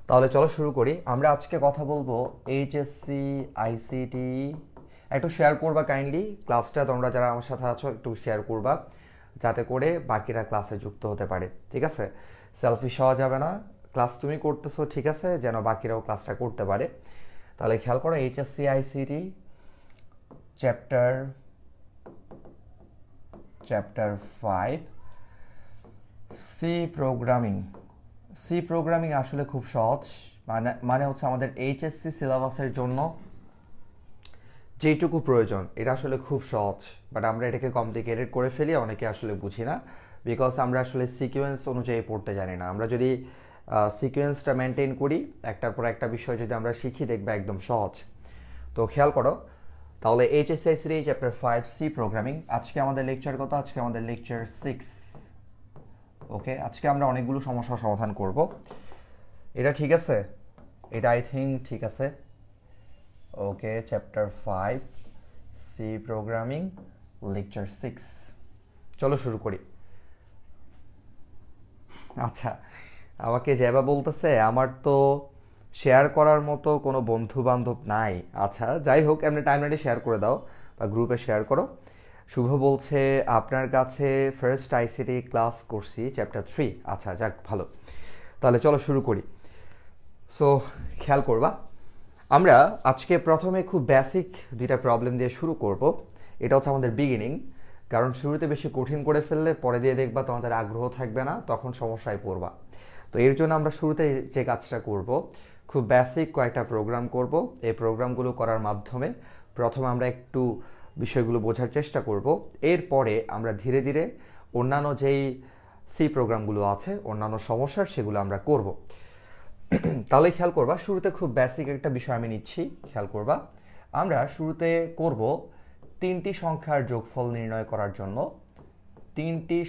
তাহলে চলো শুরু করি। আমরা আজকে কথা বলবো এইচএসসি আইসিটি। একটু শেয়ার করবা কাইন্ডলি ক্লাসটা, তোমরা যারা আমার সাথে আছো একটু শেয়ার করবা যাতে করে বাকিরা ক্লাসে যুক্ত হতে পারে। ঠিক আছে, সেলফিশ হওয়া যাবে না। ক্লাস তুমি করতেছো ঠিক আছে, যেন বাকিরাও ক্লাসটা করতে পারে। তাহলে খেয়াল করো, HSC ICT chapter chapter 5 C programming. C programming আসলে খুব সহজ, মানে হচ্ছে আমাদের এইচএসসি সিলেবাসের জন্য যেইটুকু প্রয়োজন এটা আসলে খুব সহজ, বাট আমরা এটাকে কমপ্লিকেটেড করে ফেলি, অনেকে আসলে বুঝি না, বিকজ আমরা আসলে সিকোয়েন্স অনুযায়ী পড়তে জানি না। আমরা যদি সিকোয়েন্সটা মেনটেন করি, একটার পর একটা বিষয় যদি আমরা শিখি, দেখবে একদম সহজ। তো খেয়াল করো, তাহলে HSC ICT chapter 5 C programming. আজকে আমাদের লেকচার কত? আজকে আমাদের লেকচার 6। ওকে, আজকে আমরা অনেকগুলো সমস্যার সমাধান করব। এটা ঠিক আছে? এটা আই থিঙ্ক ঠিক আছে। ওকে, চ্যাপ্টার 5 সি প্রোগ্রামিং লেকচার 6। চলো শুরু করি। আচ্ছা, আমাকে যেবা বলতেছে আমার তো শেয়ার করার মতো কোনো বন্ধু বান্ধব নাই। আচ্ছা যাই হোক, এমনি টাইমলাইনে শেয়ার করে দাও বা গ্রুপে শেয়ার করো। শুভ বলছে আপনার কাছে ফার্স্ট আইসিটি ক্লাস করছি চ্যাপ্টার 3। আচ্ছা যাক, ভালো। তাহলে চলো শুরু করি। সো খেয়াল করবা, আমরা আজকে প্রথমে খুব বেসিক দুইটা প্রবলেম দিয়ে শুরু করব। এটা হচ্ছে আমাদের বিগিনিং, কারণ শুরুতে বেশি কঠিন করে ফেললে পরে দিয়ে দেখবা তোমাদের আগ্রহ থাকবে না, তখন সমস্যায় পড়বা। তো এর জন্য আমরা শুরুতে যে কাজটা করব, খুব বেসিক কয়েকটা প্রোগ্রাম করব। এই প্রোগ্রামগুলো করার মাধ্যমে প্রথমে আমরা একটু বিষয়গুলো বোঝার চেষ্টা করব। এরপরে আমরা ধীরে ধীরে অন্যান্য যেই সি প্রোগ্রামগুলো আছে, অন্যান্য সমস্যার, সেগুলো আমরা করব। তাহলে খেয়াল করবা, শুরুতে খুব বেসিক একটা বিষয় আমি নিচ্ছি, খেয়াল করবা। আমরা শুরুতে করব তিনটি সংখ্যার যোগফল নির্ণয় করার জন্য তিনটি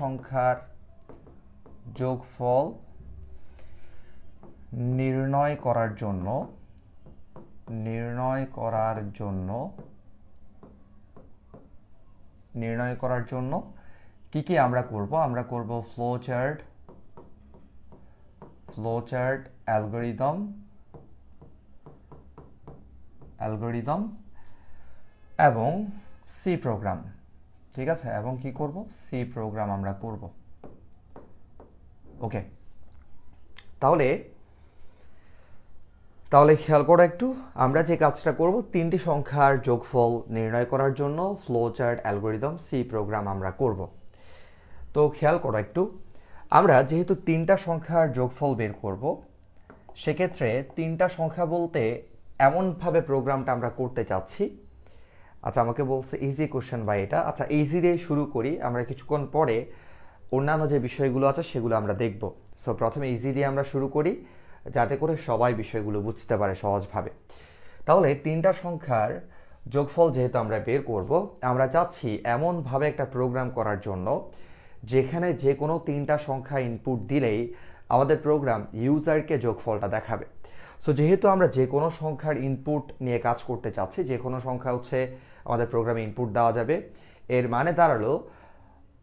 সংখ্যার যোগফল নির্ণয় করার জন্য কি কি আমরা করব? আমরা করব ফ্লো চার্ট অ্যালগরিদম এবং সি প্রোগ্রাম। ঠিক আছে, এবং কি করব? সি প্রোগ্রাম আমরা করব। ওকে, তাহলে খেয়াল করো একটু, আমরা যে কাজটা করব, তিনটি সংখ্যার যোগফল নির্ণয় করার জন্য flow chart, algorithm, C program আমরা করব। তো খেয়াল করো একটু, আমরা যেহেতু তিনটা সংখ্যার যোগফল বের করব, সেক্ষেত্রে তিনটা সংখ্যা বলতে এমনভাবে প্রোগ্রামটা আমরা করতে চাচ্ছি। আচ্ছা, আমাকে বলছে ইজি কোশ্চেন বা এটা। আচ্ছা, ইজি দিয়ে শুরু করি, আমরা কিছুক্ষণ পরে অন্যান্য যে বিষয়গুলো আছে সেগুলো আমরা দেখব। সো প্রথমে ইজি দিয়ে আমরা শুরু করি, যাতে করে সবাই বিষয়গুলো বুঝতে পারে সহজভাবে। তাহলে তিনটা সংখ্যার যোগফল যেহেতু আমরা বের করব, আমরা চাচ্ছি এমনভাবে একটা প্রোগ্রাম করার জন্য যেখানে যে কোনো তিনটা সংখ্যা ইনপুট দিলেই আমাদের প্রোগ্রাম ইউজারকে যোগফলটা দেখাবে। সো যেহেতু আমরা যে কোনো সংখ্যার ইনপুট নিয়ে কাজ করতে চাচ্ছি, যে কোনো সংখ্যা হচ্ছে আমাদের প্রোগ্রামে ইনপুট দেওয়া যাবে, এর মানে দাঁড়ালো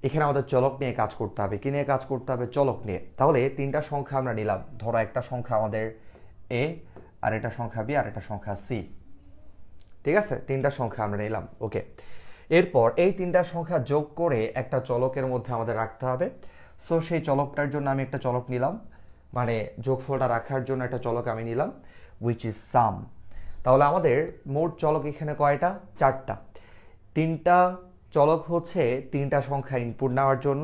এখানে আমাদের চলক নিয়ে কাজ করতে হবে। কি নিয়ে কাজ করতে হবে? চলক নিয়ে। তাহলে তিনটা সংখ্যা আমরা নিলাম, ধরো একটা সংখ্যা আমাদের এ, আর একটা সংখ্যা বি, আর একটা সংখ্যা সি। ঠিক আছে, তিনটা সংখ্যা আমরা নিলাম। ওকে, এরপর এই তিনটা সংখ্যা যোগ করে একটা চলকের মধ্যে আমাদের রাখতে হবে। সো সেই চলকটার জন্য আমি একটা চলক নিলাম, মানে যোগফলটা রাখার জন্য একটা চলক আমি নিলাম, উইচ ইজ সাম। তাহলে আমাদের মোট চলক এখানে কয়টা? 4টা। তিনটা চলক হচ্ছে তিনটা সংখ্যা ইনপুট নেওয়ার জন্য,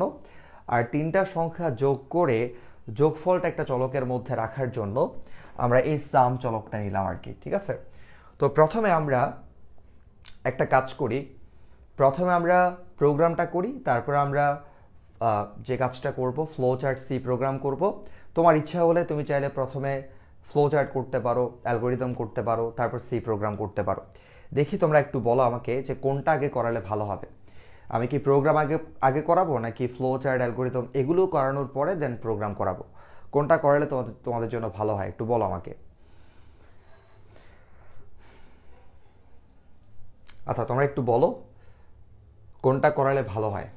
আর তিনটা সংখ্যা যোগ করে যোগফলটা একটা চলকের মধ্যে রাখার জন্য আমরা এই সাম চলকটা নিলাম আর কি। ঠিক আছে, তো প্রথমে আমরা একটা কাজ করি, প্রথমে আমরা প্রোগ্রামটা করি, তারপর আমরা যে কাজটা করব, ফ্লো চার্ট সি প্রোগ্রাম করব। তোমার ইচ্ছা হলে তুমি চাইলে প্রথমে ফ্লো চার্ট করতে পারো, অ্যালগরিদম করতে পারো, তারপর সি প্রোগ্রাম করতে পারো। দেখি তোমরা একটু বলো আমাকে যে কোনটা আগে করালে ভালো হবে। আমি কি প্রোগ্রাম আগে করাবো, নাকি ফ্লো চার্ট, অ্যালগরিদম এগুলো করানোর পরে দেন প্রোগ্রাম করাবো? কোনটা করালে তোমাদের জন্য ভালো হয়, একটু বলো আমাকে। আচ্ছা, তোমরা একটু বলো কোনটা করালে ভালো হয়,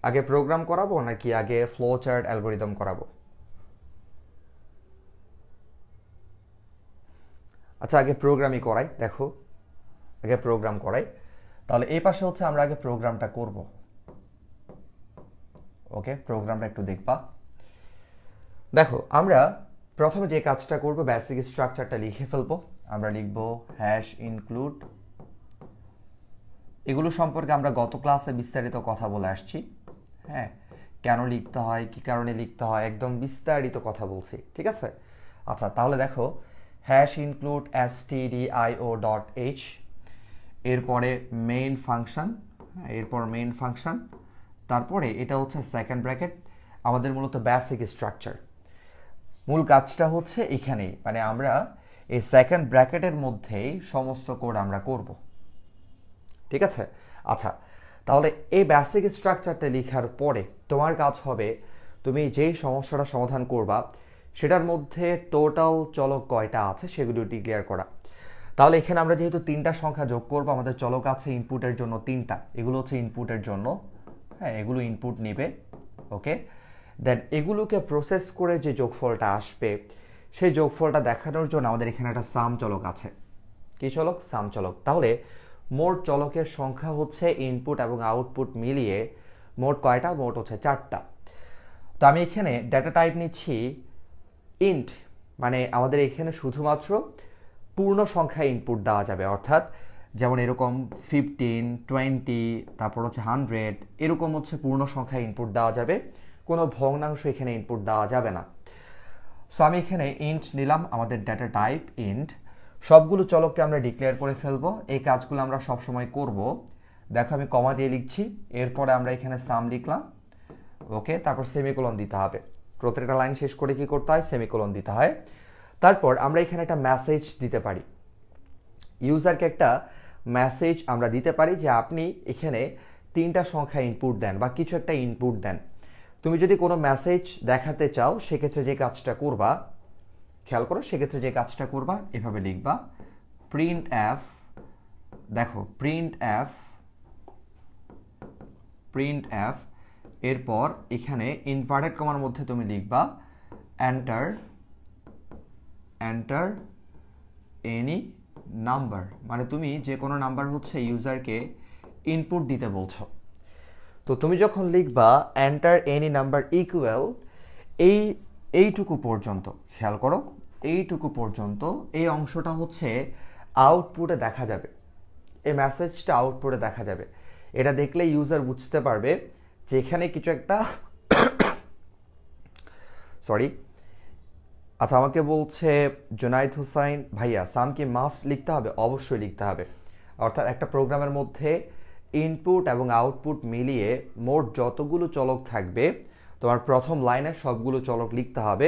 আগে প্রোগ্রাম করাবো নাকি আগে ফ্লো চার্ট, অ্যালগরিদম করাবো? আচ্ছা আগে প্রোগ্রামই করাই, দেখো আগে প্রোগ্রাম করাই। তাহলে এই পাশে হচ্ছে আমরা আগে প্রোগ্রামটা করব। ওকে, প্রোগ্রামটা একটু দেখবা। দেখো আমরা প্রথমে যে কাজটা করব, বেসিক স্ট্রাকচারটা লিখে ফেলবো। আমরা লিখব হ্যাশ ইনক্লুড। এগুলো সম্পর্কে আমরা গত ক্লাসে বিস্তারিত কথা বলে আসছি। হ্যাঁ, কেন লিখতে হয়, কি কারণে লিখতে হয়, একদম বিস্তারিত কথা বলছি, ঠিক আছে। আচ্ছা তাহলে দেখো হ্যাশ ইনক্লুড stdio.h, এরপরে মেইন ফাংশন, এরপর মেইন ফাংশন, তারপরে এটা হচ্ছে সেকেন্ড ব্র্যাকেট, আমাদের মূলত বেসিক স্ট্রাকচার। মূল কাজটা হচ্ছে এখানেই, মানে আমরা এই সেকেন্ড ব্র্যাকেটের মধ্যেই সমস্ত কোড আমরা করব, ঠিক আছে। আচ্ছা তাহলে এই বেসিক স্ট্রাকচারটা লেখার পরে তোমার কাজ হবে তুমি যেই সমস্যাটা সমাধান করবা সেটার মধ্যে টোটাল চলক কয়টা আছে সেগুলো ডিক্লেয়ার করা। তাহলে এখানে আমরা যেহেতু তিনটা সংখ্যা যোগ করবো, আমাদের চলক আছে ইনপুটের জন্য তিনটা, এগুলো হচ্ছে ইনপুটের জন্য, হ্যাঁ এগুলো ইনপুট নেবে। ওকে, দেন এগুলোকে প্রসেস করে যে যোগফলটা আসবে সেই যোগফলটা দেখানোর জন্য আমাদের এখানে একটা সাম চলক আছে। কি চলক? সাম চলক। তাহলে মোট চলকের সংখ্যা হচ্ছে ইনপুট এবং আউটপুট মিলিয়ে মোট কয়টা? মোট হচ্ছে 4টা। তো আমি এখানে ডেটা টাইপ নিচ্ছি ইন্ট, মানে আমাদের এখানে শুধুমাত্র পূর্ণ সংখ্যা ইনপুট দেওয়া যাবে, অর্থাৎ যেমন এরকম 15, 20, তারপর হচ্ছে 100, এরকম হচ্ছে পূর্ণ সংখ্যা ইনপুট দেওয়া যাবে, কোনো ভগ্নাংশ এখানে ইনপুট দেওয়া যাবে না। সো আমি এখানে ইন্ট নিলাম, আমাদের ডেটা টাইপ ইন্ট। সবগুলো চলককে আমরা ডিক্লেয়ার করে ফেলবো, এই কাজগুলো আমরা সবসময় করব। দেখো আমি কমা দিয়ে লিখছি, এরপরে আমরা এখানে সাম লিখলাম। ওকে, তারপর সেমিকোলন দিতে হবে, প্রত্যেকটা লাইন শেষ করে কি করতে হয়? সেমিকোলন দিতে হয়। তারপর আমরা এখানে একটা মেসেজ দিতে পারি, ইউজারকে একটা মেসেজ আমরা দিতে পারি যে আপনি এখানে তিনটা সংখ্যা ইনপুট দেন বা কিছু একটা ইনপুট দেন। তুমি যদি কোনো মেসেজ দেখাতে চাও সেক্ষেত্রে যে কাজটা করবা, খেয়াল করো, সেক্ষেত্রে যে কাজটা করবা এভাবে লিখবা প্রিন্ট এফ। দেখো প্রিন্ট এফ, এরপর এখানে ইনভার্টেড কমার মধ্যে তুমি লিখবা এন্টার এনি নাম্বার, মানে তুমি যে কোনো নাম্বার হচ্ছে ইউজারকে ইনপুট দিতে বলছো। তো তুমি যখন লিখবা এন্টার এনি নাম্বার ইকুয়াল এইটুকু পর্যন্ত, খেয়াল করো এইটুকু পর্যন্ত, এই অংশটা হচ্ছে আউটপুটে দেখা যাবে, এই মেসেজটা আউটপুটে দেখা যাবে। এটা দেখলে ইউজার বুঝতে পারবে যে এখানে কিছু একটা সরি। আচ্ছা আমাকে বলছে জুনাইদ হুসাইন ভাইয়া, সাম কি মাস্ট লিখতে হবে? অবশ্যই লিখতে হবে। অর্থাৎ একটা প্রোগ্রামের মধ্যে ইনপুট এবং আউটপুট মিলিয়ে মোট যতগুলো চলক থাকবে তোমার প্রথম লাইনে সবগুলো চলক লিখতে হবে।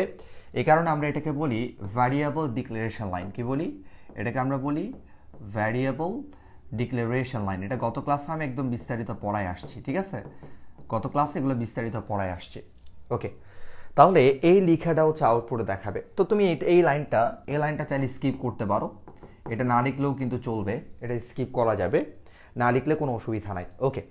এই কারণে আমরা এটাকে বলি ভ্যারিয়েবল ডিক্লারেশন লাইন। কি বলি এটাকে? আমরা বলি ভ্যারিয়েবল ডিক্লারেশন লাইন। এটা গত ক্লাসে আমি একদম বিস্তারিত পড়ায় আসছি, ঠিক আছে, গত ক্লাসে এগুলো বিস্তারিত পড়ায় আসছে। ওকে, তাহলে এই লেখাটা হচ্ছে আউটপুটে দেখাবে। তো তুমি এই লাইনটা চাইলে স্কিপ করতে পারো, এটা না লিখলেও কিন্তু চলবে, এটা স্কিপ করা যাবে, না লিখলে কোনো অসুবিধা নাই। ওকে,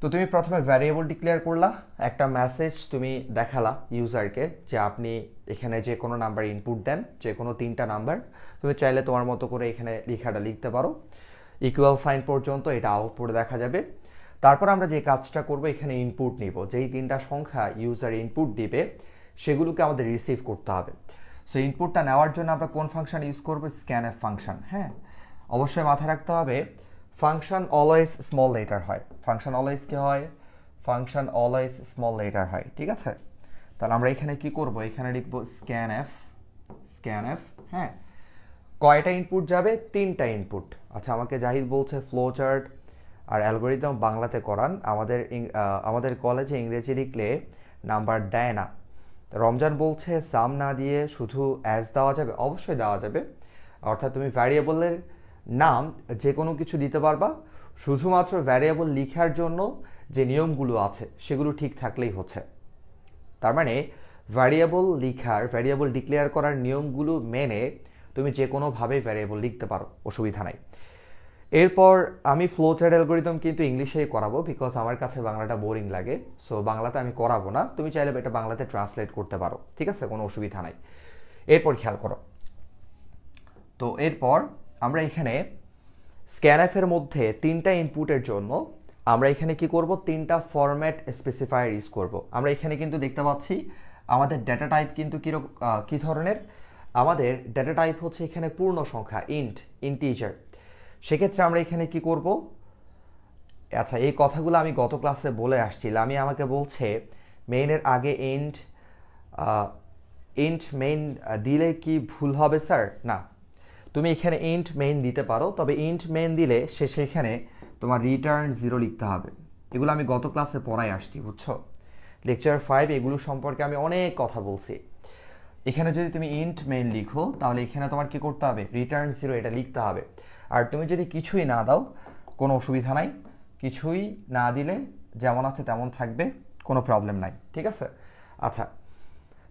তো তুমি প্রথমে ভ্যারিয়েবল ডিক্লেয়ার করলা, একটা মেসেজ তুমি দেখালা ইউজারকে যে আপনি এখানে যে কোনো নাম্বার ইনপুট দেন, যে কোনো তিনটা নাম্বার। তুমি চাইলে তোমার মতো করে এখানে লেখাটা লিখতে পারো, ইকুয়াল সাইন পর্যন্ত এটা আউটপুটে দেখা যাবে। তারপর আমরা যে কাজটা করব, এখানে ইনপুট নিব, যেই তিনটা সংখ্যা ইউজার ইনপুট দিবে সেগুলোকে আমাদের রিসিভ করতে হবে। সো ইনপুটটা নেওয়ার জন্য আমরা কোন ফাংশন ইউজ করব? Scanf function. হ্যাঁ, অবশ্যই মাথায় রাখতে হবে ফাংশন অলওয়েজ স্মল লেটার হয়। ফাংশন অলওয়েজ কি হয়? ফাংশন অলওয়েজ স্মল লেটার হয়, ঠিক আছে। তাহলে আমরা এখানে কি করব? এখানে লিখব স্ক্যানএফ। হ্যাঁ, কয়টা ইনপুট যাবে? তিনটা ইনপুট। আচ্ছা আমাকে জাহিদ বলছে ফ্লো চার্ট আর অ্যালগোরিদম বাংলাতে করান, আমাদের কলেজে ইংরেজি লিখলে নাম্বার দেয় না। রমজান বলছে সাম না দিয়ে শুধু অ্যাজ দেওয়া যাবে? অবশ্যই দেওয়া যাবে। অর্থাৎ তুমি ভ্যারিয়েবলের নাম যে কোনো কিছু দিতে পারবা, শুধুমাত্র ভ্যারিয়েবল লেখার জন্য যে নিয়মগুলো আছে সেগুলো ঠিক থাকলেই হচ্ছে। তার মানে ভ্যারিয়েবল ডিক্লেয়ার করার নিয়মগুলো মেনে তুমি যে কোনোভাবে ভ্যারিয়েবল লিখতে পারো, অসুবিধা নাই। এরপর আমি ফ্লো চার্ট অ্যালগোরিদম কিন্তু ইংলিশেই করাবো, বিকজ আমার কাছে বাংলাটা বোরিং লাগে। সো বাংলাতে আমি করাবো না, তুমি চাইলে এটা বাংলাতে ট্রান্সলেট করতে পারো, ঠিক আছে, কোনো অসুবিধা নাই। এরপর খেয়াল করো, তো এরপর আমরা এখানে স্ক্যানএফ এর মধ্যে তিনটা ইনপুটের জন্য আমরা এখানে কি করব, তিনটা ফরম্যাট স্পেসিফায়ার ইউজ করব। আমরা এখানে কিন্তু দেখতে পাচ্ছি আমাদের ডেটা টাইপ কিন্তু কি ধরনের, আমাদের ডেটা টাইপ হচ্ছে এখানে পূর্ণ সংখ্যা, ইন্টিজার। সেক্ষেত্রে আমরা এখানে কি করব, আচ্ছা এই কথাগুলো আমি গত ক্লাসে বলে আসছিলাম। আমাকে বলছে মেইনের আগে ইন্ট মেইন দিলে কি ভুল হবে স্যার? না, তুমি এখানে ইন্ট মেইন দিতে পারো, তবে ইন্ট মেইন দিলে সেখানে তোমার রিটার্ন 0 লিখতে হবে। এগুলো আমি গত ক্লাসে পড়াই আসছি, বুঝছো? লেকচার 5 এগুলো সম্পর্কে আমি অনেক কথা বলছি। এখানে যদি তুমি ইন্ট মেইন লিখো তাহলে এখানে তোমার কি করতে হবে, রিটার্ন 0 এটা লিখতে হবে। আর তুমি যদি কিছুই না দাও কোনো অসুবিধা নাই, কিছুই না দিলে যেমন আছে তেমন থাকবে, কোনো প্রবলেম নাই, ঠিক আছে? আচ্ছা,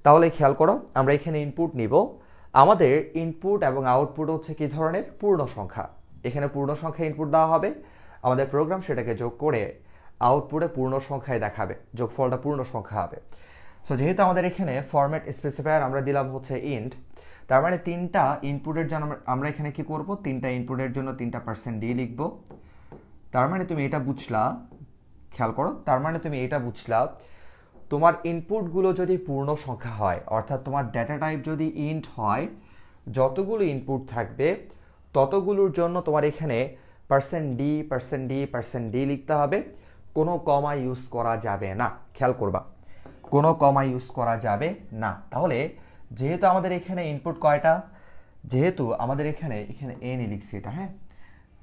তাহলে খেয়াল করো, আমরা এখানে ইনপুট নিব। আমাদের ইনপুট এবং আউটপুট হচ্ছে কি ধরনের, পূর্ণ সংখ্যা। এখানে পূর্ণ সংখ্যা ইনপুট দেওয়া হবে, আমাদের প্রোগ্রাম সেটাকে যোগ করে আউটপুটে পূর্ণ সংখ্যায় দেখাবে, যোগফলটা পূর্ণ সংখ্যা হবে। সো যেহেতু আমাদের এখানে ফরম্যাট স্পেসিফায়ার আমরা দিলাম হচ্ছে ইন্ট, তার মানে তিনটা ইনপুটের জন্য আমরা এখানে কি করব, তিনটা ইনপুটের জন্য 3টা %d লিখব। তার মানে তুমি এটা বুঝলা, খেয়াল করো, তার মানে তুমি এটা বুঝলা তোমার ইনপুটগুলো যদি পূর্ণ সংখ্যা হয়, অর্থাৎ তোমার ডেটা টাইপ যদি ইন্ট হয়, যতগুলো ইনপুট থাকবে ততগুলোর জন্য তোমার এখানে %d লিখতে হবে। কোনো কমা ইউজ করা যাবে না, খেয়াল করবা, কোনো কমা ইউজ করা যাবে না। তাহলে যেহেতু আমাদের এখানে ইনপুট কয়টা, যেহেতু আমাদের এখানে n লিখছি এটা, হ্যাঁ,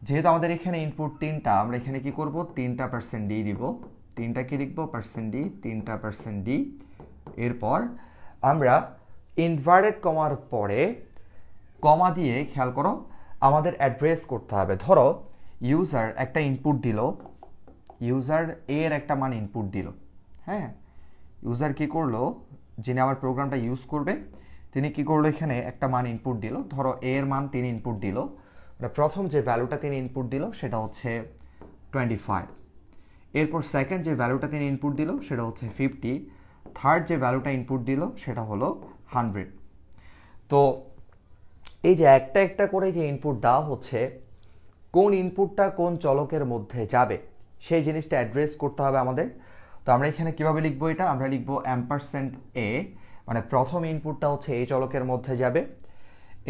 যেহেতু আমাদের এখানে ইনপুট 3টা, আমরা এখানে কি করব, 3টা %d দিব। 3টা কি লিখবো, %d, 3টা %d। এরপর আমরা ইনভার্টেড কমার পরে কমা দিয়ে, খেয়াল করো, আমাদের অ্যাড্রেস করতে হবে। ধরো ইউজার একটা ইনপুট দিল, ইউজার এর একটা মান ইনপুট দিল, হ্যাঁ, ইউজার কি করলো, যিনি আমার প্রোগ্রামটা ইউজ করবে তিনি কি করলো, এখানে একটা মান ইনপুট দিল। ধরো এর মান তিনি ইনপুট দিল, প্রথম যে ভ্যালুটা তিনি ইনপুট দিল সেটা হচ্ছে 25। এরপর সেকেন্ড যে ভ্যালুটা তিনি ইনপুট দিল সেটা হচ্ছে 50। থার্ড যে ভ্যালুটা ইনপুট দিল সেটা হলো 100। তো এই যে একটা একটা করে যে ইনপুট দেওয়া হচ্ছে, কোন ইনপুটটা কোন চলকের মধ্যে যাবে সেই জিনিসটা অ্যাড্রেস করতে হবে আমাদের। তো আমরা এখানে কিভাবে লিখবো এটা, আমরা লিখবো %a, মানে প্রথম ইনপুটটা হচ্ছে এই চলকের মধ্যে যাবে।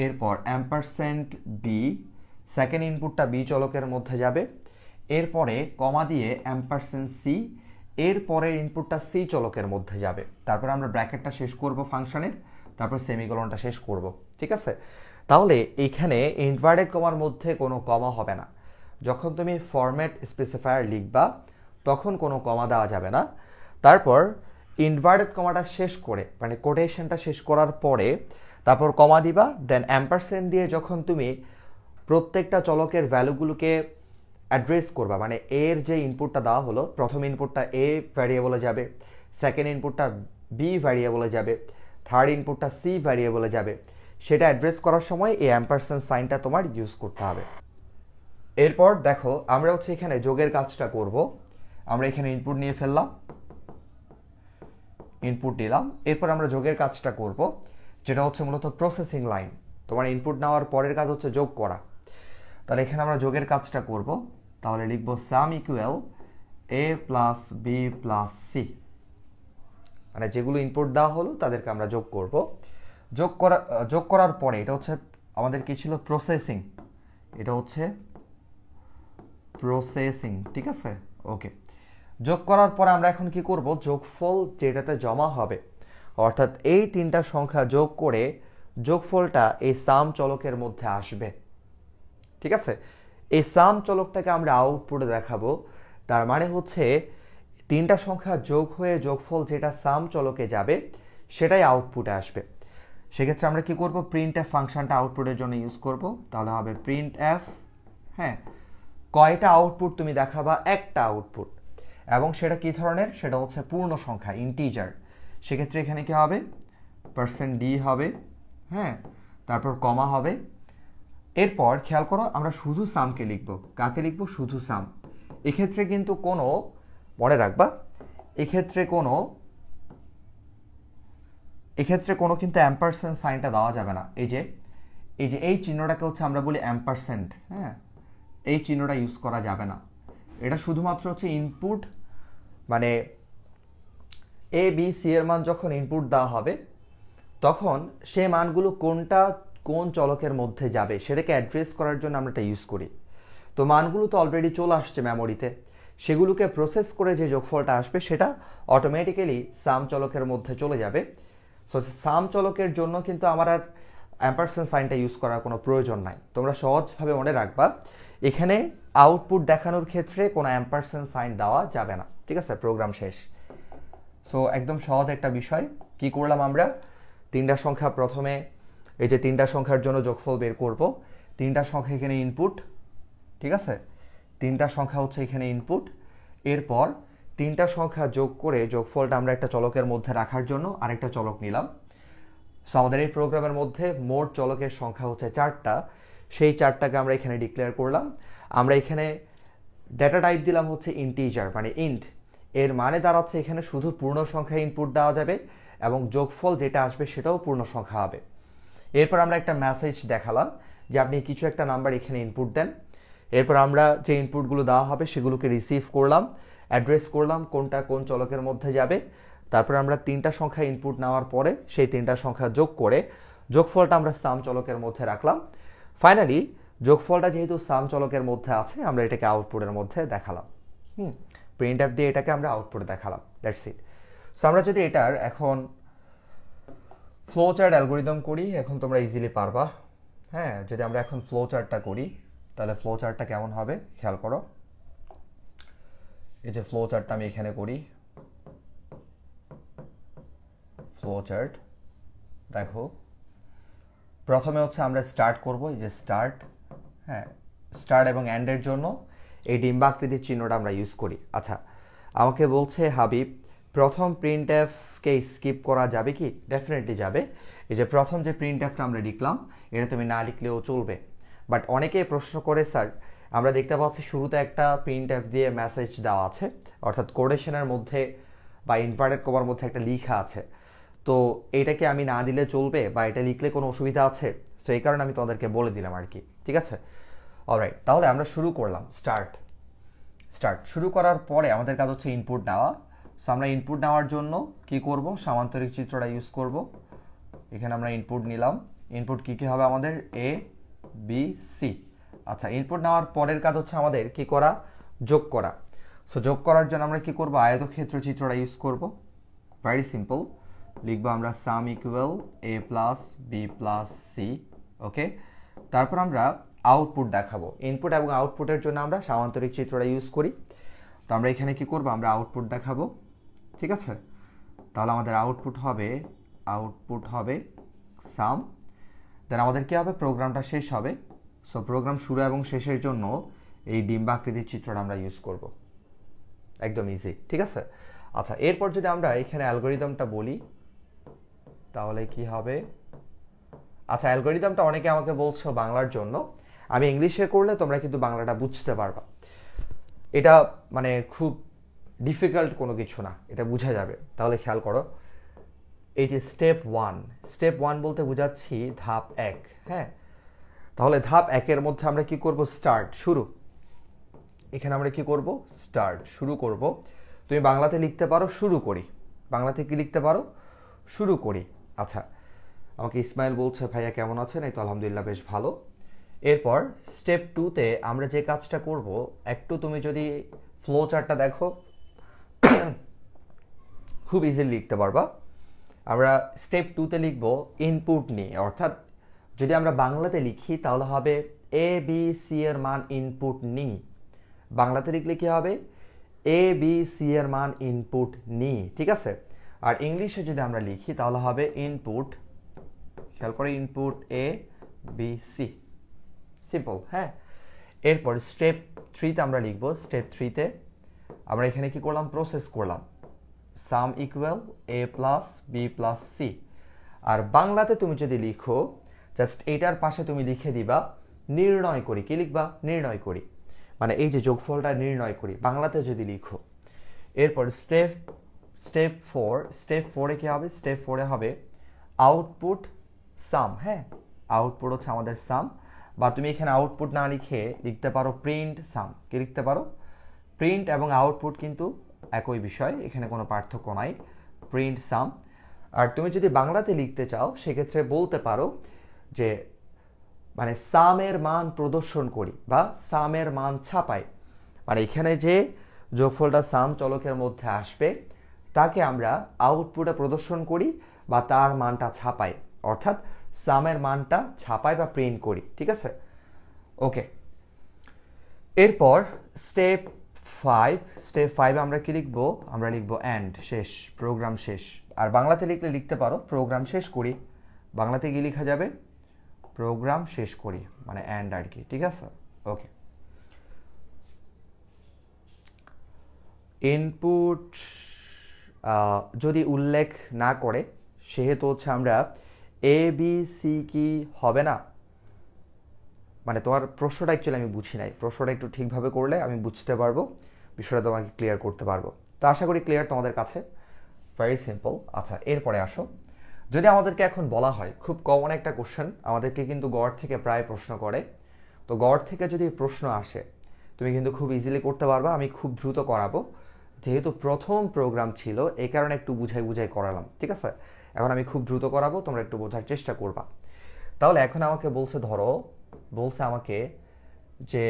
এরপর %b, সেকেন্ড ইনপুটটা বি চলকের মধ্যে যাবে। এরপরে কমা দিয়ে %c, এর পরের ইনপুটটা সি চলকের মধ্যে যাবে। তারপর আমরা ব্র্যাকেটটা শেষ করব ফাংশনের, তারপর সেমিকোলনটা শেষ করব, ঠিক আছে? তাহলে এইখানে ইনভার্টেড কমার মধ্যে কোনো কমা হবে না। যখন তুমি ফরম্যাট স্পেসিফায়ার লিখবা তখন কোনো কমা দেওয়া যাবে না। তারপর ইনভার্টেড কমাটা শেষ করে, মানে কোটেশনটা শেষ করার পরে তারপর কমা দিবা, দেন % দিয়ে যখন তুমি প্রত্যেকটা চলকের ভ্যালুগুলোকে অ্যাড্রেস করবা, মানে এর যে ইনপুটটা দেওয়া হলো, প্রথম ইনপুটটা এ ভ্যারিয়েবলে যাবে, সেকেন্ড ইনপুটটা বি ভ্যারিয়েবলে যাবে, থার্ড ইনপুটটা সি ভ্যারিয়েবলে যাবে, সেটা অ্যাড্রেস করার সময় এই % সাইনটা তোমার ইউজ করতে হবে। এরপর দেখো আমরা হচ্ছে এখানে যোগের কাজটা করব। আমরা এখানে ইনপুট নিয়ে ফেললাম, ইনপুট দিলাম, এরপর আমরা যোগের কাজটা করব, যেটা হচ্ছে মূলত প্রসেসিং লাইন। তোমার ইনপুট নেওয়ার পরের কাজ হচ্ছে যোগ করা। তাহলে এখানে আমরা যোগের কাজটা করব, তাহলে লিখব sum equal a plus B plus C, মানে যেগুলো ইনপুট দেওয়া হলো তাদেরকে আমরা যোগ করব। যোগ করার পরে এটা হচ্ছে আমাদের কি ছিল, প্রসেসিং, এটা হচ্ছে প্রসেসিং, ঠিক আছে? ওকে, যোগ করার পরে আমরা এখন কি করব, যোগফল যেটাতে জমা হবে, অর্থাৎ এই তিনটা সংখ্যা যোগ করে যোগফলটা এই সাম চলকের মধ্যে আসবে, ঠিক আছে? এই সাম চলকটাকে আমরা আউটপুটে দেখাবো। তার মানে হচ্ছে তিনটা সংখ্যা যোগ হয়ে যোগফল যেটা সাম চলকে যাবে সেটাই আউটপুটে আসবে। সেক্ষেত্রে আমরা কি করব, প্রিন্ট এফ ফাংশনটা আউটপুটের জন্য ইউজ করব। তাহলে হবে প্রিন্ট এফ, হ্যাঁ, কয়টা আউটপুট তুমি দেখাবা, একটা আউটপুট, এবং সেটা কি ধরনের, সেটা হচ্ছে পূর্ণ সংখ্যা, ইন্টিজার। সেক্ষেত্রে এখানে কি হবে, %d হবে, হ্যাঁ, তারপর কমা হবে। এরপর খেয়াল করো আমরা শুধু সামকে লিখব। কাকে লিখব, শুধু সাম। এক্ষেত্রে কিন্তু কোনো, মনে রাখবা, এক্ষেত্রে কোনো কিন্তু % সাইনটা দেওয়া যাবে না। এই যে এই যে এই চিহ্নটাকে হচ্ছে আমরা বলি অ্যাম্পারস্যান্ড, হ্যাঁ, এই চিহ্নটা ইউজ করা যাবে না। এটা শুধুমাত্র হচ্ছে ইনপুট, মানে এ বি সি এর মান যখন ইনপুট দেওয়া হবে তখন সে মানগুলো কোন চলকের মধ্যে যাবে সেটাকে অ্যাড্রেস করার জন্য আমরা এটা ইউজ করি। তো মানগুলো তো অলরেডি চলে আসছে মেমোরিতে, সেগুলোকে প্রসেস করে যে যোগফলটা আসবে সেটা অটোমেটিক্যালি সাম চলকের মধ্যে চলে যাবে। সো সাম চলকের জন্য কিন্তু আমার আর অ্যাম্পারসেন্ট সাইনটা ইউজ করার কোনো প্রয়োজন নাই। তোমরা সহজভাবে মনে রাখবা, এখানে আউটপুট দেখানোর ক্ষেত্রে কোনো অ্যাম্পারসেন্ট সাইন দেওয়া যাবে না, ঠিক আছে? প্রোগ্রাম শেষ। সো একদম সহজ একটা বিষয়। কি করলাম আমরা, তিনটা সংখ্যা প্রথমে, এই যে তিনটা সংখ্যার জন্য যোগফল বের করব, তিনটা সংখ্যা এখানে ইনপুট, ঠিক আছে? তিনটা সংখ্যা হচ্ছে এখানে ইনপুট। এরপর তিনটা সংখ্যা যোগ করে যোগফলটা আমরা একটা চলকের মধ্যে রাখার জন্য আরেকটা চলক নিলাম। সো আমাদের এই প্রোগ্রামের মধ্যে মোট চলকের সংখ্যা হচ্ছে 4টা, সেই 4টাকে আমরা এখানে ডিক্লেয়ার করলাম। আমরা এখানে ডেটা টাইপ দিলাম হচ্ছে ইন্টিজার, মানে ইন্ট। এর মানে দাঁড়াচ্ছে এখানে শুধু পূর্ণ সংখ্যা ইনপুট দেওয়া যাবে এবং যোগফল যেটা আসবে সেটাও পূর্ণ সংখ্যা হবে। এরপর আমরা একটা মেসেজ দেখালাম যে আপনি কিছু একটা নাম্বার এখানে ইনপুট দেন। এরপর আমরা যে ইনপুটগুলো দেওয়া হবে সেগুলোকে রিসিভ করলাম, অ্যাড্রেস করলাম কোনটা কোন চলকের মধ্যে যাবে। তারপর আমরা তিনটা সংখ্যা ইনপুট নেওয়ার পরে সেই তিনটা সংখ্যা যোগ করে যোগফলটা আমরা সাম চলকের মধ্যে রাখলাম। ফাইনালি যোগফলটা যেহেতু সাম চলকের মধ্যে আছে, আমরা এটাকে আউটপুটের মধ্যে দেখালাম। প্রিন্টএফ দিয়ে এটাকে আমরা আউটপুটে দেখালাম, দ্যাটস ইট। সো আমরা যদি এটার এখন ফ্লো চার্ট অ্যালগোরিদম করি, এখন তোমরা ইজিলি পারবা। হ্যাঁ, যদি আমরা এখন ফ্লো চার্টটা করি তাহলে ফ্লো চার্টটা কেমন হবে খেয়াল করো। এই যে ফ্লো চার্টটা আমি এখানে করি, ফ্লো চার্ট দেখো, প্রথমে হচ্ছে আমরা স্টার্ট করব, এই যে স্টার্ট, হ্যাঁ, স্টার্ট এবং এন্ডের জন্য এই ডিম্বাকৃতির চিহ্নটা আমরা ইউজ করি। আচ্ছা, আমাকে বলছে হাবিব প্রথম প্রিন্টএফকে স্কিপ করা যাবে কি? ডেফিনেটলি যাবে। এই যে প্রথম যে প্রিন্টএফটা আমরা লিখলাম এটা তুমি না লিখলেও চলবে, বাট অনেকে প্রশ্ন করে স্যার আমরা দেখতে পাচ্ছি শুরুতে একটা প্রিন্টএফ দিয়ে মেসেজ দেওয়া আছে, অর্থাৎ কোটেশনের মধ্যে বা ইনভার্টেড কমার মধ্যে একটা লিখা আছে, তো এইটাকে আমি না দিলে চলবে বা এটা লিখলে কোনো অসুবিধা আছে? তো এই কারণে আমি তোমাদেরকে বলে দিলাম আর কি, ঠিক আছে? অলরাইট, তাহলে আমরা শুরু করলাম। স্টার্ট শুরু করার পরে আমাদের কাজ হচ্ছে ইনপুট নেওয়া। সো আমরা ইনপুট নেওয়ার জন্য কি করব, সামান্তরিক চিত্রটা ইউজ করব। এখানে আমরা ইনপুট নিলাম। ইনপুট কি কি হবে আমাদের? A B C. আচ্ছা, ইনপুট নেওয়ার পরের কাজ হচ্ছে আমাদের কি করা? যোগ করা। সো যোগ করার জন্য আমরা কি করব? আয়তক্ষেত্র চিত্রটা ইউজ করব। ভেরি সিম্পল, লিখবো আমরা সাম equal A plus B plus C. ওকে, তারপর আমরা আউটপুট দেখাবো। ইনপুট এবং আউটপুটের জন্য আমরা সামান্তরিক চিত্রটা ইউজ করি। তো আমরা এখানে কি করব? আমরা আউটপুট দেখাবো, ঠিক আছে? তাহলে আমাদের আউটপুট হবে সাম। দেন আমাদের কি হবে? প্রোগ্রামটা শেষ হবে। সো প্রোগ্রাম শুরু এবং শেষের জন্য এই ডিম্বাকৃতির চিত্রটা আমরা ইউজ করব। একদম ইজি, ঠিক আছে? আচ্ছা, এরপর যদি আমরা এখানে অ্যালগোরিদমটা বলি তাহলে কি হবে? আচ্ছা, অ্যালগোরিদমটা অনেকে আমাকে বলছো বাংলার জন্য, আমি ইংলিশে করলে তোমরা কিন্তু বাংলাটা বুঝতে পারবা। এটা মানে খুব ডিফিকাল্ট কোনো কিছু না, এটা বোঝা যাবে। তাহলে খেয়াল করো, এই যে স্টেপ ওয়ান বলতে বোঝাচ্ছি ধাপ 1। হ্যাঁ, তাহলে ধাপ 1-এর মধ্যে আমরা কি করব? স্টার্ট, শুরু। এখানে আমরা কি করব? স্টার্ট, শুরু করব। তুমি বাংলাতে লিখতে পারো শুরু করি, বাংলাতে কি লিখতে পারো? শুরু করি। আচ্ছা, আমাকে ইসমাইল বলছে ভাইয়া কেমন আছেন? এই তো আলহামদুলিল্লাহ বেশ ভালো। এরপর স্টেপ 2-তে আমরা যে কাজটা করব, একটু তুমি যদি ফ্লো চার্টটা দেখো খুব ইজিলি লিখতে পারবা। আমরা স্টেপ 2-তে লিখব ইনপুট নিয়ে, অর্থাৎ যদি আমরা বাংলাতে লিখি তাহলে হবে এ বি সি এর মান ইনপুট নি। বাংলাতে লিখলে কি হবে? এ বি সি এর মান ইনপুট নি, ঠিক আছে? আর ইংলিশে যদি আমরা লিখি তাহলে হবে ইনপুট, খেয়াল করে, input A B C. Simple, হ্যাঁ। এরপর স্টেপ 3-তে আমরা লিখব। স্টেপ 3-তে আমরা এখানে কি করলাম? প্রসেস করলাম সাম equal A plus B plus C. আর বাংলাতে তুমি যদি লিখো জাস্ট এইটার পাশে তুমি লিখে দিবা নির্ণয় করি। কি লিখবা? নির্ণয় করি, মানে এই যে যোগফলটা নির্ণয় করি, বাংলাতে যদি লিখো। এরপর স্টেপ 4-এ কি হবে? স্টেপ 4-এ হবে আউটপুট সাম। হ্যাঁ, আউটপুট হচ্ছে আমাদের সাম, বা তুমি এখানে আউটপুট না লিখে লিখতে পারো প্রিন্ট সাম। কি লিখতে পারো? প্রিন্ট এবং আউটপুট কিন্তু একই বিষয়, এখানে কোনো পার্থক্য নাই, প্রিন্ট সাম। আর তুমি যদি বাংলাতে লিখতে চাও সেক্ষেত্রে বলতে পারো যে মানে সামের মান প্রদর্শন করি বা সামের মান ছাপাই। মানে এখানে যে যোগফলটা সাম চলকের মধ্যে আসবে তাকে আমরা আউটপুটে প্রদর্শন করি বা তার মানটা ছাপাই, অর্থাৎ সামের মানটা ছাপাই বা প্রিন্ট করি। ঠিক আছে, ওকে। এরপর স্টেপ 5 আমরা কি লিখবো? আমরা লিখবো এন্ড, শেষ, প্রোগ্রাম শেষ। আর বাংলাতে লিখতে পারো প্রোগ্রাম শেষ করি। বাংলাতে কি লেখা যাবে? প্রোগ্রাম শেষ করি, মানে এন্ড আর কি। ঠিক আছে, ওকে। ইনপুট যদি উল্লেখ না করে সেহেতু হচ্ছে আমরা এ বি সি কি হবে না। মানে তোমার প্রশ্নটা অ্যাকচুয়ালি আমি বুঝি নাই, প্রশ্নটা একটু ঠিকভাবে করলে আমি বুঝতে পারবো, বিষয়টা তোমাকে ক্লিয়ার করতে পারবো। তো আশা করি ক্লিয়ার তোমাদের কাছে, ভেরি সিম্পল। আচ্ছা, এরপরে আসো, যদি আমাদেরকে এখন বলা হয়, খুব কমন একটা কোশ্চেন, আমাদেরকে কিন্তু গড় থেকে প্রায় প্রশ্ন করে, তো গড় থেকে যদি প্রশ্ন আসে তুমি কিন্তু খুব ইজিলি করতে পারবা। আমি খুব দ্রুত করাবো, যেহেতু প্রথম প্রোগ্রাম ছিল এই কারণে একটু বুঝাই করালাম। ঠিক আছে, এখন আমি খুব দ্রুত করাবো, তোমরা একটু বোঝার চেষ্টা করবা। তাহলে এখন আমাকে বলছে আমাকে যে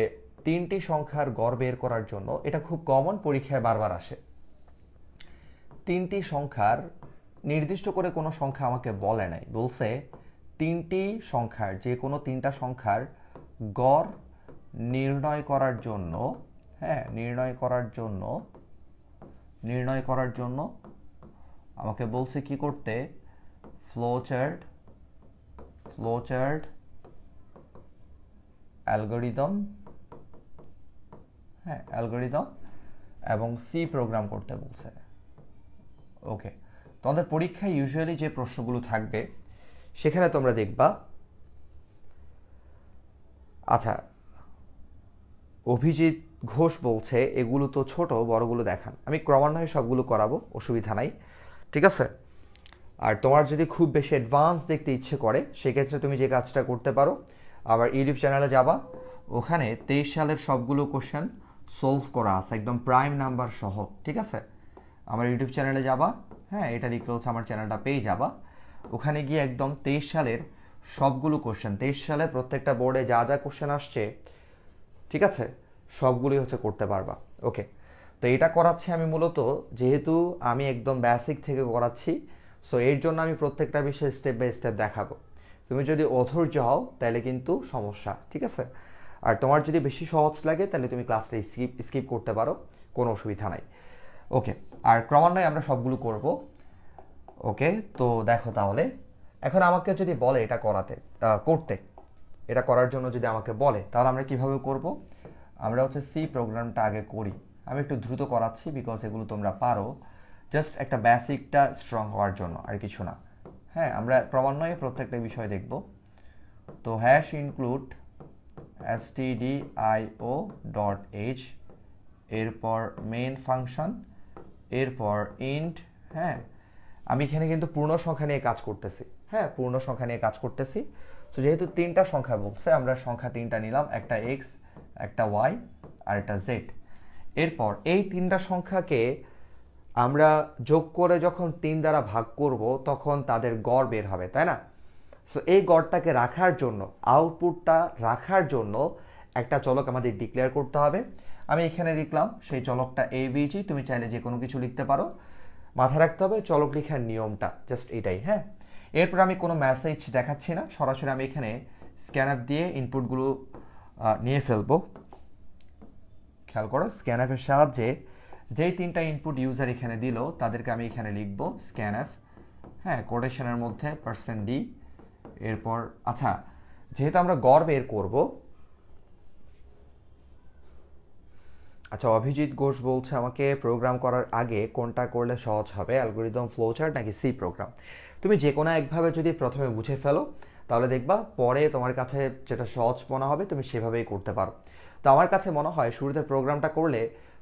3টি সংখ্যার গড় বের করার জন্য, এটা খুব কমন, পরীক্ষায় বারবার আসে। 3টি সংখ্যার, নির্দিষ্ট করে কোনো সংখ্যা আমাকে বলে নাই, বলছে 3টি সংখ্যার, যে কোনো 3টা সংখ্যার গড় নির্ণয় করার জন্য, হ্যাঁ, নির্ণয় করার জন্য আমাকে বলছে কি করতে? ফ্লোচার্ট অ্যালগরিদম, হ্যাঁ, অ্যালগরিদম এবং সি প্রোগ্রাম করতে বলছে। ওকে, তোমাদের পরীক্ষায় ইউজুয়ালি যে প্রশ্নগুলো থাকবে সেখানে তোমরা দেখবা, আচ্ছা, অভিজিৎ ঘোষ বলছে এগুলো তো ছোট, বড়গুলো দেখান। আমি ক্রমান্বয়ে সবগুলো করাবো, অসুবিধা নাই। ঠিক আছে, আর তোমার যদি খুব বেশি অ্যাডভান্স দেখতে ইচ্ছে করে সেক্ষেত্রে তুমি যে কাজটা করতে পারো, আবার ইউটিউব চ্যানেলে যাবা, ওখানে 23 সালের সবগুলো কোশ্চেন সলভ করা আছে একদম প্রাইম নাম্বার সহ। ঠিক আছে, আমার ইউটিউব চ্যানেলে যাবা, হ্যাঁ, এটা লিখলে হচ্ছে আমার চ্যানেলটা পেয়ে যাবা। ওখানে গিয়ে একদম 23 সালের সবগুলো কোশ্চেন, 23 সালে প্রত্যেকটা বোর্ডে যা যা কোশ্চেন আসছে, ঠিক আছে, সবগুলোই হচ্ছে করতে পারবা। ওকে, তো এটা করাচ্ছি আমি মূলত, যেহেতু আমি একদম বেসিক থেকে করাচ্ছি, সো এর জন্য আমি প্রত্যেকটা বিষয় স্টেপ বাই স্টেপ দেখাবো। তুমি যদি অধৈর্য হও তাহলে কিন্তু সমস্যা। ঠিক আছে, আর তোমার যদি বেশি সহজ লাগে তাহলে তুমি ক্লাসটা স্কিপ করতে পারো, কোনো অসুবিধা নাই। ওকে, আর ক্রমান্বয়ে আমরা সবগুলো করব। ওকে, তো দেখো তাহলে এখন আমাকে যদি বলে এটা করতে, এটা করার জন্য যদি আমাকে বলে, তাহলে আমরা কিভাবে করব? আমরা হচ্ছে সি প্রোগ্রামটা আগে করি। আমি একটু দ্রুত করাচ্ছি বিকজ এগুলো তোমরা পারো, জাস্ট একটা বেসিকটা স্ট্রং হওয়ার জন্য, আর কিছু না। হ্যাঁ, আমরা ক্রমান্বয়ে প্রত্যেকটা বিষয় দেখব। তো হ্যাশ ইনক্লুড stdio.h, এরপর মেইন ফাংশন, এরপর ইন্ট। হ্যাঁ, আমি এখানে কিন্তু পূর্ণ সংখ্যা নিয়ে কাজ করতেছি। হ্যাঁ, পূর্ণ সংখ্যা নিয়ে কাজ করতেছি। তো যেহেতু 3টা সংখ্যা বলছে, আমরা সংখ্যা 3টা নিলাম, একটা এক্স, একটা ওয়াই আর একটা জেড। এরপর এই 3টা সংখ্যাকে আমরা যোগ করে যখন 3 দ্বারা ভাগ করব তখন তাদের গড় বের হবে, তাই না? সো এই গড়টাকে রাখার জন্য, আউটপুটটা রাখার জন্য একটা চলক আমাদের ডিক্লেয়ার করতে হবে। আমি এখানে লিখলাম সেই চলকটা এবিজি, তুমি চাইলে যে কোনো কিছু লিখতে পারো, মাথায় রাখতে হবে চলক লেখার নিয়মটা, জাস্ট এটাই। হ্যাঁ, এরপর আমি কোনো মেসেজ দেখাচ্ছি না, সরাসরি আমি এখানে স্ক্যানার দিয়ে ইনপুটগুলো নিয়ে ফেলবো। খেয়াল করো, স্ক্যানএফের সাহায্যে যেই 3টা ইনপুট ইউজার এখানে দিল তাদেরকে আমি এখানে লিখবো স্ক্যানএফ, হ্যাঁ, কোটেশনের মধ্যে %d। এরপর আচ্ছা, যেহেতু আমরা গড় বের করব, আচ্ছা, অভিজিৎ ঘোষ বলছে আমাকে প্রোগ্রাম করার আগে কোনটা করলে সহজ হবে, অ্যালগরিদম, ফ্লোচার্ট নাকি সি প্রোগ্রাম? তুমি যে কোনো একভাবে যদি প্রথমে বুঝে ফেলো তাহলে দেখবা পরে তোমার কাছে যেটা সহজ মনে হবে তুমি সেভাবেই করতে পারো। তো আমার কাছে মনে হয় শুরুতে প্রোগ্রামটা করলে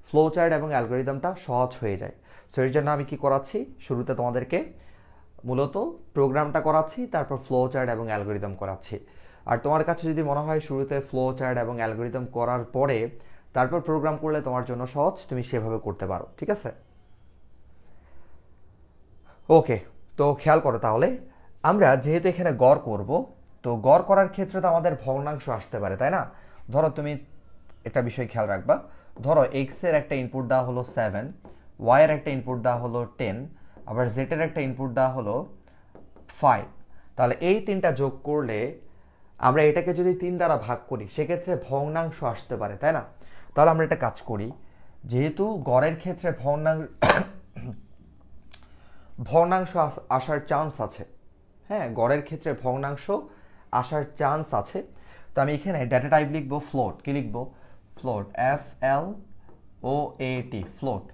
ফ্লোচার্ট এবং অ্যালগরিদমটা সহজ হয়ে যায়। সো এর জন্য আমি কি করাচ্ছি, শুরুতে তোমাদেরকে মূলত প্রোগ্রামটা করাচ্ছি, তারপর ফ্লো চার্ট এবং অ্যালগোরিদম করাচ্ছি। আর তোমার কাছে যদি মনে হয় শুরুতে ফ্লো চার্ট এবং অ্যালগোরিদম করার পরে তারপর প্রোগ্রাম করলে তোমার জন্য সহজ, তুমি সেভাবে করতে পারো, ঠিক আছে? ওকে, তো খেয়াল করো তাহলে, আমরা যেহেতু এখানে গড় করব, তো গড় করার ক্ষেত্রে তো আমাদের ভগ্নাংশ আসতে পারে, তাই না? ধরো তুমি একটা বিষয় খেয়াল রাখবা, ধরো এক্স এর একটা ইনপুট দেওয়া হলো 7, ওয়াই এর একটা ইনপুট দেওয়া হলো 10, আবার জেড এর একটা ইনপুট দেওয়া হলো 5। তাহলে এই তিনটা যোগ করলে আমরা এটাকে যদি 3 দ্বারা ভাগ করি সেক্ষেত্রে ভগ্নাংশ আসতে পারে, তাই না? তাহলে আমরা একটা কাজ করি, যেহেতু গড়ের ক্ষেত্রে ভগ্নাংশ আসার চান্স আছে, হ্যাঁ, গড়ের ক্ষেত্রে ভগ্নাংশ আসার চান্স আছে, তো আমি এখানে ডেটা টাইপ লিখবো ফ্লোট। কি লিখবো? Float, FLOAT, float.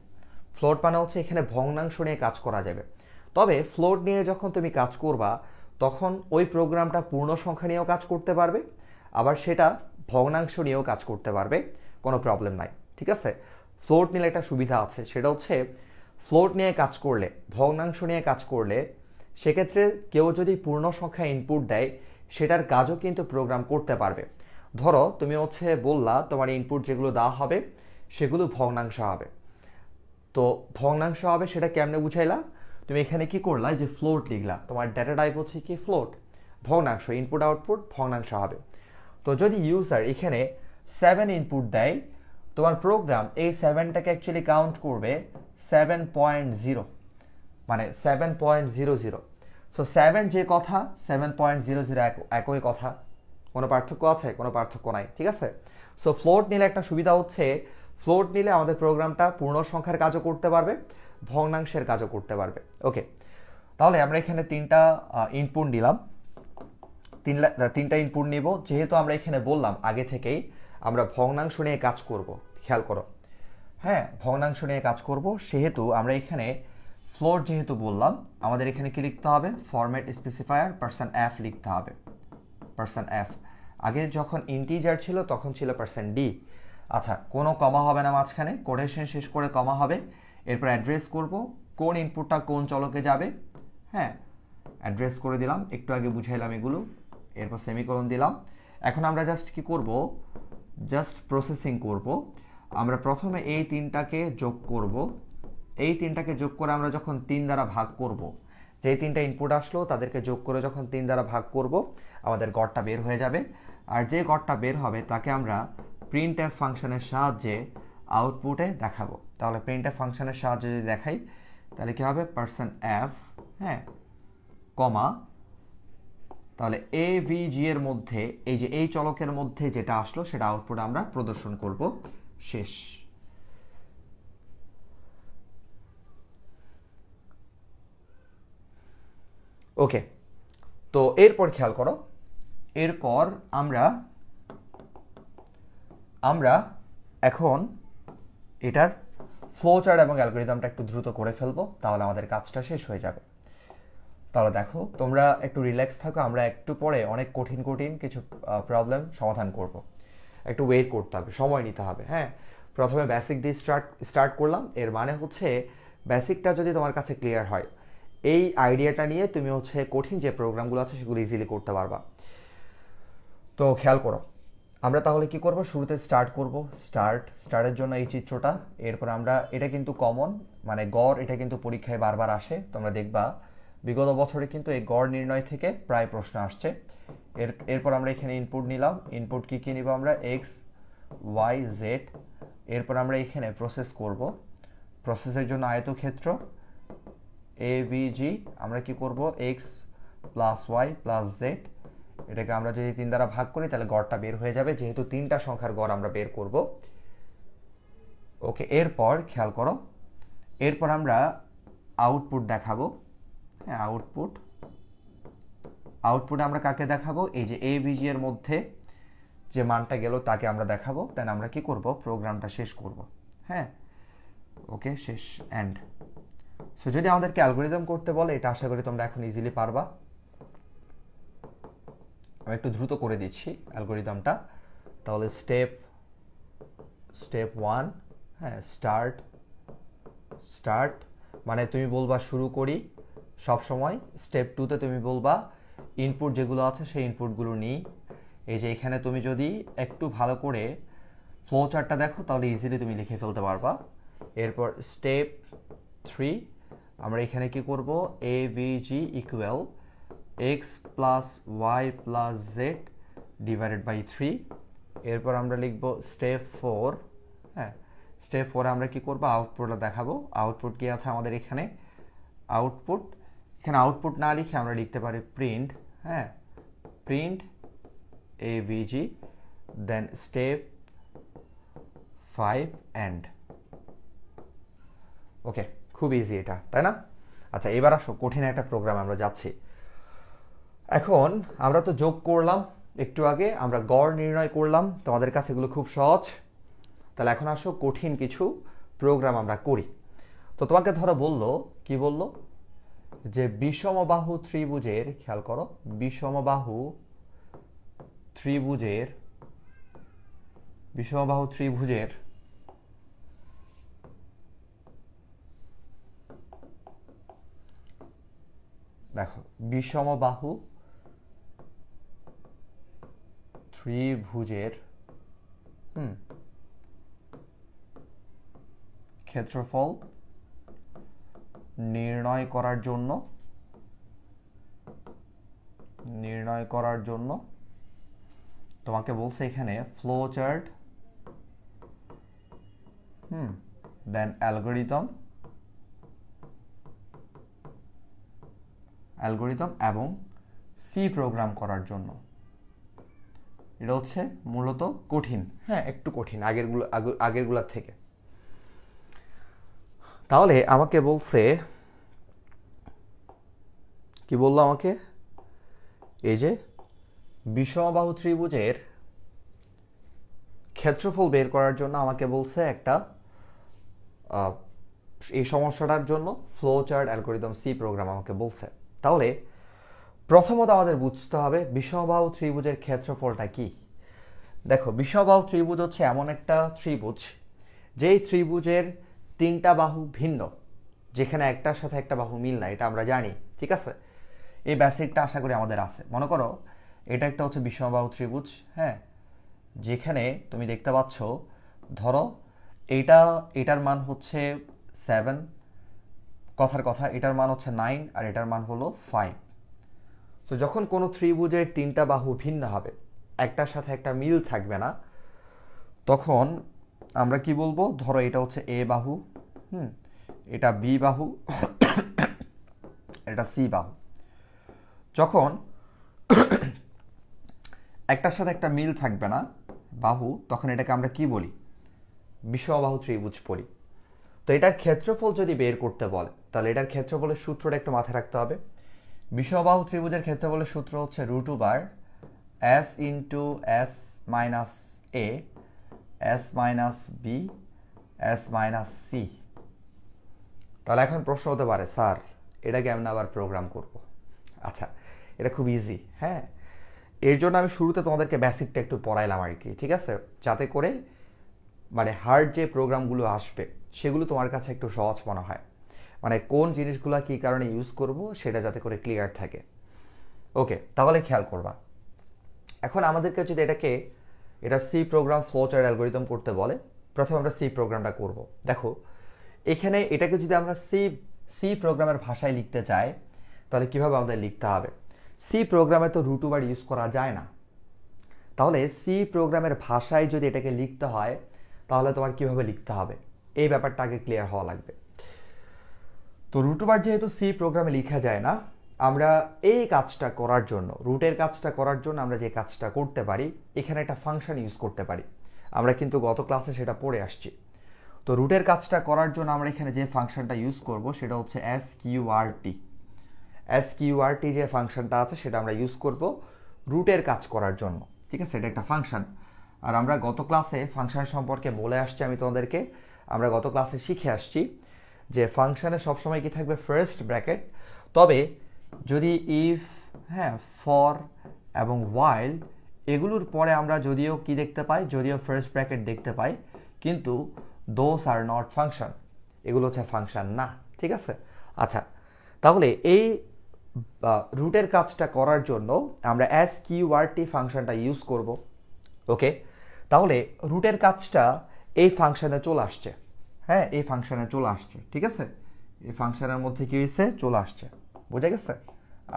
ফ্লোট মানে হচ্ছে এখানে ভগ্নাংশ নিয়ে কাজ করা যাবে। তবে ফ্লোট নিয়ে যখন তুমি কাজ করবা তখন ওই প্রোগ্রামটা পূর্ণ সংখ্যা নিয়েও কাজ করতে পারবে, আবার সেটা ভগ্নাংশ নিয়েও কাজ করতে পারবে, কোনো প্রবলেম নাই, ঠিক আছে? ফ্লোট নিলে একটা সুবিধা আছে, সেটা হচ্ছে ফ্লোট নিয়ে কাজ করলে, ভগ্নাংশ নিয়ে কাজ করলে সেক্ষেত্রে কেউ যদি পূর্ণ সংখ্যা ইনপুট দেয় সেটার কাজও কিন্তু প্রোগ্রাম করতে পারবে। ধরো তুমি হচ্ছে বললা তোমার ইনপুট যেগুলো দেওয়া হবে সেগুলো ভগ্নাংশ হবে, তো ভগ্নাংশ হবে সেটা কেমনে বুঝাইলা? তুমি এখানে কি করলা, যে ফ্লোট লিখলা, তোমার ডেটা টাইপ হচ্ছে কি ফ্লোট, ভগ্নাংশ, ইনপুট আউটপুট ভগ্নাংশ হবে। তো যদি ইউজার এখানে 7 ইনপুট দেয়, তোমার প্রোগ্রাম এই 7টাকে অ্যাকচুয়ালি কাউন্ট করবে 7.0, মানে 7.00। সো 7 যে কথা, 7.00 একই কথা, কোনো পার্থক্য আছে? কোনো পার্থক্য নাই, ঠিক আছে? সো ফ্লোট নিলে একটা সুবিধা হচ্ছে, ফ্লোট নিলে আমাদের প্রোগ্রামটা পূর্ণ সংখ্যার কাজও করতে পারবে, ভগ্নাংশের কাজও করতে পারবে। ওকে, তাহলে আমরা এখানে তিনটা ইনপুট নিলাম, তিনটা ইনপুট নিব, যেহেতু আমরা এখানে বললাম আগে থেকেই আমরা ভগ্নাংশ নিয়ে কাজ করব, খেয়াল করো, হ্যাঁ, ভগ্নাংশ নিয়ে কাজ করব, সেহেতু আমরা এখানে ফ্লোট যেহেতু বললাম, আমাদের এখানে কি লিখতে হবে? ফরম্যাট স্পেসিফায়ার %f লিখতে হবে, %f। আগে যখন ইন্টিজার ছিল তখন ছিল %d। আচ্ছা, কোনো কমা হবে না মাঝখানে, কোটেশন শেষ করে কমা হবে, এরপর অ্যাড্রেস করব কোন ইনপুটটা কোন চলকে যাবে, হ্যাঁ, অ্যাড্রেস করে দিলাম, একটু আগে বুঝাইলাম এগুলো, এরপর সেমিকোলন দিলাম। এখন আমরা জাস্ট কি করব? জাস্ট প্রসেসিং করব। আমরা প্রথমে এই তিনটাকে যোগ করব, এই তিনটাকে যোগ করে আমরা যখন 3 দ্বারা ভাগ করব, যে তিনটা ইনপুট আসলো তাদেরকে যোগ করে যখন 3 দ্বারা ভাগ করব আমাদের গড়টা বের হয়ে যাবে। আর যে গড়টা বের হবে তাকে আমরা প্রিন্টএফ ফাংশনের সাহায্যে আউটপুটে দেখাবো। তাহলে প্রিন্টএফ ফাংশনের সাহায্যে যদি দেখাই তাহলে কি হবে? %f, হ্যাঁ, কমা, তাহলে AVG এর মধ্যে এই যে এই চলকের মধ্যে যেটা আসলো সেটা আউটপুট আমরা প্রদর্শন করব, শেষ। ওকে, তো এরপর খেয়াল করো, এরপর আমরা এখন এটার ফ্লোচার্ট এবং অ্যালগরিদমটা একটু দ্রুত করে ফেলবো, তাহলে আমাদের কাজটা শেষ হয়ে যাবে। তাহলে দেখো, তোমরা একটু রিল্যাক্স থাকো, আমরা একটু পরে অনেক কঠিন কঠিন কিছু প্রবলেম সমাধান করব। একটু ওয়েট করতে হবে, সময় নিতে হবে, হ্যাঁ। প্রথমে বেসিক দিয়ে স্টার্ট করলাম, এর মানে হচ্ছে বেসিকটা যদি তোমার কাছে ক্লিয়ার হয়, এই আইডিয়াটা নিয়ে তুমি হচ্ছে কঠিন যে প্রোগ্রামগুলো আছে সেগুলো ইজিলি করতে পারবা। তো খেয়াল করো, আমরা তাহলে কি করব? শুরুতে স্টার্ট করব, স্টার্টের জন্য এই চিত্রটা, এরপর আমরা, এটা কিন্তু কমন, মানে গড়, এটা কিন্তু পরীক্ষায় বারবার আসে, তোমরা দেখবা বিগত বছরে কিন্তু এই গড় নির্ণয় থেকে প্রায় প্রশ্ন আসছে। এরপর আমরা এখানে ইনপুট নিলাম, ইনপুট কি কি নিব আমরা? X, Y, Z. এরপর আমরা এখানে প্রসেস করব, প্রসেসের জন্য আয়তক্ষেত্র এভিজি, আমরা কি করব? X plus Y plus Z, এটাকে আমরা যদি 3 দ্বারা ভাগ করি তাহলে গড়টা বের হয়ে যাবে, যেহেতু তিনটা সংখ্যার গড় আমরা বের করব। ওকে, এরপর খেয়াল করো, এরপর আমরা আউটপুট দেখাবো, হ্যাঁ, আউটপুটে আমরা কাকে দেখাবো? এই যে এভিজি এর মধ্যে যে মানটা গেল তাকে আমরা দেখাবো, দেন আমরা কি করব? প্রোগ্রামটা শেষ করব, হ্যাঁ। ওকে, শেষ, এন্ড। সো যদি আমাদেরকে অ্যালগরিদম করতে বলে, এটা আশা করি তোমরা এখন ইজিলি পারবা। আমি একটু দ্রুত করে দিচ্ছি অ্যালগরিদমটা। তাহলে স্টেপ 1, হ্যাঁ, স্টার্ট, মানে তুমি বলবা শুরু করি, সব সময় স্টেপ 2তে তুমি বলবা ইনপুট যেগুলো আছে সেই ইনপুটগুলো নিই। এই যে এখানে তুমি যদি একটু ভালো করে ফ্লো চার্টটা দেখো তাহলে ইজিলি তুমি লিখে ফেলতে পারবা। এরপর স্টেপ 3 আমরা এখানে কি করব, A V G equal X plus Y plus Z divided by 3। এরপর আমরা লিখব স্টেপ 4। হ্যাঁ, স্টেপ 4 আমরা কি করব, আউটপুটটা দেখাবো। আউটপুট কি আছে আমাদের এখানে, আউটপুট, এখানে আউটপুট না লিখে আমরা লিখতে পারি প্রিন্ট। হ্যাঁ, print AVG, then step 5 end. Okay, খুব ইজি এটা, তাই না? আচ্ছা, এবার আসো কঠিন একটা প্রোগ্রাম আমরা যাচ্ছি। এখন আমরা তো যোগ করলাম, একটু আগে আমরা গড় নির্ণয় করলাম, তোমাদের কাছে এগুলো খুব সহজ। তাহলে এখন আসো কঠিন কিছু প্রোগ্রাম আমরা করি। তো তোমাকে ধরো বললো, কি বললো, যে বিষমবাহু ত্রিভুজের, খেয়াল করো, বিষমবাহু ত্রিভুজের দেখো, বিষমবাহু ত্রিভুজের ক্ষেত্রফল নির্ণয় করার জন্য তোমাকে বলছে এখানে ফ্লো চার্ট, দেন অ্যালগরিদম এবং সি প্রোগ্রাম করার জন্য। এটা হচ্ছে মূলত কঠিন, হ্যাঁ একটু কঠিন আগেরগুলোর থেকে। তাহলে আমাকে বলছে, কি বললো আমাকে, এই যে বিষমবাহু ত্রিভুজের ক্ষেত্রফল বের করার জন্য আমাকে বলছে একটা এই সমস্যাটার জন্য flow chart algorithm C program আমাকে বলছে। তাহলে প্রথমত আমাদের বুঝতে হবে বিষমবাহু ত্রিভুজের ক্ষেত্রফলটা কি। দেখো, বিষমবাহু ত্রিভুজ হচ্ছে এমন একটা ত্রিভুজ যেই ত্রিভুজের তিনটা বাহু ভিন্ন, যেখানে একটার সাথে একটা বাহু মিল না, এটা আমরা জানি, ঠিক আছে? এই বেসিকটা আশা করি আমাদের আছে। মনে করো এটা একটা হচ্ছে বিষমবাহু ত্রিভুজ, হ্যাঁ, যেখানে তুমি দেখতে পাচ্ছ, ধরো এটার মান হচ্ছে 7, কথার কথা এটার মান হচ্ছে 9 আর এটার মান হলো 5। তো যখন কোনো ত্রিভুজের তিনটা বাহু ভিন্ন হবে, একটার সাথে একটা মিল থাকবে না, তখন আমরা কি বলবো, ধরো এটা হচ্ছে এ বাহু, এটা বি বাহু, এটা সি বাহু। যখন একটার সাথে একটা মিল থাকবে না বাহু, তখন এটাকে আমরা কি বলি, বিষমবাহু ত্রিভুজ বলি। তো এটার ক্ষেত্রফল যদি বের করতে বলে, তাহলে এটার ক্ষেত্রফলের সূত্রটা একটু মাথায় রাখতে হবে। বিষমবাহু ত্রিভুজের ক্ষেত্রফলের সূত্র হচ্ছে √/s * s - a s - b s - c। তাহলে এখন প্রশ্ন হতে পারে, স্যার এটাকে আমরা আবার প্রোগ্রাম করব। আচ্ছা, এটা খুব ইজি। হ্যাঁ, এর জন্য আমি শুরুতে তোমাদেরকে বেসিকটা একটু পড়াইলাম আর কি, ঠিক আছে, যাতে করে মানে হার্ড যে প্রোগ্রামগুলো আসবে সেগুলো তোমার কাছে একটু সহজ মনে হয়, মানে কোন জিনিসগুলো কী কারণে ইউজ করব সেটা যাতে করে ক্লিয়ার থাকে। ওকে, তাহলে খেয়াল করবা, এখন আমাদেরকে যদি এটা C program flow chart algorithm করতে বলে, প্রথমে আমরা সি প্রোগ্রামটা করব। দেখো, এখানে এটাকে যদি আমরা সি প্রোগ্রামের ভাষায় লিখতে চাই, তাহলে কিভাবে আমাদের লিখতে হবে? সি প্রোগ্রামে তো √/বার ইউজ করা যায় না, তাহলে সি প্রোগ্রামের ভাষায় যদি এটাকে লিখতে হয়, তাহলে তোমার কিভাবে লিখতে হবে এই ব্যাপারটা আগে ক্লিয়ার হওয়া লাগবে। তো √/বার যেহেতু সি প্রোগ্রামে লেখা যায় না, আমরা এই কাজটা করার জন্য, রুটের কাজটা করার জন্য আমরা যে কাজটা করতে পারি, এখানে একটা ফাংশন ইউজ করতে পারি। আমরা কিন্তু গত ক্লাসে সেটা পড়ে আসছি। তো রুটের কাজটা করার জন্য আমরা এখানে যে ফাংশনটা ইউজ করব সেটা হচ্ছে sqrt যে ফাংশনটা আছে সেটা আমরা ইউজ করব রুটের কাজ করার জন্য, ঠিক আছে? এটা একটা ফাংশন। আর আমরা গত ক্লাসে ফাংশন সম্পর্কে বলে আসছি, আমি তোমাদেরকে, আমরা গত ক্লাসে শিখে আসছি যে ফাংশনে সবসময় কি থাকবে, ফার্স্ট ব্র্যাকেট। তবে যদি ইফ, হ্যাঁ, ফর এবং ওয়াইল এগুলোর পরে আমরা যদিও কি দেখতে পাই, যদিও ফার্স্ট ব্র্যাকেট দেখতে পাই, কিন্তু দোজ আর নট ফাংশন, এগুলো হচ্ছে ফাংশন না, ঠিক আছে? আচ্ছা, তাহলে এই রুটের কাজটা করার জন্য আমরা sqrt ফাংশনটা ইউজ করব। ওকে, তাহলে রুটের কাজটা এই ফাংশনে চলে আসছে। হ্যাঁ, এই ফাংশনে চলে আসছে, ঠিক আছে, এই ফাংশনের মধ্যে কি হয়েছে, চলে আসছে, বুঝা গেছে?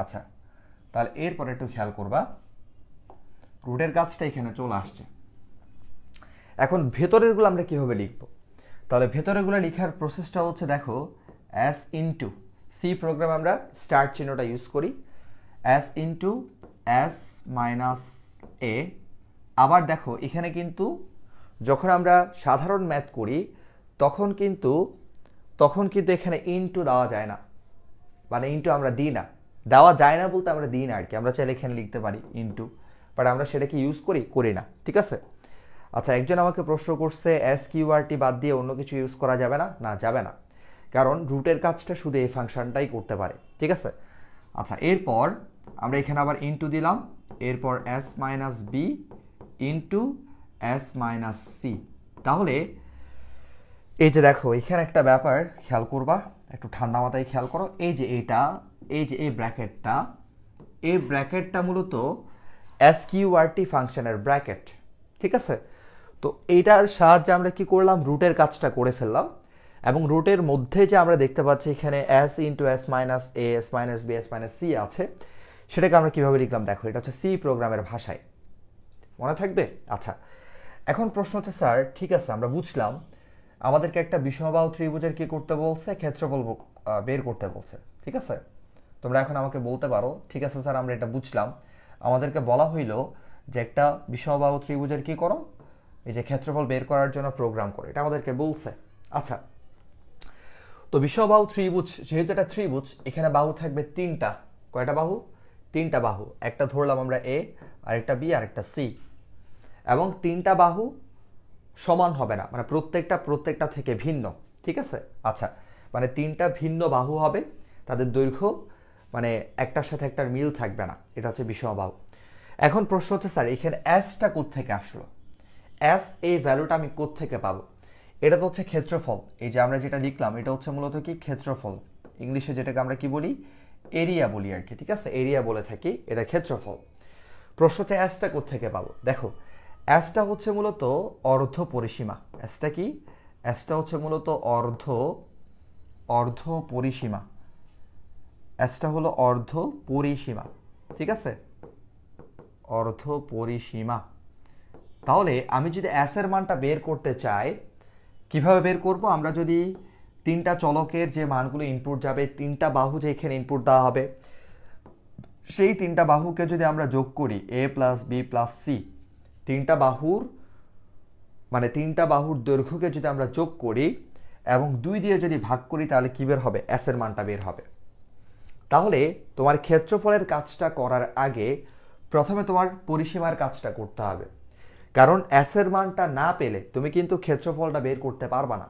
আচ্ছা, তাহলে এরপরে একটু খেয়াল করবা, রুটের কাজটা এখানে চলে আসছে। এখন ভেতরেরগুলো আমরা কিভাবে লিখব? তাহলে ভেতরেরগুলো লেখার প্রসেসটা হচ্ছে, দেখো, s ইনটু সি প্রোগ্রাম আমরা স্টার্ট চিহ্নটা ইউজ করি, s ইনটু s মাইনাস এ। আবার দেখো এখানে কিন্তু যখন আমরা সাধারণ ম্যাথ করি তখন কিন্তু এখানে ইনটু দেওয়া যায় না, মানে ইনটু আমরা দিই না, দেওয়া যায় না বলতে আমরা দিই না আর কি। আমরা চাইলে এখানে লিখতে পারি ইনটু, বাট আমরা সেটাকে ইউজ করি না, ঠিক আছে? আচ্ছা, একজন আমাকে প্রশ্ন করছে sqrt বাদ দিয়ে অন্য কিছু ইউজ করা যাবে না? না, যাবে না, কারণ রুটের কাজটা শুধু এই ফাংশনটাই করতে পারে, ঠিক আছে? আচ্ছা, এরপর আমরা এখানে আবার ইনটু দিলাম, এরপর s minus B into s minus C. তাহলে এই যে দেখো এখানে একটা ব্যাপার খেয়াল করবা, একটু ঠান্ডা মাথায় খেয়াল করো। এই যে এই ব্র্যাকেটটা মূলত sqrt ফাংশনের ব্র্যাকেট, ঠিক আছে? তো এইটার সাহায্যে আমরা কি করলাম, রুটের কাজটা করে ফেললাম। এবং রুটের মধ্যে যে আমরা দেখতে পাচ্ছি এখানে s into s minus A, s minus B, s minus C আছে, সেটাকে আমরা কিভাবে লিখলাম দেখো, এটা হচ্ছে সি প্রোগ্রামের ভাষায়, মনে থাকবে? আচ্ছা, এখন প্রশ্ন হচ্ছে, স্যার ঠিক আছে আমরা বুঝলাম, আমাদেরকে একটা বিষমবাহু ত্রিভুজের কি করতে বলছে, ক্ষেত্রফল বের করতে বলছে, ঠিক আছে? তোমরা এখন আমাকে বলতে পারো, ঠিক আছে স্যার আমরা এটা বুঝলাম, আমাদেরকে বলা হইলো যে একটা বিষমবাহু ত্রিভুজের কি করো, এই যে ক্ষেত্রফল বের করার জন্য প্রোগ্রাম করো, এটা আমাদেরকে বলছে। আচ্ছা, তো বিষমবাহু ত্রিভুজ যেহেতু এটা ত্রিভুজ, এখানে বাহু থাকবে তিনটা। কয়টা বাহু? তিনটা বাহু। একটা ধরলাম আমরা এ, আরেকটা বি, আরেকটা সি। এবং তিনটা বাহু সমান হবে না, মানে প্রত্যেকটা থেকে ভিন্ন, ঠিক আছে? আচ্ছা, মানে তিনটা ভিন্ন বাহু হবে, তাদের দৈর্ঘ্য মানে একটার সাথে একটার মিল থাকবে না, এটা হচ্ছে বিষমবাহু। এখন প্রশ্ন হচ্ছে, স্যার এখানে এসটা কোত্থেকে আসলো, এস এই ভ্যালুটা আমি কোত্থেকে পাবো? এটা তো হচ্ছে ক্ষেত্রফল, এই যে আমরা যেটা লিখলাম এটা হচ্ছে মূলত কি, ক্ষেত্রফল। ইংলিশে যেটাকে আমরা কি বলি, এরিয়া বলি আর কি, ঠিক আছে? এরিয়া বলে থাকি, এটা ক্ষেত্রফল। প্রশ্ন হচ্ছে এসটা কোত্থেকে পাবো? দেখো, এসটা হচ্ছে মূলত অর্ধ পরিসীমা। এসটা কি? এসটা হচ্ছে মূলত অর্ধ পরিসীমা। এসটা হলো অর্ধ পরিসীমা, ঠিক আছে? অর্ধ পরিসীমা। তাহলে আমি যদি এস এর মানটা বের করতে চাই, কিভাবে বের করব? আমরা যদি তিনটা চলকের যে মানগুলো ইনপুট যাবে, তিনটা বাহু যে এখানে ইনপুট দেওয়া হবে, সেই তিনটা বাহুকে যদি আমরা যোগ করি, এ প্লাস বি প্লাস সি, তিনটা বাহুর দৈর্ঘ্যকে যদি আমরা যোগ করি এবং 2 দিয়ে যদি ভাগ করি, তাহলে কি বের হবে? এস এর মানটা বের হবে। তাহলে তোমার ক্ষেত্রফলের কাজটা করার আগে প্রথমে তোমার পরিসীমার কাজটা করতে হবে, কারণ এস এর মানটা না পেলে তুমি কিন্তু ক্ষেত্রফলটা বের করতে পারবা না।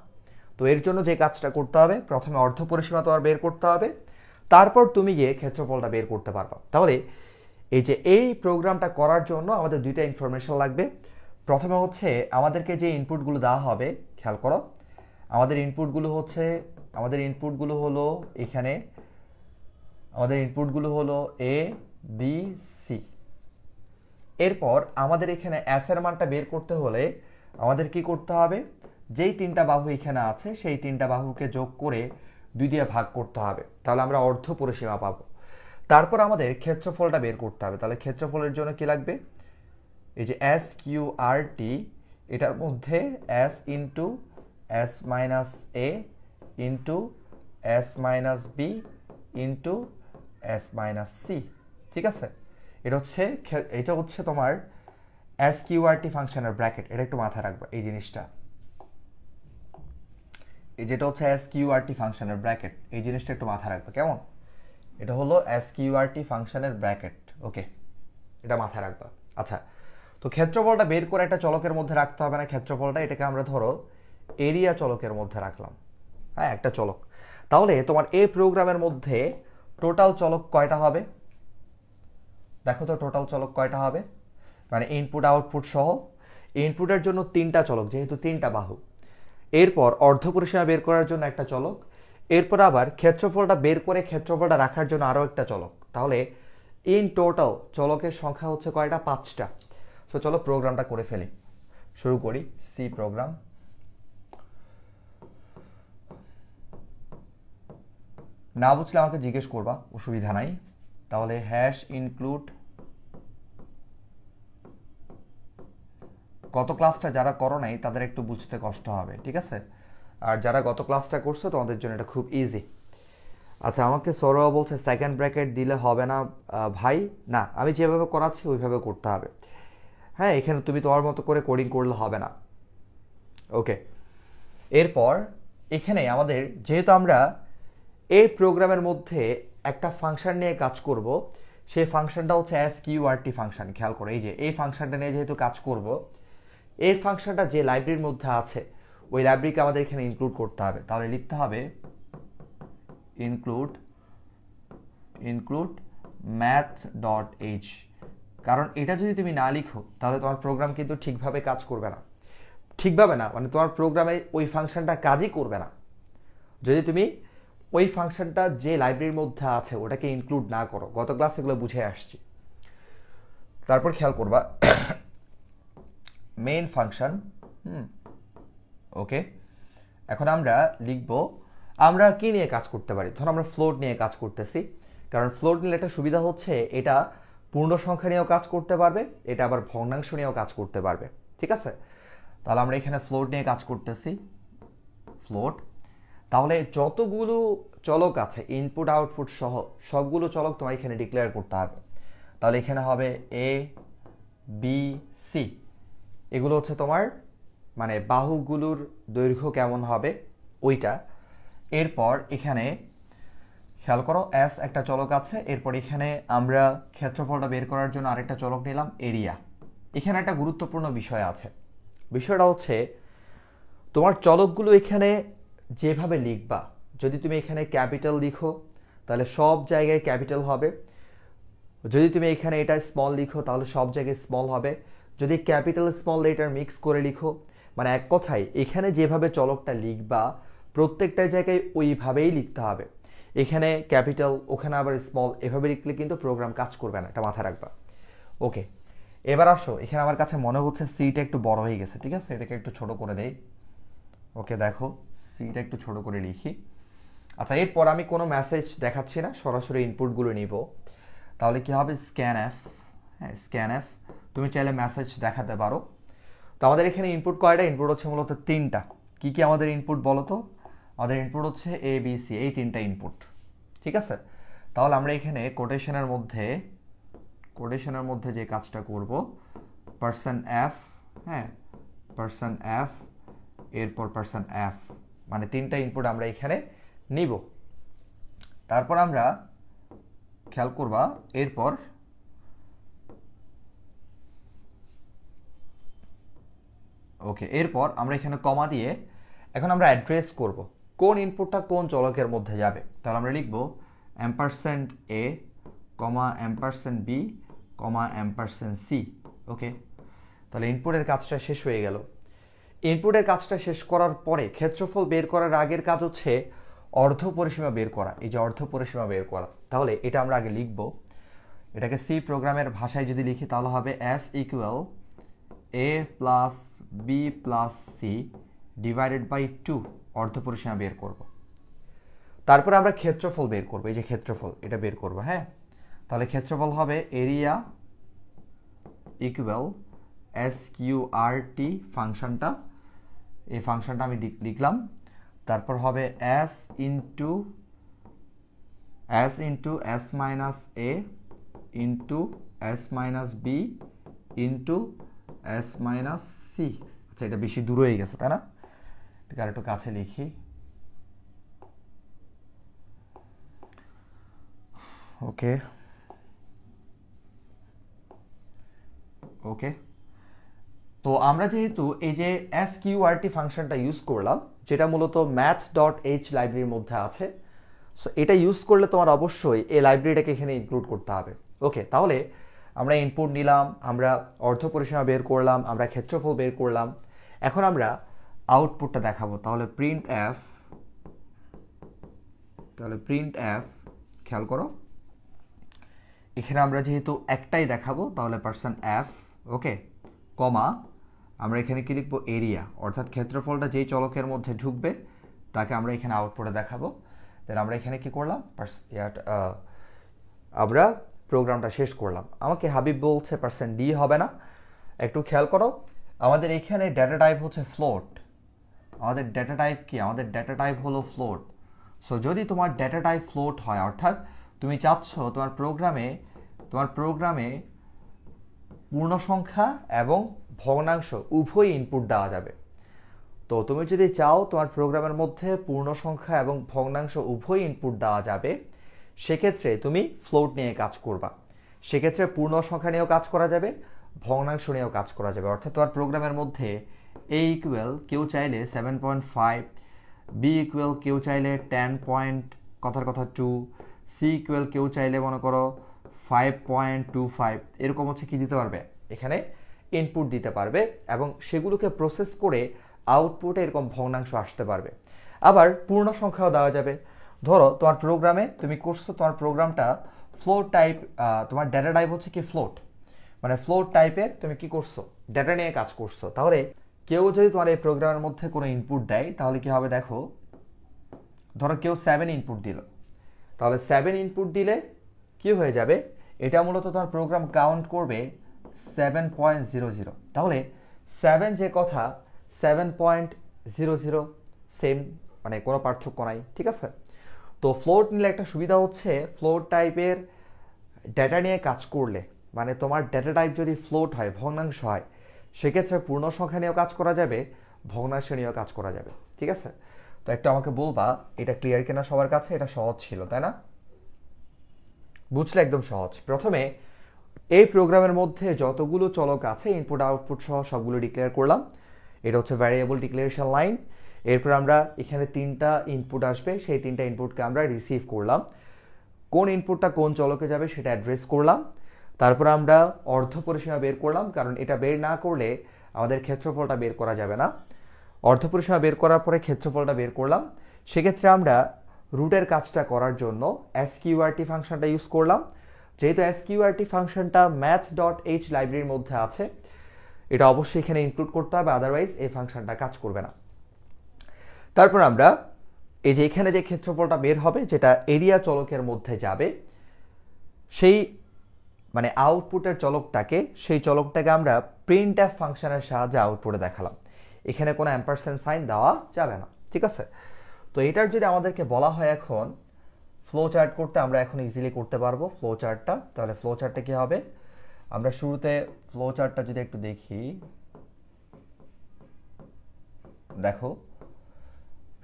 তো এর জন্য যে কাজটা করতে হবে, প্রথমে অর্ধ পরিসীমা তোমার বের করতে হবে, তারপর তুমি গিয়ে ক্ষেত্রফলটা বের করতে পারবা। তাহলে এই যে এই প্রোগ্রামটা করার জন্য আমাদের দুইটা ইনফরমেশন লাগবে। প্রথমে হচ্ছে আমাদেরকে যে ইনপুটগুলো দেওয়া হবে, খেয়াল করো, আমাদের ইনপুটগুলো হলো এখানে, আমাদের ইনপুটগুলো হলো এ, বি, সি। এরপর আমাদের এখানে এস এর মানটা বের করতে হলে আমাদের কি করতে হবে, যেই তিনটা বাহু এখানে আছে সেই তিনটা বাহুকে যোগ করে 2 দিয়ে ভাগ করতে হবে, তাহলে আমরা অর্ধ পরিসীমা পাবো। তারপর আমাদের ক্ষেত্রফলটা বের করতে হবে। তাহলে ক্ষেত্রফলের জন্য কি লাগবে, এই যে sqrt, এটার মধ্যে s into s minus A into s minus B into s minus C, ঠিক আছে? এটা হচ্ছে তোমার sqrt ফাংশনের ব্র্যাকেট। এটা একটু মাথায় রাখবা এই জিনিসটা, এই যেটা হচ্ছে sqrt ফাংশনের ব্র্যাকেট, এই জিনিসটা একটু মাথায় রাখবা, কেমন? এটা হলো sqrt ফাংশনের ব্র্যাকেট, ওকে, এটা মাথায় রাখবা। আচ্ছা, তো ক্ষেত্রফলটা বের করে একটা চলকের মধ্যে রাখতে হবে না, ক্ষেত্রফলটা এটাকে আমরা ধরো এরিয়া চলকের মধ্যে রাখলাম, হ্যাঁ, একটা চলক। তাহলে তোমার এই প্রোগ্রামের মধ্যে টোটাল চলক কয়টা হবে? দেখো তো টোটাল চলক কয়টা হবে, মানে ইনপুট আউটপুট সহ। ইনপুটের জন্য 3টা চলক, যেহেতু 3টা বাহু। এরপর অর্ধ পরিসীমা বের করার জন্য একটা চলক, এরপর আবার ক্ষেত্রফলটা বের করে ক্ষেত্রফলটা রাখার জন্য আরও একটা চলক। তাহলে ইন টোটাল চলকের সংখ্যা হচ্ছে কয়টা? 5টা। সো চলো প্রোগ্রামটা করে ফেলি, শুরু করি। C program. না বুঝলে আমাকে জিজ্ঞেস করবা, অসুবিধা নাই। তাহলে হ্যাশ ইনক্লুড, গত ক্লাসটা যারা করো নাই তাদের একটু বুঝতে কষ্ট হবে, ঠিক আছে? আর যারা গত ক্লাসটা করছো তোমাদের জন্য এটা খুব ইজি। আচ্ছা, আমাকে সৌরভ বলছে সেকেন্ড ব্র্যাকেট দিলে হবে না ভাই। না, আমি যেভাবে করাচ্ছি ওইভাবে করতে হবে। হ্যাঁ, এখানে তুমি তোমার মতো করে কোডিং করলে হবে না। ওকে, এরপর এখানে আমাদের যেহেতু আমরা এই প্রোগ্রামের মধ্যে একটা ফাংশন নিয়ে কাজ করব, সেই ফাংশনটা হচ্ছে এসকিউআরটি ফাংশন। খেয়াল করো, এই যে এই ফাংশনটা নিয়ে যেহেতু কাজ করব, এই ফাংশনটা যে লাইব্রেরির মধ্যে আছে ওই লাইব্রেরিকে আমাদের এখানে ইনক্লুড করতে হবে। তাহলে লিখতে হবে ইনক্লুড math.h। কারণ এটা যদি তুমি না লিখো তাহলে তোমার প্রোগ্রাম কিন্তু ঠিকভাবে কাজ করবে না। ঠিকভাবে না মানে তোমার প্রোগ্রামে ওই ফাংশনটা কাজই করবে না যদি তুমি ওই ফাংশনটা যে লাইব্রেরির মধ্যে আছে ওটাকে ইনক্লুড না করো। গত ক্লাস এগুলো বুঝে আসছি। তারপর খেয়াল করবা মেইন ফাংশন। ওকে, এখন আমরা লিখব আমরা কি নিয়ে কাজ করতে পারি। ধরো আমরা ফ্লোট নিয়ে কাজ করতেছি, কারণ ফ্লোট নিলে একটা সুবিধা হচ্ছে এটা পূর্ণ সংখ্যা নিয়েও কাজ করতে পারবে, এটা আবার ভগ্নাংশ নিয়েও কাজ করতে পারবে, ঠিক আছে? তাহলে আমরা এখানে ফ্লোট নিয়ে কাজ করতেছি, ফ্লোট। তাহলে যতগুলো চলক আছে ইনপুট আউটপুট সহ সবগুলো চলক তোমার এখানে ডিক্লেয়ার করতে হবে। তাহলে এখানে হবে এ বি সি, এগুলো হচ্ছে তোমার মানে বাহুগুলোর দৈর্ঘ্য কেমন হবে ওইটা। এরপর এখানে খেয়াল করো এস একটা চলক আছে, এরপর এখানে আমরা ক্ষেত্রফলটা বের করার জন্য আরেকটা চলক নিলাম এরিয়া। এখানে একটা গুরুত্বপূর্ণ বিষয় আছে, বিষয়টা হচ্ছে তোমার চলকগুলো এখানে যেভাবে লিখবা, যদি তুমি এখানে ক্যাপিটাল লিখো তাহলে সব জায়গায় ক্যাপিটাল হবে, যদি তুমি এখানে এটা স্মল লিখো তাহলে সব জায়গায় স্মল হবে, যদি ক্যাপিটাল স্মল লেটার মিক্স করে লিখো, মানে এক কথায় এখানে যেভাবে চলকটা লিখবা প্রত্যেকটা জায়গায় ওইভাবেই লিখতে হবে। এখানে ক্যাপিটাল ওখানে আবার স্মল এভাবে লিখলে কিন্তু প্রোগ্রাম কাজ করবে না, এটা মাথায় রাখবা। ওকে, এবার আসো, এখানে আমার কাছে মনে হচ্ছে সিটা একটু বড় হয়ে গেছে, ঠিক আছে? এটাকে একটু ছোট করে দেই। ওকে, দেখো সিটা একটু ছোট করে লিখি। আচ্ছা, এরপর আমি কোনো মেসেজ দেখাচ্ছি না, সরাসরি ইনপুটগুলো নিব। তাহলে কি হবে স্ক্যান এফ। হ্যাঁ, স্ক্যান এফ। তুমি চাইলে মেসেজ দেখাতে পারো। তো আমাদের এখানে ইনপুট কয়টা? ইনপুট হচ্ছে মূলত 3টা। কি কি আমাদের ইনপুট বলো তো? আমাদের ইনপুট হচ্ছে এ বি সি, এই 3টা ইনপুট, ঠিক আছে? তাহলে আমরা এখানে কোটেশনের মধ্যে যে কাজটা করব, পার্সন এফ, হ্যাঁ পার্সন এফ, এরপর পার্সন এফ, মানে 3টা ইনপুট আমরা এখানে নিব। তারপর আমরা খেয়াল করবা এরপর ওকে, এরপর আমরা এখানে কমা দিয়ে এখন আমরা অ্যাড্রেস করব কোন ইনপুটটা কোন চলকের মধ্যে যাবে। তাহলে আমরা লিখব এম্পারসেন্ট এ কমা এম্পারসেন্ট বি কমা এম্পারসেন্ট সি। ওকে, তাহলে ইনপুটের কাজটা শেষ হয়ে গেল। ইনপুটের কাজটা শেষ করার পরে ক্ষেত্রফল বের করার আগের কাজ হচ্ছে অর্ধ পরিসীমা বের করা। এই যে অর্ধ পরিসীমা বের করা, তাহলে এটা আমরা আগে লিখব। এটাকে সি প্রোগ্রামের ভাষায় যদি লিখি তাহলে হবে S equal A plus B plus C divided by 2, অর্ধ পরিসীমা বের করব। তারপরে আমরা ক্ষেত্রফল বের করব, এই যে ক্ষেত্রফল এটা বের করব। হ্যাঁ, তাহলে ক্ষেত্রফল হবে এরিয়া ইকুয়াল এসকিউআরটি ফাংশনটা, এই ফাংশনটা আমি লিখলাম। তারপর হবে S into S minus A into S minus B into S minus C. আচ্ছা, এটা বেশি দূর হয়ে গেছে তাই না? ঠিক, আর একটু কাছে লিখি। ওকে ওকে, তো আমরা যেহেতু এই যে এসকিউআরটি ফাংশনটা ইউজ করলাম, যেটা মূলত math.h লাইব্রেরির মধ্যে আছে, সো এটা ইউজ করলে তোমার অবশ্যই এই লাইব্রেরিটাকে এখানে ইনক্লুড করতে হবে। ওকে, তাহলে আমরা ইনপুট নিলাম, আমরা অর্ধ পরিসীমা বের করলাম, আমরা ক্ষেত্রফল বের করলাম। এখন আমরা আউটপুটটা দেখাবো। তাহলে প্রিন্ট এফ তাহলে প্রিন্ট এফ, খেয়াল করো এখানে আমরা যেহেতু একটাই দেখাবো তাহলে পার্সেন্ট এফ, ওকে, কমা আমরা এখানে কি লিখবো, এরিয়া, অর্থাৎ ক্ষেত্রফলটা যেই চলকের মধ্যে ঢুকবে তাকে আমরা এখানে আউটপুটে দেখাবো। দেন আমরা এখানে কি করলাম, আমরা প্রোগ্রামটা শেষ করলাম। আমাকে হাবিব বলছে পার্সেন্ট ডি হবে না, একটু খেয়াল করো আমাদের এখানে ডেটা টাইপ হচ্ছে ফ্লোট। আমাদের ডেটা টাইপ কি, আমাদের ডেটা টাইপ হলো ফ্লোট। সো যদি তোমার ডেটা টাইপ ফ্লোট হয়, অর্থাৎ তুমি চাচ্ছ তোমার প্রোগ্রামে পূর্ণ সংখ্যা এবং ভগ্নাংশ উভয় ইনপুট দেওয়া যাবে। তো তুমি যদি চাও তোমার প্রোগ্রামের মধ্যে পূর্ণ সংখ্যা এবং ভগ্নাংশ উভয় ইনপুট দেওয়া যাবে, সেক্ষেত্রে তুমি ফ্লোট নিয়ে কাজ করবা। সেক্ষেত্রে পূর্ণ সংখ্যা নিয়েও কাজ করা যাবে, ভগ্নাংশ নিয়েও কাজ করা যাবে। অর্থাৎ তোমার প্রোগ্রামের মধ্যে এ ইকুয়াল কেউ চাইলে 7.5, বি ইকুয়াল কেউ চাইলে 10.2, সি ইকুয়াল কেউ চাইলে মনে করো 5.25, এরকম হচ্ছে কি দিতে পারবে, এখানে ইনপুট দিতে পারবে এবং সেগুলোকে প্রসেস করে আউটপুটে এরকম ভগ্নাংশ আসতে পারবে। আবার পূর্ণ সংখ্যাও দেওয়া যাবে। ধরো তোমার প্রোগ্রামে তুমি করছো, তোমার প্রোগ্রামটা ফ্লোট টাইপ, তোমার ডেটা টাইপ হচ্ছে কি ফ্লোট, মানে ফ্লোট টাইপের তুমি কি করছো, ডেটা নিয়ে কাজ করছো। তাহলে কেউ যদি তোমার এই প্রোগ্রামের মধ্যে কোনো ইনপুট দেয় তাহলে কি হবে দেখো, ধরো কেউ 7 ইনপুট দিল, তাহলে 7 ইনপুট দিলে কি হয়ে যাবে, এটা মূলত তোমার প্রোগ্রাম কাউন্ট করবে 7.00। তাহলে 7 যে কথা 7.00 সেম, মানে কোনো পার্থক্য নাই, ঠিক আছে। তো ফ্লোট নিলে একটা সুবিধা হচ্ছে, ফ্লোট টাইপের ডেটা নিয়ে কাজ করলে, মানে তোমার ডেটা টাইপ যদি ফ্লোট হয়, ভগ্নাংশ হয়, সেক্ষেত্রে পূর্ণ সংখ্যা নিয়েও কাজ করা যাবে, ভগ্নাংশ নিয়েও কাজ করা যাবে, ঠিক আছে। তো একটু আমাকে বলবা এটা ক্লিয়ার কিনা সবার কাছে, এটা সহজ ছিল তাই না, বুঝলে একদম সহজ। প্রথমে এই প্রোগ্রামের মধ্যে যতগুলো চলক আছে ইনপুট আউটপুট সহ সবগুলো ডিক্লেয়ার করলাম, এটা হচ্ছে ভ্যারিয়েবল ডিক্লারেশন লাইন। এরপর আমরা এখানে 3টা ইনপুট আসবে, সেই 3টা ইনপুটকে আমরা রিসিভ করলাম, কোন ইনপুটটা কোন চলকে যাবে সেটা অ্যাড্রেস করলাম। তারপর আমরা অর্ধ পরিসীমা বের করলাম, কারণ এটা বের না করলে আমাদের ক্ষেত্রফলটা বের করা যাবে না। অর্ধ পরিসীমা বের করার পরে ক্ষেত্রফলটা বের করলাম। সেক্ষেত্রে আমরা রুটের কাজটা করার জন্য এসকিউআরটি ফাংশনটা ইউজ করলাম। যেহেতু এসকিউআরটি ফাংশনটা math.h লাইব্রেরির মধ্যে আছে, এটা অবশ্যই এখানে ইনক্লুড করতে হবে, আদারওয়াইজ এই ফাংশনটা কাজ করবে না। তারপর আমরা এই যে এখানে যে ক্ষেত্রফলটা বের হবে, যেটা এরিয়া চলকের মধ্যে যাবে, সেই মানে আউটপুটের চলকটাকে, সেই চলকটাকে আমরা প্রিন্টএফ ফাংশনের সাহায্যে আউটপুটে দেখালাম। এখানে কোনো অ্যাম্পারস্যান্ড সাইন দেওয়া যাবে না, ঠিক আছে। তো এটার যদি আমাদেরকে বলা হয় এখন ফ্লো চার্ট করতে, আমরা এখন ইজিলি করতে পারবো ফ্লো চার্টটা। তাহলে ফ্লো চার্টটা কি হবে, আমরা শুরুতে ফ্লো চার্টটা যদি একটু দেখি, দেখো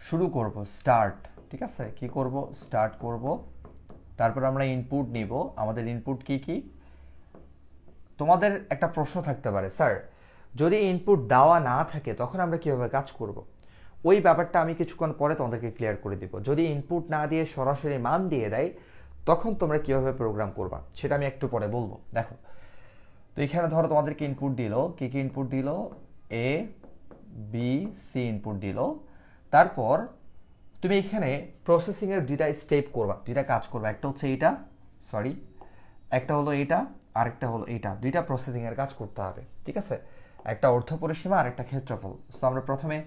শুরু করব স্টার্ট, ঠিক আছে, কি করব স্টার্ট করব। তারপর আমরা ইনপুট নিব, আমাদের ইনপুট কি কি। তোমাদের একটা প্রশ্ন থাকতে পারে, স্যার যদি ইনপুট দেওয়া না থাকে তখন আমরা কিভাবে কাজ করব। ওই ব্যাপারটা আমি কিছুক্ষণ পরে তোমাদেরকে ক্লিয়ার করে দিব। যদি ইনপুট না দিয়ে সরাসরি মান দিয়ে দেয় তখন তোমরা কিভাবে প্রোগ্রাম করবা সেটা আমি একটু পরে বলবো। দেখো তো এখানে ধরো তোমাদেরকে ইনপুট দিল, কি কি ইনপুট দিল, এ বি সি ইনপুট দিল। তারপর তুমি এখানে প্রসেসিং এর দুইটা স্টেপ করবা, দুইটা কাজ করবা। একটা হচ্ছে এইটা, সরি একটা হলো এইটা, আরেকটা হলো এইটা, দুইটা প্রসেসিং এর কাজ করতে হবে, ঠিক আছে। একটা অর্ধ পরিসীমা আর একটা ক্ষেত্রফল। সো আমরা প্রথমে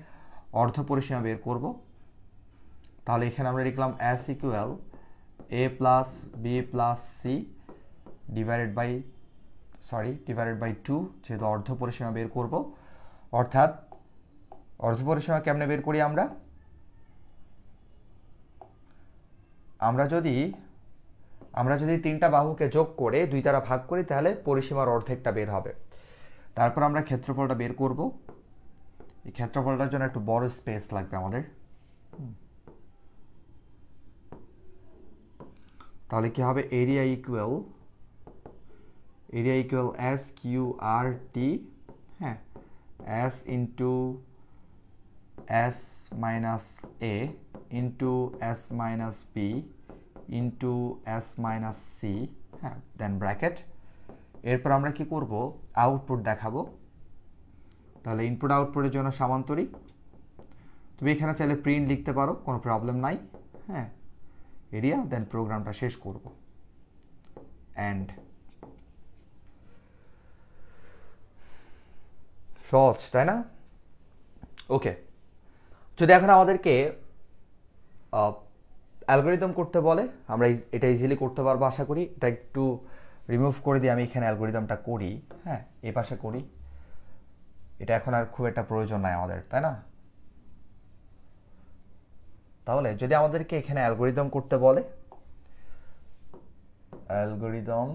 অর্ধ পরিসীমা বের করব। তাহলে এখানে আমরা লিখলাম S equal A plus B plus C divided by 2, যেহেতু অর্ধ পরিসীমা বের করব। অর্থাৎ অর্ধ পরিসীমা কেমনে বের করি আমরা যদি 3টা বাহুকে যোগ করে 2 দ্বারা ভাগ করি তাহলে পরিসীমার অর্ধেকটা বের হবে। তারপর আমরা ক্ষেত্রফলটা বের করব। এই ক্ষেত্রফলটার জন্য একটু বড় স্পেস লাগবে আমাদের। তাহলে কি হবে, area equal S Q R T, হ্যাঁ, S into S minus A into S minus B into S minus C, হ্যাঁ, দেন ব্র্যাকেট। এরপর আমরা কি করব, আউটপুট দেখাবো। তাহলে ইনপুট আউটপুটের জন্য সামান্তরিক, তুমি এখানে চাইলে প্রিন্ট লিখতে পারো, কোনো প্রবলেম নাই, হ্যাঁ। এরিয়া, দেন প্রোগ্রামটা শেষ করব। অ্যান্ড সহজ, তাই না? ওকে, যদি এখন আমাদেরকে অ্যালগোরিদম করতে বলে, আমরা এটা ইজিলি করতে পারবো আশা করি। এটা একটু রিমুভ করে দিয়ে আমি এখানে অ্যালগোরিদমটা করি। হ্যাঁ, এ পাশে করি, এটা এখন আর খুব একটা প্রয়োজন নাই আমাদের, তাই না? তাহলে যদি আমাদেরকে এখানে অ্যালগোরিদম করতে বলে, অ্যালগোরিদম,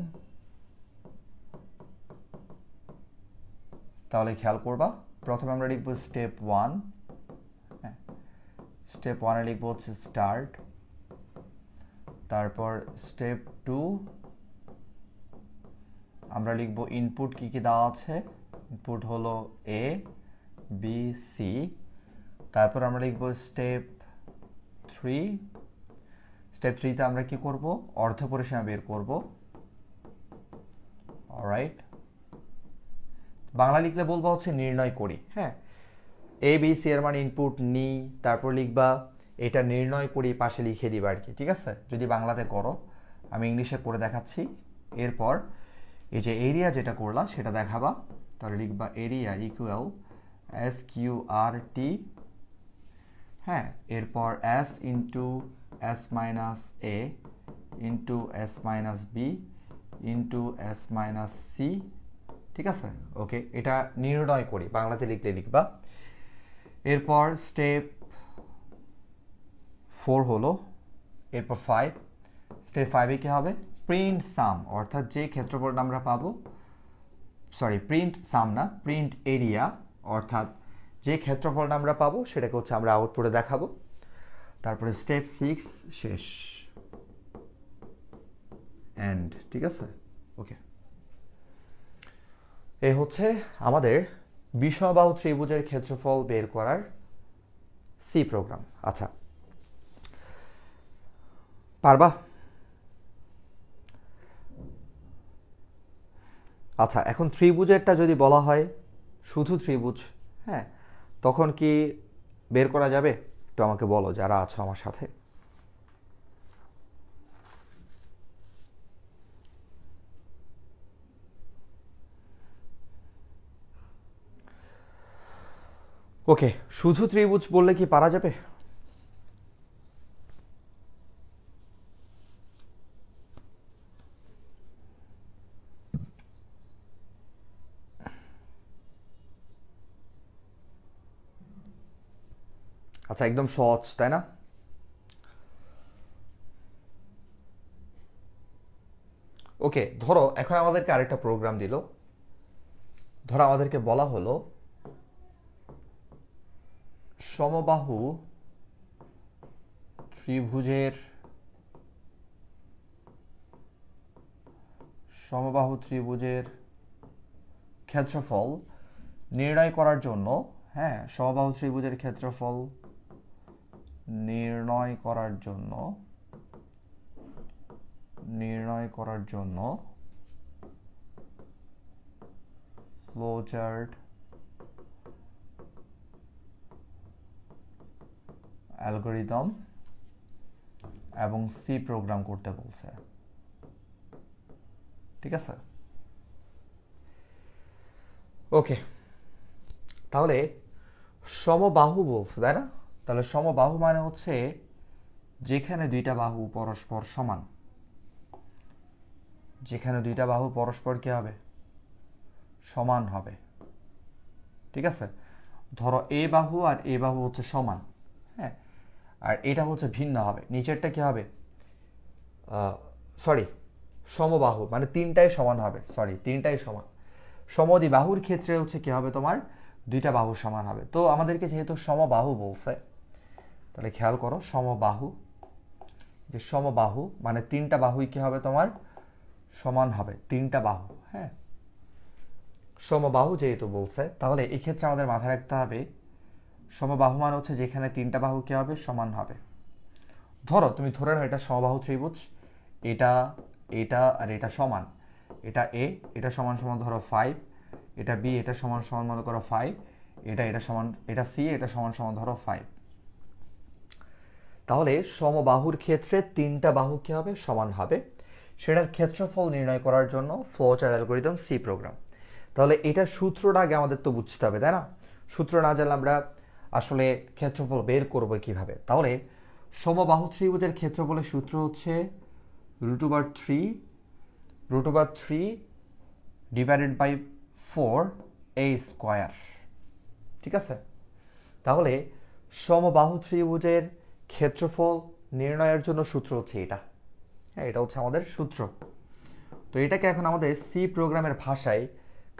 তাহলে খেয়াল করবা, প্রথমে আমরা লিখব স্টেপ 1, হ্যাঁ, স্টেপ 1-এ লিখব হচ্ছে স্টার্ট, তারপর স্টেপ 2 আমরা লিখব ইনপুট কি কি দেওয়া আছে, ইনপুট হলো এ বি সি, তারপর আমরা লিখব স্টেপ 3, স্টেপ 3-তে আমরা কি করব, অর্ধ পরিসীমা বের করব। অলরাইট, বাংলা লিখলে বলবো হচ্ছে নির্ণয় করি। হ্যাঁ, এ বি সি এর মানে ইনপুট নি, তারপর লিখবা এটা নির্ণয় করি, পাশে লিখে দিবা আর কি, ঠিক আছে? যদি বাংলাতে করো, আমি ইংলিশে করে দেখাচ্ছি। এরপর এই যে এরিয়া যেটা করলা সেটা দেখাবা, তাহলে লিখবা area equal S Q R T, হ্যাঁ, এরপর S into S minus A into S minus B into S minus C, ঠিক আছে? ওকে, এটা নির্ণয় করি, বাংলাতে লিখলে লিখবা। এরপর স্টেপ 4 হলো, এরপর 5, স্টেপ 5-এ কি হবে, প্রিন্ট সাম, অর্থাৎ যে ক্ষেত্রফলটা আমরা পাবো, সরি প্রিন্ট সাম না, প্রিন্ট এরিয়া, অর্থাৎ যে ক্ষেত্রফলটা আমরা পাবো সেটাকে হচ্ছে আমরা আউটপুটে দেখাবো। তারপরে স্টেপ 6 শেষ, এন্ড, ঠিক আছে? ওকে, এই হচ্ছে আমাদের বিষমবাহু ত্রিভুজের ক্ষেত্রফল বের করার সি প্রোগ্রাম। আচ্ছা, পারবা? আচ্ছা, এখন ত্রিভুজেরটা যদি বলা হয় শুধু ত্রিভুজ, হ্যাঁ, তখন কি বের করা যাবে? একটু আমাকে বলো যারা আছো আমার সাথে। ওকে, শুধু ত্রিভুজ বললে কি পারা যাবে? আচ্ছা, একদম সহজ, তাই না? ওকে, ধরো এখন আমাদেরকে আরেকটা প্রোগ্রাম দিল, ধরো আমাদেরকে বলা হলো সমবাহু ত্রিভুজের ক্ষেত্রফল নির্ণয় করার জন্য, হ্যাঁ, সমবাহু ত্রিভুজের ক্ষেত্রফল নির্ণয় করার জন্য ফ্লোচার্ট অ্যালগোরিদম এবং সি প্রোগ্রাম করতে বলছে, ঠিক আছে? ওকে, তাহলে সমবাহু বলছে, তাই না? তাহলে সমবাহু মানে হচ্ছে যেখানে দুইটা বাহু পরস্পর সমান, যেখানে দুইটা বাহু পরস্পর কি হবে, সমান হবে, ঠিক আছে? ধরো এ বাহু আর এ বাহু হচ্ছে সমান, হ্যাঁ, আর এটা হচ্ছে ভিন্ন হবে, নিচেরটা কি হবে, সরি, সমবাহু মানে তিনটাই সমান হবে, সরি তিনটাই সমান। সমদ্বিবাহুর ক্ষেত্রে হচ্ছে কি হবে, তোমার দুইটা বাহু সমান হবে। তো আমাদেরকে যেহেতু সমবাহু বলছে, তাহলে খেয়াল করো, সমবাহু, যে সমবাহু মানে তিনটা বাহুই কি হবে, তোমার সমান হবে, তিনটা বাহু, হ্যাঁ, সমবাহু যেহেতু বলছে, তাহলে এই ক্ষেত্রে আমাদের মাথায় রাখতে হবে সমবাহু মানে হচ্ছে যেখানে তিনটা বাহু কি হবে, সমান হবে। ধরো তুমি ধরে নাও এটা সমবাহু ত্রিভুজ, এটা এটা আর এটা সমান, এটা এ, এটা সমান সমান ধরো 5, এটা বি, এটা সমান সমান মনে করো 5, এটা সমান, এটা সি, এটা সমান সমান ধরো 5। তাহলে সমবাহুর ক্ষেত্রে তিনটা বাহু কি হবে? সমান হবে। সেটার ক্ষেত্রফল নির্ণয় করার জন্য ফ্লোচার্ট অ্যালগরিদম সি প্রোগ্রাম। তাহলে এটার সূত্রটা আগে আমাদের তো বুঝতে হবে, তাই না? সূত্র না জানলে আমরা আসলে ক্ষেত্রফল বের করবো কিভাবে? তাহলে সমবাহু ত্রিভুজের ক্ষেত্রফলের সূত্র হচ্ছে √3 ডিভাইডেড বাই 4a স্কয়ার। ঠিক আছে? তাহলে সমবাহু ত্রিভুজের ক্ষেত্রফল নির্ণয়ের জন্য সূত্র হচ্ছে এটা। হ্যাঁ, এটা হচ্ছে আমাদের সূত্র। তো এটাকে এখন আমাদের সি প্রোগ্রামের ভাষায়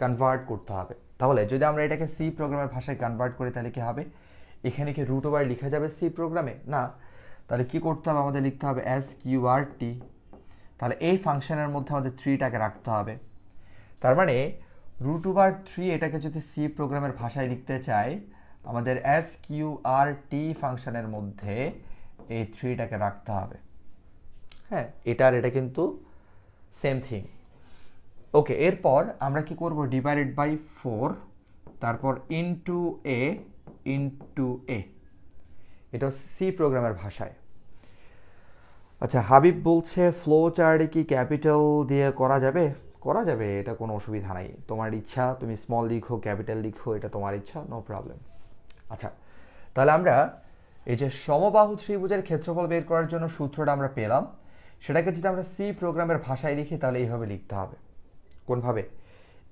কনভার্ট করতে হবে। তাহলে যদি আমরা এটাকে সি প্রোগ্রামের ভাষায় কনভার্ট করি তাহলে কি হবে? এখানে কি √ওভার লেখা যাবে সি প্রোগ্রামে? না। তাহলে কি করতে হবে? আমাদের লিখতে হবে SQRT। তাহলে এই ফাংশনের মধ্যে আমাদের 3টাকে রাখতে হবে। তার মানে √3 এটাকে যদি সি প্রোগ্রামের ভাষায় লিখতে চাই, আমাদের SQRT ফাংশনের মধ্যে এই 3টাকে রাখতে হবে। হ্যাঁ, এটা আর এটা কিন্তু সেম থিং। ওকে, এরপর আমরা কি করব? ডিভাইডেড বাই 4, তারপর ইনটু এ। এটা সি প্রোগ্রামের ভাষায়। আচ্ছা, হাবিব বলছে ফ্লো চার্টে কি ক্যাপিটাল দিয়ে করা যাবে? করা যাবে, এটা কোনো অসুবিধা নাই। তোমার ইচ্ছা, তুমি স্মল লিখো, ক্যাপিটাল লিখো, এটা তোমার ইচ্ছা, নো প্রবলেম। আচ্ছা, তাহলে আমরা এই যে সমবাহু ত্রিভুজের ক্ষেত্রফল বের করার জন্য সূত্রটা আমরা পেলাম, সেটাকে যদি আমরা সি প্রোগ্রামের ভাষায় লিখি তাহলে এইভাবে লিখতে হবে। কোনভাবে?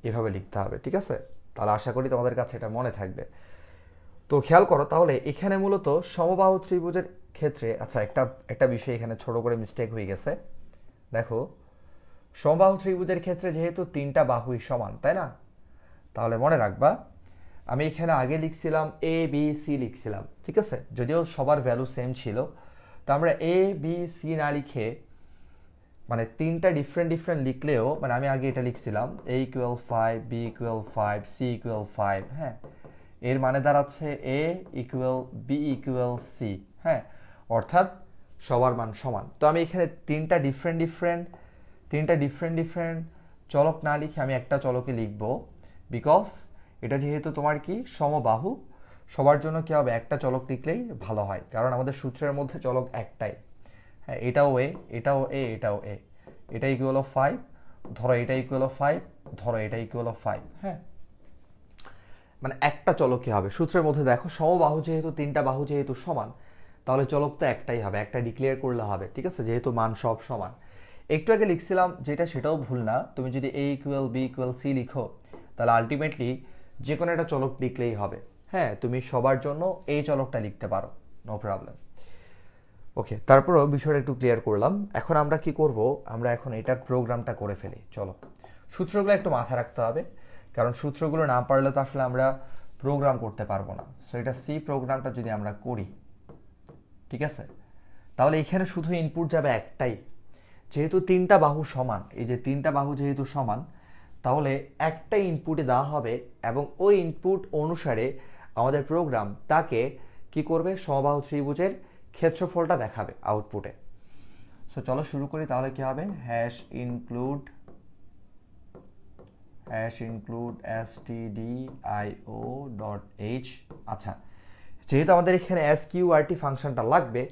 এভাবে লিখতে হবে। ঠিক আছে? তাহলে আশা করি তোমাদের কাছে এটা মনে থাকবে। তো খেয়াল করো, তাহলে এখানে মূলত সমবাহু ত্রিভুজের ক্ষেত্রে, আচ্ছা একটা বিষয় এখানে ছোট করে মিস্টেক হয়ে গেছে। দেখো, সমবাহু ত্রিভুজের ক্ষেত্রে যেহেতু তিনটা বাহুই সমান, তাই না? তাহলে মনে রাখবা, আমি এখানে আগে লিখছিলাম এ বি সি লিখছিলাম। ঠিক আছে? যদিও সবার ভ্যালু সেম ছিল, তো আমরা এ বি সি না লিখে মানে তিনটা ডিফারেন্ট লিখলেও, মানে আমি আগে এটা লিখছিলাম a = 5, b = 5, c = 5। হ্যাঁ, এর মানে দাঁড়াচ্ছে a = b = c। হ্যাঁ, অর্থাৎ সবার মান সমান। তো আমি এখানে তিনটা ডিফারেন্ট চলক না লিখে আমি একটা চলকে লিখব, বিকজ এটা যেহেতু তোমার কি সমবাহু, সবার জন্য কি হবে? একটা চলক লিখলেই ভালো হয়, কারণ আমাদের সূত্রের মধ্যে চলক একটাই। হ্যাঁ, এটাও এ, এটাও এ, এটাও এ। এটা ইকুয়াল 5, ধরো এটা ইকুয়াল 5, ধরো এটা ইকুয়াল 5। হ্যাঁ, মানে একটা চলক কি হবে? সূত্রের মধ্যে দেখো, সমবাহু যেহেতু, তিনটা বাহু যেহেতু সমান, তাহলে চলক তো একটাই হবে, একটা ডিক্লেয়ার করলে হবে। ঠিক আছে? যেহেতু মান সব সমান। একটু আগে লিখছিলাম যেটা, সেটাও ভুল না। তুমি যদি a = b = c লিখো, তাহলে আলটিমেটলি যে কোনো একটা চলক লিখলেই হবে। হ্যাঁ, তুমি সবার জন্য এই চলকটা লিখতে পারো, নো প্রবলেম। ওকে, তারপরও বিষয়টা একটু ক্লিয়ার করলাম। এখন আমরা কি করব? আমরা এখন এটার প্রোগ্রামটা করে ফেলি। চলো, সূত্রগুলো একটু মাথায় রাখতে হবে, কারণ সূত্রগুলো না পারলে তো আসলে আমরা প্রোগ্রাম করতে পারবো না। সো এটা সি প্রোগ্রামটা যদি আমরা করি, ঠিক আছে, তাহলে এখানে শুধু ইনপুট যাবে একটাই। যেহেতু তিনটা বাহু সমান, এই যে তিনটা বাহু যেহেতু সমান, তাহলে একটা ইনপুটে দেওয়া হবে এবং ওই ইনপুট অনুসারে আমাদের প্রোগ্রাম তাকে কি করবে? সমবাহু ত্রিভুজের ক্ষেত্রফলটা দেখাবে আউটপুটে। সো চলো শুরু করি। তাহলে কি হবে? #include stdio.h। আচ্ছা, যেহেতু আমাদের এখানে sqrt ফাংশনটা লাগবে,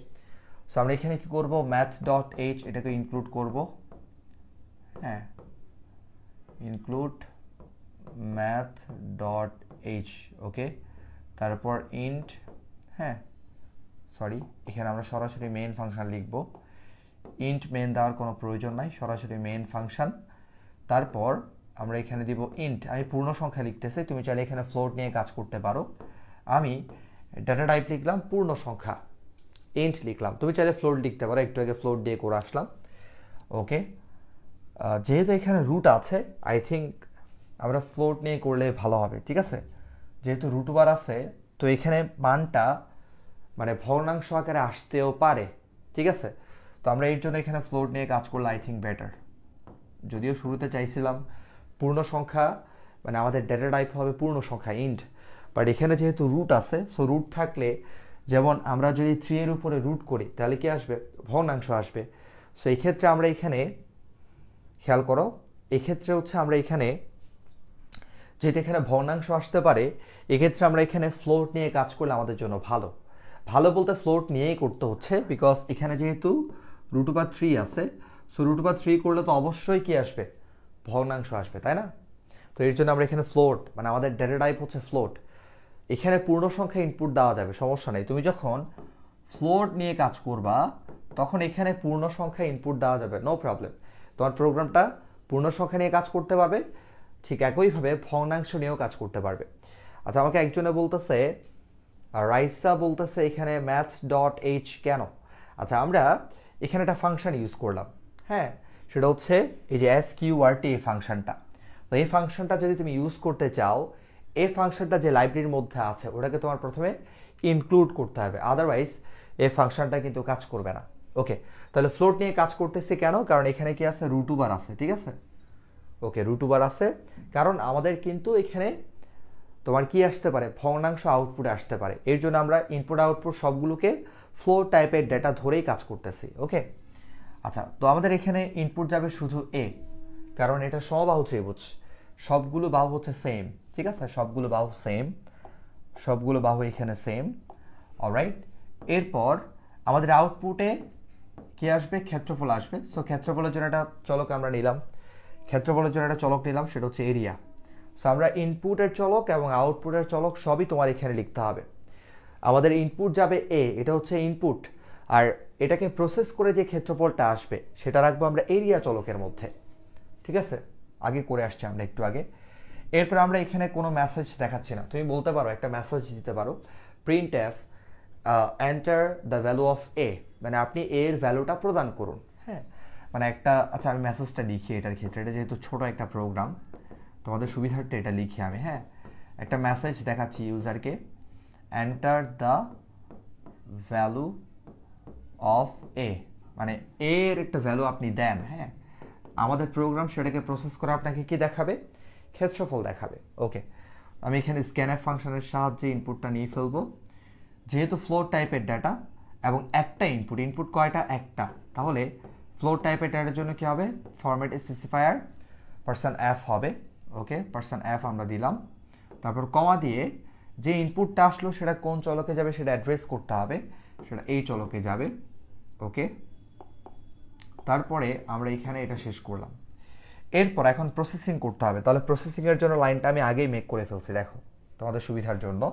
সো আমরা এখানে কি করব? math.h এটাকে ইনক্লুড করব। হ্যাঁ, ইনক্লুড math.h। ওকে, তারপর ইন্ট, হ্যাঁ সরি, এখানে আমরা সরাসরি মেইন ফাংশন লিখব। ইন্ট মেইন দেওয়ার কোনো প্রয়োজন নাই, সরাসরি মেইন ফাংশন। তারপর আমরা এখানে দিব ইন্ট। আমি পূর্ণ সংখ্যা লিখতেছি, তুমি চাইলে এখানে ফ্লোট নিয়ে কাজ করতে পারো। আমি ডাটা টাইপ লিখলাম পূর্ণ সংখ্যা, ইন্ট লিখলাম। তুমি চাইলে ফ্লোট লিখতে পারো, একটু আগে ফ্লোট দিয়ে করে আসলাম। ওকে, যেহেতু এখানে রুট আছে, আই থিঙ্ক আমরা ফ্লোট নিয়ে করলে ভালো হবে। ঠিক আছে? যেহেতু √বার আছে, তো এখানে মানটা মানে ভগ্নাংশ আকারে আসতেও পারে। ঠিক আছে? তো আমরা এর জন্য এখানে ফ্লোট নিয়ে কাজ করলে আই থিঙ্ক বেটার। যদিও শুরুতে চাইছিলাম পূর্ণ সংখ্যা, মানে আমাদের ডেটা টাইপ হবে পূর্ণ সংখ্যা, ইন্ট, বাট এখানে যেহেতু রুট আছে, সো রুট থাকলে, যেমন আমরা যদি 3 এর উপরে রুট করি তাহলে কি আসবে? ভগ্নাংশ আসবে। সো এই ক্ষেত্রে আমরা এখানে খেয়াল করো, এক্ষেত্রে হচ্ছে আমরা এখানে যেহেতু এখানে ভগ্নাংশ আসতে পারে, এক্ষেত্রে আমরা এখানে ফ্লোট নিয়ে কাজ করলে আমাদের জন্য ভালো। ভালো বলতে ফ্লোট নিয়েই করতে হচ্ছে, বিকজ এখানে যেহেতু √3 আছে, সো √3 করলে তো অবশ্যই কি আসবে, ভগ্নাংশ আসবে, তাই না? তো এর জন্য আমরা এখানে ফ্লোট, মানে আমাদের ডেটা টাইপ হচ্ছে ফ্লোট। এখানে পূর্ণ সংখ্যা ইনপুট দেওয়া যাবে, সমস্যা নেই। তুমি যখন ফ্লোট নিয়ে কাজ করবা তখন এখানে পূর্ণ সংখ্যা ইনপুট দেওয়া যাবে, নো প্রবলেম। তোমার প্রোগ্রামটা পূর্ণ সংখ্যা নিয়ে কাজ করতে পারবে, ঠিক একইভাবে ভগ্নাংশ নিয়েও কাজ করতে পারবে। আচ্ছা, আমাকে একজনে বলতেছে, রাইসা বলতেছে এখানে math.h কেন? আচ্ছা, আমরা এখানে একটা ফাংশন ইউজ করলাম, হ্যাঁ, সেটা হচ্ছে এই যে sqrt এই ফাংশনটা। তো এই ফাংশনটা যদি তুমি ইউজ করতে চাও, এই ফাংশনটা যে লাইব্রেরির মধ্যে আছে ওটাকে তোমার প্রথমে ইনক্লুড করতে হবে, আদারওয়াইজ এই ফাংশনটা কিন্তু কাজ করবে না। ওকে, তাহলে ফ্লোট নিয়ে কাজ করতেছি কেন? কারণ এখানে কি আছে, √2 আছে, ঠিক আছে? ওকে, √2 আছে, কারণ আমাদের কিন্তু এখানে তোমার কি আসতে পারে, ভগ্নাংশ আউটপুটে আসতে পারে। এর জন্য আমরা ইনপুট আউটপুট সবগুলোকে ফ্লোট টাইপের ডেটা ধরেই কাজ করতেছি। ওকে, আচ্ছা, তো আমাদের এখানে ইনপুট যাবে শুধু এ, কারণ এটা সমবাহু ত্রিভুজ, সবগুলো বাহু হচ্ছে সেম, ঠিক আছে? সবগুলো বাহু সেম, সবগুলো বাহু এখানে সেম, অলরাইট। এরপর আমাদের আউটপুটে কি আসবে, ক্ষেত্রফল আসবে। সো ক্ষেত্রফলের জন্য একটা চলক আমরা নিলাম, ক্ষেত্রফলের জন্য একটা চলক নিলাম, সেটা হচ্ছে এরিয়া। সো আমরা ইনপুটের চলক এবং আউটপুটের চলক সবই তোমার এখানে লিখতে হবে। আমাদের ইনপুট যাবে এ, এটা হচ্ছে ইনপুট, আর এটাকে প্রসেস করে যে ক্ষেত্রফলটা আসবে সেটা রাখবো আমরা এরিয়া চলকের মধ্যে, ঠিক আছে? আগে করে আসছি আমরা একটু আগে। এরপর আমরা এখানে কোনো মেসেজ দেখাচ্ছি না, তুমি বলতে পারো, একটা মেসেজ দিতে পারো, printf enter the value of A, মানে আপনি এর ভ্যালুটা প্রদান করুন, হ্যাঁ, মানে একটা। আচ্ছা, আমি মেসেজটা লিখি এটার ক্ষেত্রে, এটা যেহেতু ছোট একটা প্রোগ্রাম, তোমাদের সুবিধার্থে এটা লিখি আমি, হ্যাঁ। একটা মেসেজ দেখাচ্ছি ইউজারকে, enter the value of A, মানে এর একটা ভ্যালু আপনি দেন, হ্যাঁ। আমাদের প্রোগ্রাম সেটাকে প্রসেস করে আপনাকে কি দেখাবে, ক্ষেত্রফল দেখাবে। ওকে, আমি এখানে স্ক্যানএফ ফাংশনের সাহায্যে ইনপুটটা নিয়ে ফেলবো। যেহেতু ফ্লোট টাইপের ডাটা এবং একটা ইনপুট, ইনপুট কয়টা, একটা, তাহলে ফ্লোট টাইপের ডাটার জন্য কি হবে, ফরম্যাট স্পেসিফায়ার %f হবে। ওকে, %f আমরা দিলাম, তারপর কমা দিয়ে যে ইনপুটটা আসলো সেটা কোন চলকে যাবে সেটা অ্যাড্রেস করতে হবে, সেটা এই চলকে যাবে। ওকে, তারপরে আমরা এখানে এটা শেষ করলাম। এরপর এখন প্রসেসিং করতে হবে, তাহলে প্রসেসিংয়ের জন্য লাইনটা আমি আগেই মেক করে ফেলছি, দেখো তোমাদের সুবিধার জন্য।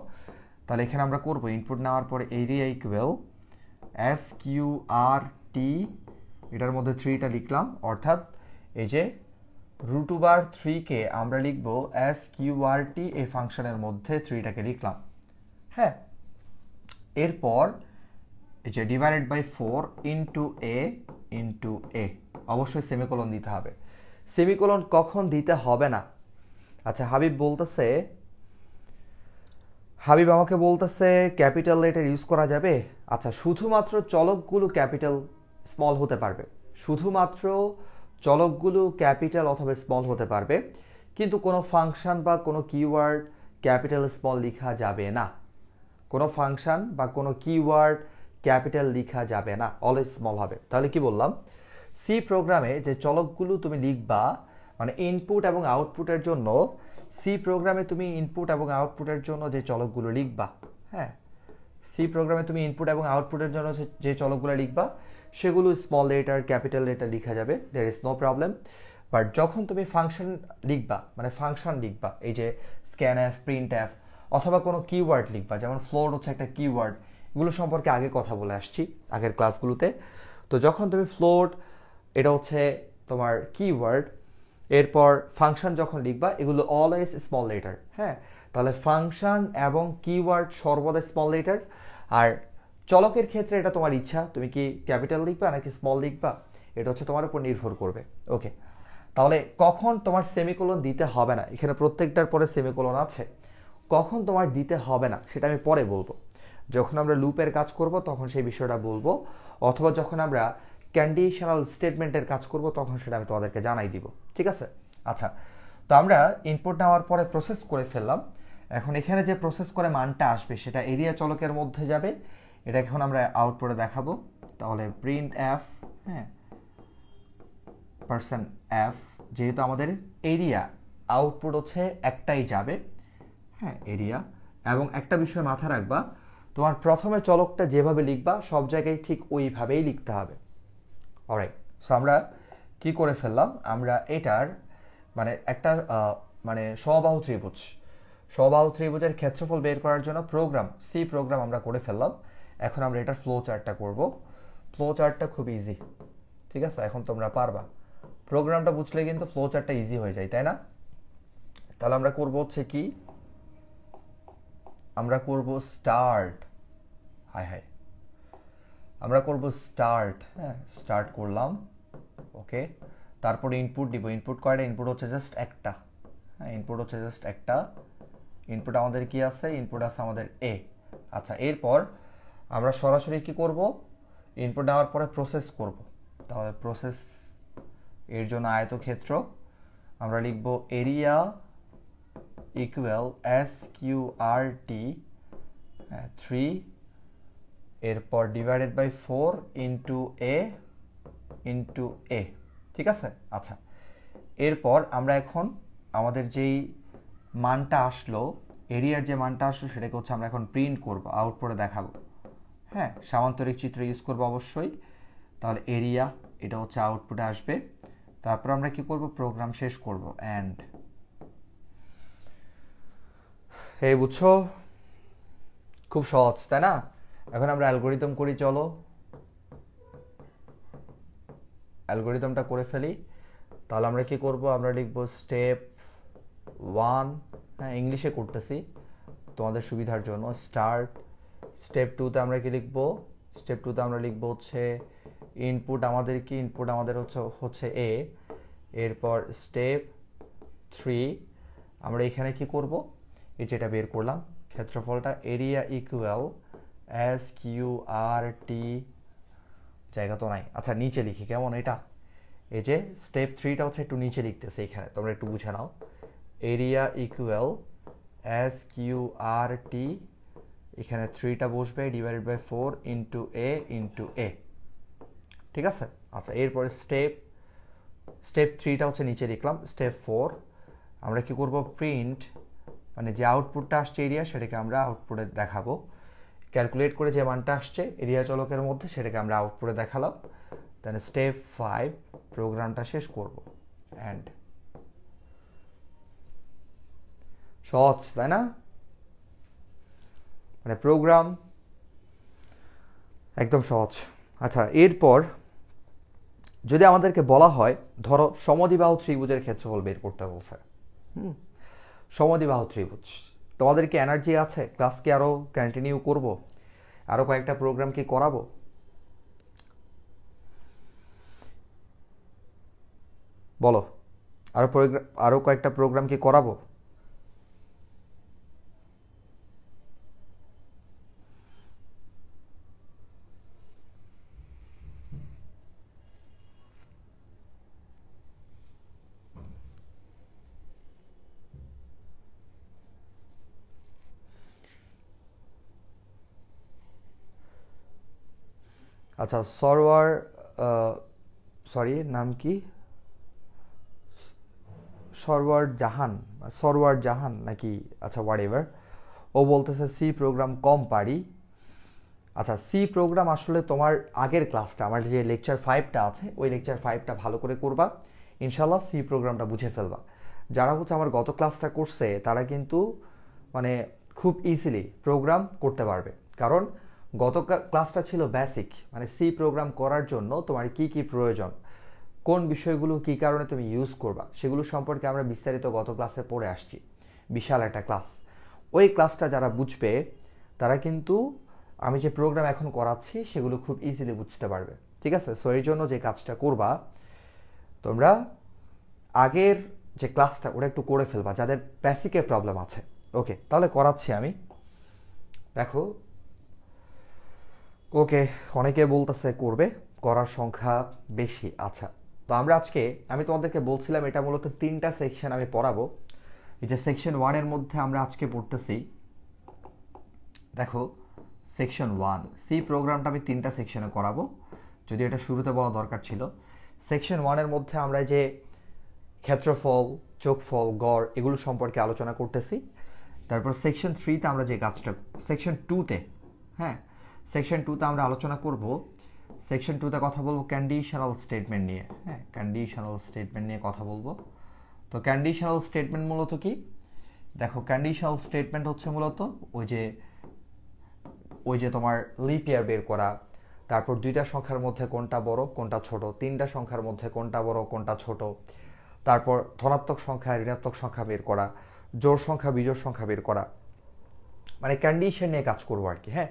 তাহলে এখানে আমরা করব, ইনপুট নেওয়ার পরে এরিয়া ইকুয়াল sqrt, এটার মধ্যে 3টা লিখলাম, অর্থাৎ এই যে √3 কে আমরা লিখব sqrt এই ফাংশনের মধ্যে 3টাকে লিখলাম, হ্যাঁ। এরপর এই যে ডিভাইডেড বাই 4 ইন্টু এ, অবশ্যই সেমিকোলন দিতে হবে। সেমিকোলন কখন দিতে হবে না? আচ্ছা, হাবিব আমাকে বলতেছে ক্যাপিটাল লেটার ইউজ করা যাবে। আচ্ছা, শুধুমাত্র চলকগুলো ক্যাপিটাল স্মল হতে পারবে, শুধুমাত্র চলকগুলো ক্যাপিটাল অথবা স্মল হতে পারবে, কিন্তু কোনো ফাংশন বা কোনো কিওয়ার্ড ক্যাপিটাল স্মল লেখা যাবে না, কোনো ফাংশন বা কোনো কিওয়ার্ড ক্যাপিটাল লেখা যাবে না, অলওয়েজ স্মল হবে। তাহলে কি বললাম, সি প্রোগ্রামে যে চলকগুলো তুমি লিখবা, মানে ইনপুট এবং আউটপুটের জন্য, সি প্রোগ্রামে তুমি ইনপুট এবং আউটপুটের জন্য যে চলকগুলো লিখবা, হ্যাঁ, সি প্রোগ্রামে তুমি ইনপুট এবং আউটপুটের জন্য যে চলকগুলো লিখবা সেগুলো স্মল লেটার ক্যাপিটাল লেটার লেখা যাবে, there is no problem. But যখন তুমি ফাংশন লিখবা, মানে ফাংশন লিখবা, এই যে স্ক্যানএফ, প্রিন্টএফ, অথবা কোনো কিওয়ার্ড লিখবা, যেমন ফ্লোট হচ্ছে একটা কিওয়ার্ড, এগুলো সম্পর্কে আগে কথা বলে আসছি আগের ক্লাসগুলোতে। তো যখন তুমি ফ্লোট, এটা হচ্ছে তোমার কিওয়ার্ড, এরপর ফাংশন যখন লিখবা, এগুলো অলওয়েজ স্মল লেটার, হ্যাঁ। তাহলে ফাংশন এবং কিওয়ার্ড সর্বদা স্মল লেটার, আর চলকের ক্ষেত্রে এটা তোমার ইচ্ছা, তুমি কি ক্যাপিটাল লিখবা নাকি স্মল লিখবা, এটা হচ্ছে তোমার উপর নির্ভর করবে। ওকে, তাহলে কখন তোমার সেমিকোলন দিতে হবে না, এখানে প্রত্যেকটার পরে সেমিকোলন আছে, কখন তোমার দিতে হবে না সেটা আমি পরে বলবো, যখন আমরা লুপের কাজ করব তখন সেই বিষয়টা বলবো, অথবা যখন আমরা কন্ডিশনাল স্টেটমেন্টের কাজ করব তখন সেটা আমি তোমাদেরকে জানাই দিব, ঠিক আছে? আচ্ছা, তো আমরা ইনপুট নেওয়ার পরে প্রসেস করে ফেললাম। এখন এখানে যে প্রসেস করে মানটা আসবে সেটা এরিয়া চলকের মধ্যে যাবে, এটা এখন আমরা আউটপুটে দেখাবো। তাহলে printf, হ্যাঁ, %f, যেহেতু আমাদের এরিয়া আউটপুট হচ্ছে একটাই যাবে, হ্যাঁ, এরিয়া। এবং একটা বিষয় মাথায় রাখবা, তোমার প্রথমে চলকটা যেভাবে লিখবা সব জায়গায় ঠিক ওইভাবেই লিখতে হবে। অলরাইট, সো আমরা কি করে ফেললাম, আমরা এটার মানে একটা মানে সমবাহু ত্রিভুজের ক্ষেত্রফল বের করার জন্য সি প্রোগ্রাম আমরা করে ফেললাম। এখন আমরা এটার ফ্লো চার্টটা করব। ফ্লো চার্টটা খুব ইজি, ঠিক আছে? এখন তোমরা পারবা, প্রোগ্রামটা বুঝলে কিন্তু ফ্লো চার্টটা ইজি হয়ে যায়, তাই না? তাহলে আমরা করব হচ্ছে কি, আমরা করব স্টার্ট, আমরা করব স্টার্ট। হ্যাঁ, স্টার্ট করলাম, ওকে। তারপরে ইনপুট দিব। ইনপুট কয়টা? ইনপুট হচ্ছে জাস্ট একটা। হ্যাঁ, ইনপুট হচ্ছে জাস্ট একটা। ইনপুট আমাদের কি আছে? ইনপুট আছে আমাদের এ। আচ্ছা, এরপর আমরা সরাসরি কি করব, ইনপুট দেওয়ার পরে প্রসেস করব। তাহলে প্রসেস এর জন্য আয়তক্ষেত্র আমরা লিখব এরিয়া ইকুয়াল SQRT 3, এরপর ডিভাইডেড বাই 4 ইন্টু এ, ঠিক আছে? আচ্ছা, এরপর আমরা এখন আমাদের যেই মানটা আসলো, এরিয়ার যে মানটা আসলো সেটাকে হচ্ছে আমরা এখন প্রিন্ট করব, আউটপুটে দেখাবো। হ্যাঁ, সামান্তরিক চিত্র ইউজ করবো অবশ্যই। তাহলে এরিয়া, এটা হচ্ছে আউটপুটে আসবে। তারপর আমরা কি করব, প্রোগ্রাম শেষ করব। এন্ড এই বুঝছো, খুব সহজ, তাই না? এখন আমরা অ্যালগোরিদম করি, চলো অ্যালগোরিদমটা করে ফেলি। তাহলে আমরা কি করব, আমরা লিখব স্টেপ 1, হ্যাঁ ইংলিশে করতেছি তোমাদের সুবিধার জন্য, স্টার্ট। স্টেপ 2তে আমরা কি লিখব, স্টেপ 2তে আমরা লিখব হচ্ছে ইনপুট আমাদের কি, ইনপুট আমাদের হচ্ছে এ। এরপর স্টেপ 3 আমরা এখানে কি করব, এই যেটা বের করলাম ক্ষেত্রফলটা, এরিয়া ইকুয়াল SQRT, জায়গা তো নাই। আচ্ছা, নিচে লিখি কেমন এটা, এই যে স্টেপ 3টা হচ্ছে একটু নিচে লিখতেছে, এখানে তোমরা একটু বুঝে নাও। এরিয়া ইকুয়াল SQRT, এখানে 3টা বসবে, ডিভাইডেড বাই 4 ইন্টু এ, ঠিক আছে? আচ্ছা, এরপরে স্টেপ 3টা হচ্ছে নিচে লিখলাম। স্টেপ 4 আমরা কি করব, প্রিন্ট, মানে যে আউটপুটটা আসছে এরিয়া সেটাকে আমরা আউটপুটে দেখাবো। ক্যালকুলেট করে যে মানটা আসছে এরিয়া চলকের মধ্যে সেটাকে আমরা আউটপুটে দেখালাম। দেন স্টেপ 5 প্রোগ্রামটা শেষ করব। এন্ড সহজ, তাই না? মানে প্রোগ্রাম একদম সহজ। আচ্ছা, এরপর যদি আমাদেরকে বলা হয়, ধরো সমদ্বিবাহু ত্রিভুজের ক্ষেত্রফল বের করতে বলছে, সমদ্বিবাহু ত্রিভুজ, তোমাদের কি এনার্জি আছে? ক্লাস কি আরো কন্টিনিউ করব? আরো কয়েকটা প্রোগ্রাম কি করাবো? বলো, আরো কয়েকটা প্রোগ্রাম কি করাবো? আচ্ছা, নাম কি, সরওয়ার জাহান নাকি, আচ্ছা হোয়াট এভার, ও বলতেছে সি প্রোগ্রাম কম পারি। আচ্ছা, সি প্রোগ্রাম আসলে তোমার আগের ক্লাসটা, আমার যে লেকচার 5টা আছে ওই লেকচার 5টা ভালো করে করবা, ইনশাল্লাহ সি প্রোগ্রামটা বুঝে ফেলবা। যারা হচ্ছে আমার গত ক্লাসটা করছে তারা কিন্তু মানে খুব ইজিলি প্রোগ্রাম করতে পারবে, কারণ গত ক্লাসটা ছিল বেসিক, মানে সি প্রোগ্রাম করার জন্য তোমার কি কি প্রয়োজন, কোন বিষয়গুলো কি কারণে তুমি ইউজ করবা সেগুলো সম্পর্কে আমরা বিস্তারিত গত ক্লাসে পড়ে আসছি, বিশাল একটা ক্লাস। ওই ক্লাসটা যারা বুঝবে তারা কিন্তু আমি যে প্রোগ্রাম এখন করাচ্ছি সেগুলো খুব ইজিলি বুঝতে পারবে, ঠিক আছে? সো এই জন্য যে কাজটা করবা, তোমরা আগের যে ক্লাসটা ওটা একটু করে ফেলবা যাদের বেসিকের প্রবলেম আছে। ওকে, তাহলে করাচ্ছি আমি, দেখো। ওকে, অনেকে বলতেছে করবে, করার সংখ্যা বেশি। আচ্ছা, তো আমি তোমাদেরকে বলছিলাম এটা মূলত 3টা সেকশন আমি পড়াবো। এই যে সেকশন 1-এর মধ্যে আমরা আজকে পড়তেছি, দেখো সেকশন 1 সি প্রোগ্রামটা আমি 3টা সেকশনে করাবো, যদি এটা শুরুতে বলা দরকার ছিল। সেকশন 1-এর মধ্যে আমরা যে ক্ষেত্রফল, যোগফল, গড় এগুলো সম্পর্কে আলোচনা করতেছি। তারপর সেকশন 3তে আমরা যে কাজটা, সেকশন 2তে হ্যাঁ, সেকশন 2তে আমরা আলোচনা করব, সেকশন 2তে কথা বলবো কন্ডিশনাল স্টেটমেন্ট নিয়ে। হ্যাঁ, কন্ডিশনাল স্টেটমেন্ট নিয়ে কথা বলবো। তো কন্ডিশনাল স্টেটমেন্ট মূলত কি? দেখো, কন্ডিশনাল স্টেটমেন্ট হচ্ছে মূলত ওই যে তোমার লিপ ইয়ার বের করা, তারপর দুইটা সংখ্যার মধ্যে কোনটা বড় কোনটা ছোট, তিনটা সংখ্যার মধ্যে কোনটা বড় কোনটা ছোট, তারপর ধনাত্মক সংখ্যা ঋণাত্মক সংখ্যা বের করা, জোড় সংখ্যা বিজোড় সংখ্যা বের করা, মানে কন্ডিশন নিয়ে কাজ করবো আর কি। হ্যাঁ,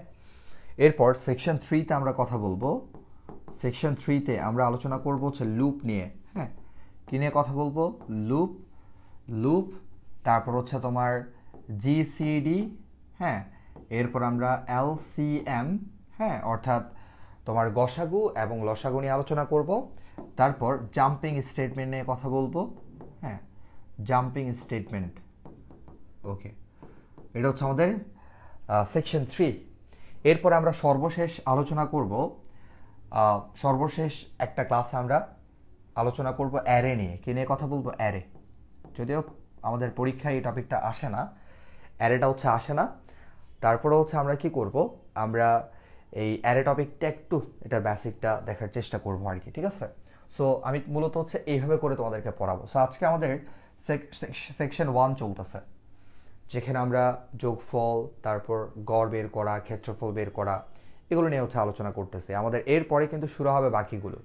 এরপর সেকশন 3তে আমরা কথা বলবো, সেকশন 3তে আমরা আলোচনা করব হচ্ছে লুপ নিয়ে। হ্যাঁ, কি নিয়ে কথা বলবো? লুপ, লুপ, তারপর হচ্ছে তোমার জিসিডি। হ্যাঁ, এরপর আমরা এলসিএম, হ্যাঁ, অর্থাৎ তোমার গসাগু এবং লসাগু নিয়ে আলোচনা করব। তারপর জাম্পিং স্টেটমেন্ট নিয়ে কথা বলবো। হ্যাঁ, জাম্পিং স্টেটমেন্ট। ওকে, এটা হচ্ছে আমাদের সেকশন 3। এরপর আমরা সর্বশেষ আলোচনা করব, সর্বশেষ একটা ক্লাসে আমরা আলোচনা করব অ্যারে নিয়ে। কি নিয়ে কথা বলবো? অ্যারে। যদিও আমাদের পরীক্ষায় এই টপিকটা আসে না, অ্যারেটা হচ্ছে আসে না, তারপরে হচ্ছে আমরা কি করব, আমরা এই অ্যারে টপিকটা একটু এটার বেসিকটা দেখার চেষ্টা করব আর কি। ঠিক আছে? সো আমি মূলত হচ্ছে এইভাবে করে তোমাদেরকে পড়াবো। সো আজকে আমাদের সেকশন 1 চলতেছে, যেখানে আমরা যোগফল, তারপর গড় বের করা, ক্ষেত্রফল বের করা, এগুলো নিয়ে হচ্ছে আলোচনা করতেছি। আমাদের এরপরে কিন্তু শুরু হবে বাকিগুলো।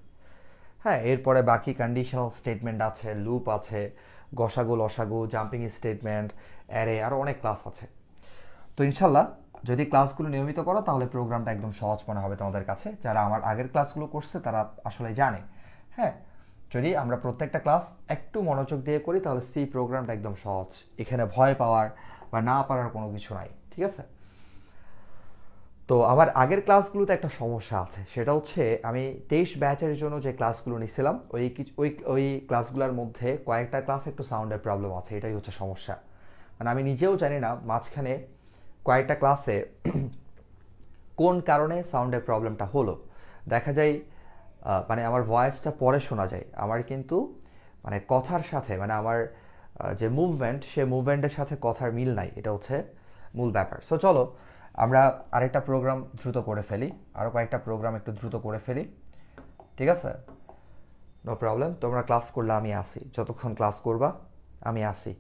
হ্যাঁ, এরপরে বাকি কন্ডিশনাল স্টেটমেন্ট আছে, লুপ আছে, গসাগু লসাগু, জাম্পিং স্টেটমেন্ট, অ্যারে, আরও অনেক ক্লাস আছে। তো ইনশাল্লাহ যদি ক্লাসগুলো নিয়মিত করো তাহলে প্রোগ্রামটা একদম সহজ মনে হবে তোমাদের কাছে। যারা আমার আগের ক্লাসগুলো করছে তারা আসলে জানে। হ্যাঁ, যদি আমরা প্রত্যেকটা ক্লাস একটু মনোযোগ দিয়ে করি তাহলে সি প্রোগ্রামটা একদম সহজ। এখানে ভয় পাওয়ার বা না পারার কোনো কিছু নাই। ঠিক আছে? তো আমার আগের ক্লাসগুলোতে একটা সমস্যা আছে, সেটা হচ্ছে আমি 23 ব্যাচের জন্য যে ক্লাসগুলো নিছিলাম ওই ক্লাসগুলোর মধ্যে কয়েকটা ক্লাস একটু সাউন্ডের প্রবলেম আছে। এটাই হচ্ছে সমস্যা। মানে আমি নিজেও জানি না মাঝখানে কয়েকটা ক্লাসে কোন কারণে সাউন্ডের প্রবলেমটা হলো। দেখা যায় মানে আমার ভয়েসটা পরে শোনা যায়, আমার কিন্তু মানে কথার সাথে, মানে আমার যে মুভমেন্ট, সে মুভমেন্টের সাথে কথার মিল নাই। এটা হচ্ছে মূল ব্যাপার। সো চলো আমরা আরেকটা প্রোগ্রাম দ্রুত করে ফেলি, আরও কয়েকটা প্রোগ্রাম একটু দ্রুত করে ফেলি। ঠিক আছে? নো প্রবলেম, তোমরা ক্লাস করলে আমি আসি, যতক্ষণ ক্লাস করবা আমি আসি।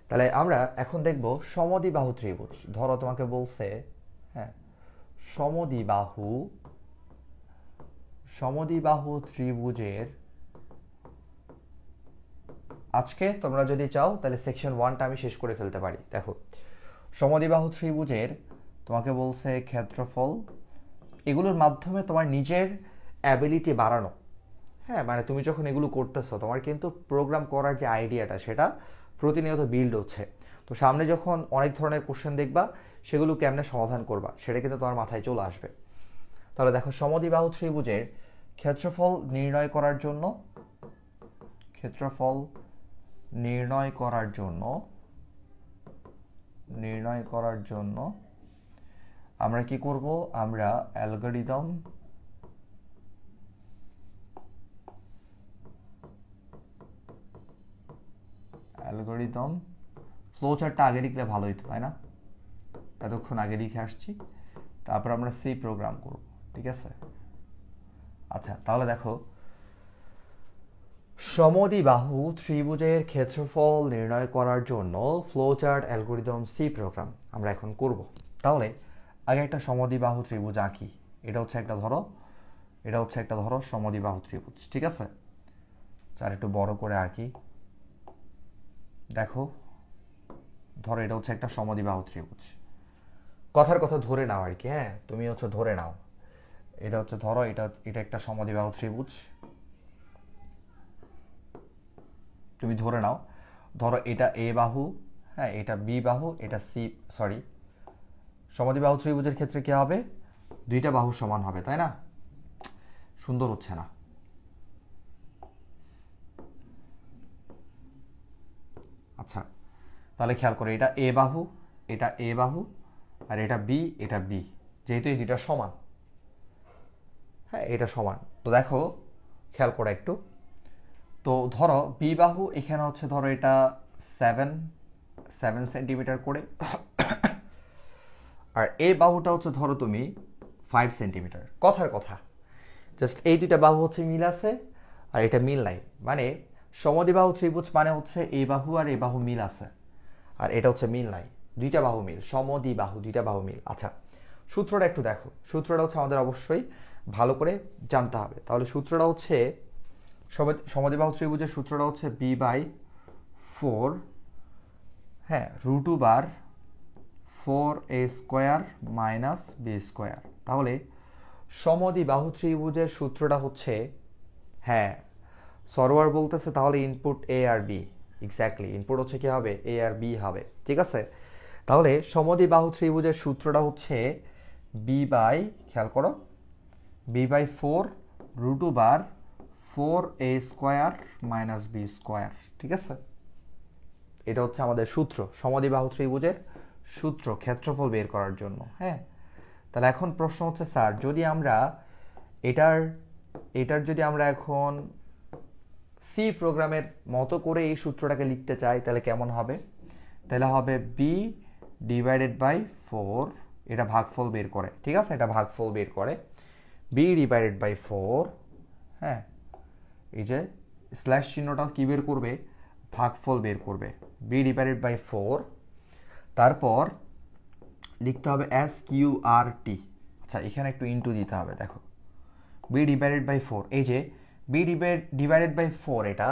তাহলে আমরা এখন দেখব সমদ্বিবাহু ত্রিভুজ। ধরো তোমাকে বলছে, হ্যাঁ, সমদ্বিবাহু ত্রিভুজের, আজকে তোমরা যদি চাও তাহলে সেকশন 1টা আমি শেষ করে ফেলতে পারি। দেখো, সমদ্বিবাহু ত্রিভুজের তোমাকে বলছে ক্ষেত্রফল, এগুলোর মাধ্যমে তোমার নিজের অ্যাবিলিটি বাড়ানো। হ্যাঁ, মানে তুমি যখন এগুলো করতেছো তোমার কিন্তু প্রোগ্রাম করার যে আইডিয়াটা সেটা প্রতিনিয়ত বিল্ড হচ্ছে। তো সামনে যখন অনেক ধরনের কোশ্চেন দেখবা, সেগুলো কেমনে সমাধান করবা সেটা কিন্তু তোমার মাথায় চলে আসবে। তাহলে দেখো, সমদ্বিবাহু ত্রিভুজের ক্ষেত্রফল নির্ণয় করার জন্য, ক্ষেত্রফল নির্ণয় করার জন্য আমরা কি করব, আমরা অ্যালগরিদম ফ্লো চার্টটা আগে লিখলে ভালো হতো, তাই না? এতক্ষণ আগে লিখে আসছি, তারপর আমরা সি প্রোগ্রাম করব। ঠিক আছে? আচ্ছা, তাহলে দেখো, সমদ্বিবাহু ত্রিভুজের ক্ষেত্রফল নির্ণয় করার জন্য flow chart algorithm C program আমরা এখন করব। তাহলে আগে একটা সমদ্বিবাহু ত্রিভুজ আঁকি। এটা হচ্ছে একটা ধরো সমদ্বিবাহু ত্রিভুজ। ঠিক আছে? আর একটু বড় করে আঁকি। দেখো, ধরো এটা হচ্ছে একটা সমদ্বিবাহু ত্রিভুজ। কথার কথা ধরে নাও আর কি। হ্যাঁ, তুমি হচ্ছে ধরে নাও, এটা হচ্ছে ধরো এটা একটা সমদ্বিবাহু ত্রিভুজ। তুমি ধরে নাও, ধরো এটা এ বাহু, হ্যাঁ, এটা বি বাহু, এটা সি, সরি, সমদ্বিবাহু ত্রিভুজের ক্ষেত্রে কি হবে? দুইটা বাহু সমান হবে, তাই না? সুন্দর হচ্ছে না। আচ্ছা, তাহলে খেয়াল করে, এটা এ বাহু, আর এটা বি, যেহেতু এই দুইটা সমান, হ্যাঁ, এটা সমান। তো দেখো, খেয়াল করে একটু, তো ধরো বি বাহু এখানে হচ্ছে, ধরো এটা 7 সেন্টিমিটার করে, আর এই বাহুটা হচ্ছে ধরো তুমি 5 সেন্টিমিটার, কথার কথা, জাস্ট এই দুইটা বাহু হচ্ছে মিল আছে আর এটা মিল নাই, মানে সমদ্বিবাহু ত্রিভুজ মানে হচ্ছে এই বাহু আর এই বাহু মিল আছে আর এটা হচ্ছে মিল নাই, দুইটা বাহু মিল, সমদ্বিবাহু দুইটা বাহু মিল। আচ্ছা, সূত্রটা একটু দেখো, সূত্রটা হচ্ছে আমাদের অবশ্যই ভালো করে জানতে হবে। তাহলে সূত্রটা হচ্ছে সমদ্বিবাহু ত্রিভুজের সূত্রটা হচ্ছে b/4, হ্যাঁ, √4a² মাইনাস b²। তাহলে সমদ্বিবাহু ত্রিভুজের সূত্রটা হচ্ছে, হ্যাঁ সরোয়ার বলতেছে তাহলে ইনপুট এ আর বি, এক্স্যাক্টলি ইনপুট হচ্ছে কি হবে, এ আর বি হবে, ঠিক আছে। তাহলে সমদ্বিবাহু ত্রিভুজের সূত্রটা হচ্ছে খেয়াল করো, b/4 √4a² মাইনাস b², ঠিক আছে। এটা হচ্ছে আমাদের সূত্র, সমদ্বিবাহু ত্রিভুজের সূত্র ক্ষেত্রফল বের করার জন্য। হ্যাঁ, তাহলে এখন প্রশ্ন হচ্ছে স্যার, যদি আমরা এটার যদি আমরা এখন সি প্রোগ্রামের মতো করে এই সূত্রটাকে লিখতে চাই তাহলে কেমন হবে? তাহলে হবে b/4, এটা ভাগফল বের করে, ঠিক আছে, এটা ভাগফল বের করে b/4, হ্যাঁ, এই যে স্ল্যাশ চিহ্নটা কি বের করবে, ভাগফল বের করবে b/4, তারপর লিখতে হবে SQRT। আচ্ছা, এখানে একটু ইনটু দিতে হবে, দেখো b/4, এই যে b/4, এটা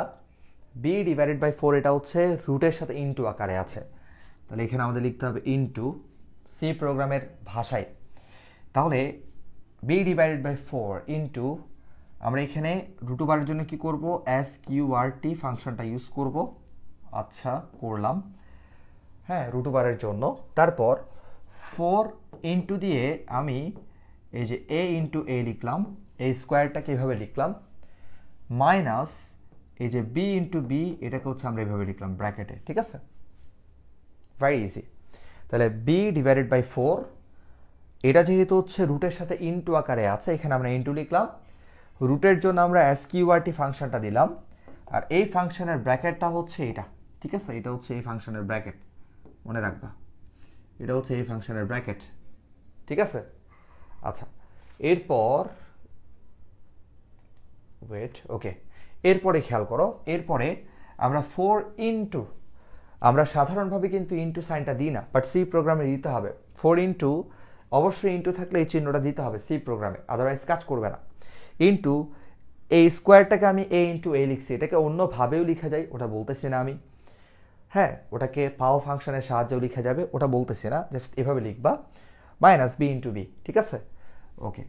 b/4 এটা হচ্ছে রুটের সাথে ইনটু আকারে আছে, তাহলে এখানে আমাদের লিখতে হবে ইনটু সি প্রোগ্রামের ভাষায়। তাহলে b/4 ইনটু, আমরা এখানে √2 জন্য কি করব, SQRT ফাংশনটা ইউজ করব। আচ্ছা, করলাম, হ্যাঁ, √2 জন্য। তারপর 4 ইনটু দিয়ে আমি এই যে a ইনটু a লিখলাম, এই স্কোয়ারটাকে এইভাবে লিখলাম, মাইনাস এই যে b ইনটু b, এটাকে হচ্ছে আমরা এইভাবে লিখলাম ব্র্যাকেটে, ঠিক আছে, ভেরি ইজি। তাহলে b/4, এটা যেহেতু হচ্ছে রুটের সাথে ইনটু আকারে আছে, এখানে আমরা ইনটু লিখলাম, রুটের জন্য আমরা SQRT ফাংশনটা দিলাম, আর এই ফাংশনের ব্র্যাকেটটা হচ্ছে এটা, ঠিক আছে, এটা হচ্ছে এই ফাংশনের ব্র্যাকেট, মনে রাখবা এটা হচ্ছে এই ফাংশনের ব্র্যাকেট, ঠিক আছে। আচ্ছা, এরপর ওয়েট, ওকে, এরপরে খেয়াল করো, এরপরে আমরা 4 ইনটু, আমরা সাধারণভাবে কিন্তু ইনটু সাইনটা দিই না, বাট সি প্রোগ্রামে দিতে হবে 4 ইনটু, অবশ্যই ইনটু থাকলে এই চিহ্নটা দিতে হবে সি প্রোগ্রামে, আদারওয়াইজ কাজ করবে না। ইনটু এই স্কোয়ারটাকে আমি a ইনটু a লিখছি, এটাকে অন্যভাবেও লেখা যায়, ওটা বলতেছি না আমি, হ্যাঁ, ওটাকে পাও ফাংশনের সাহায্যেও লেখা যাবে, ওটা বলতেছি না, জাস্ট এভাবে লিখবা, মাইনাস b ইনটু b, ঠিক আছে, ওকে।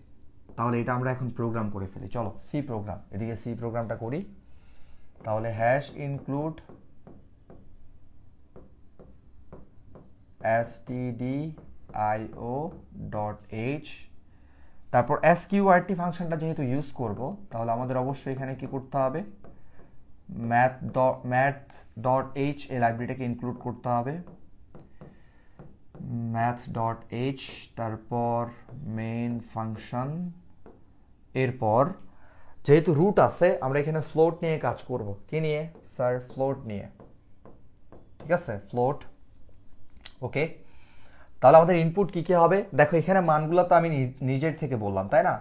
তাহলে এটা আমরা এখন প্রোগ্রাম করে ফেলি, চলো সি প্রোগ্রাম, এদিকে সি প্রোগ্রামটা করি। তাহলে হ্যাশ ইনক্লুড stdio.h, তারপর SQRT ফাংশনটা যেহেতু ইউজ করব, তাহলে আমাদের অবশ্যই এখানে কি করতে হবে, math.h এই লাইব্রেরিটাকে ইনক্লুড করতে হবে, math.h, তারপর মেইন ফাংশন। এরপর যেহেতু রুট আছে, আমরা এখানে ফ্লোট নিয়ে কাজ করব, কি নিয়ে স্যার, ফ্লোট নিয়ে, ঠিক আছে, ফ্লোট, ওকে। তাহলে আমাদের ইনপুট কি কি হবে, দেখো এখানে মানগুলো তো আমি নিজের থেকে বললাম, তাই না,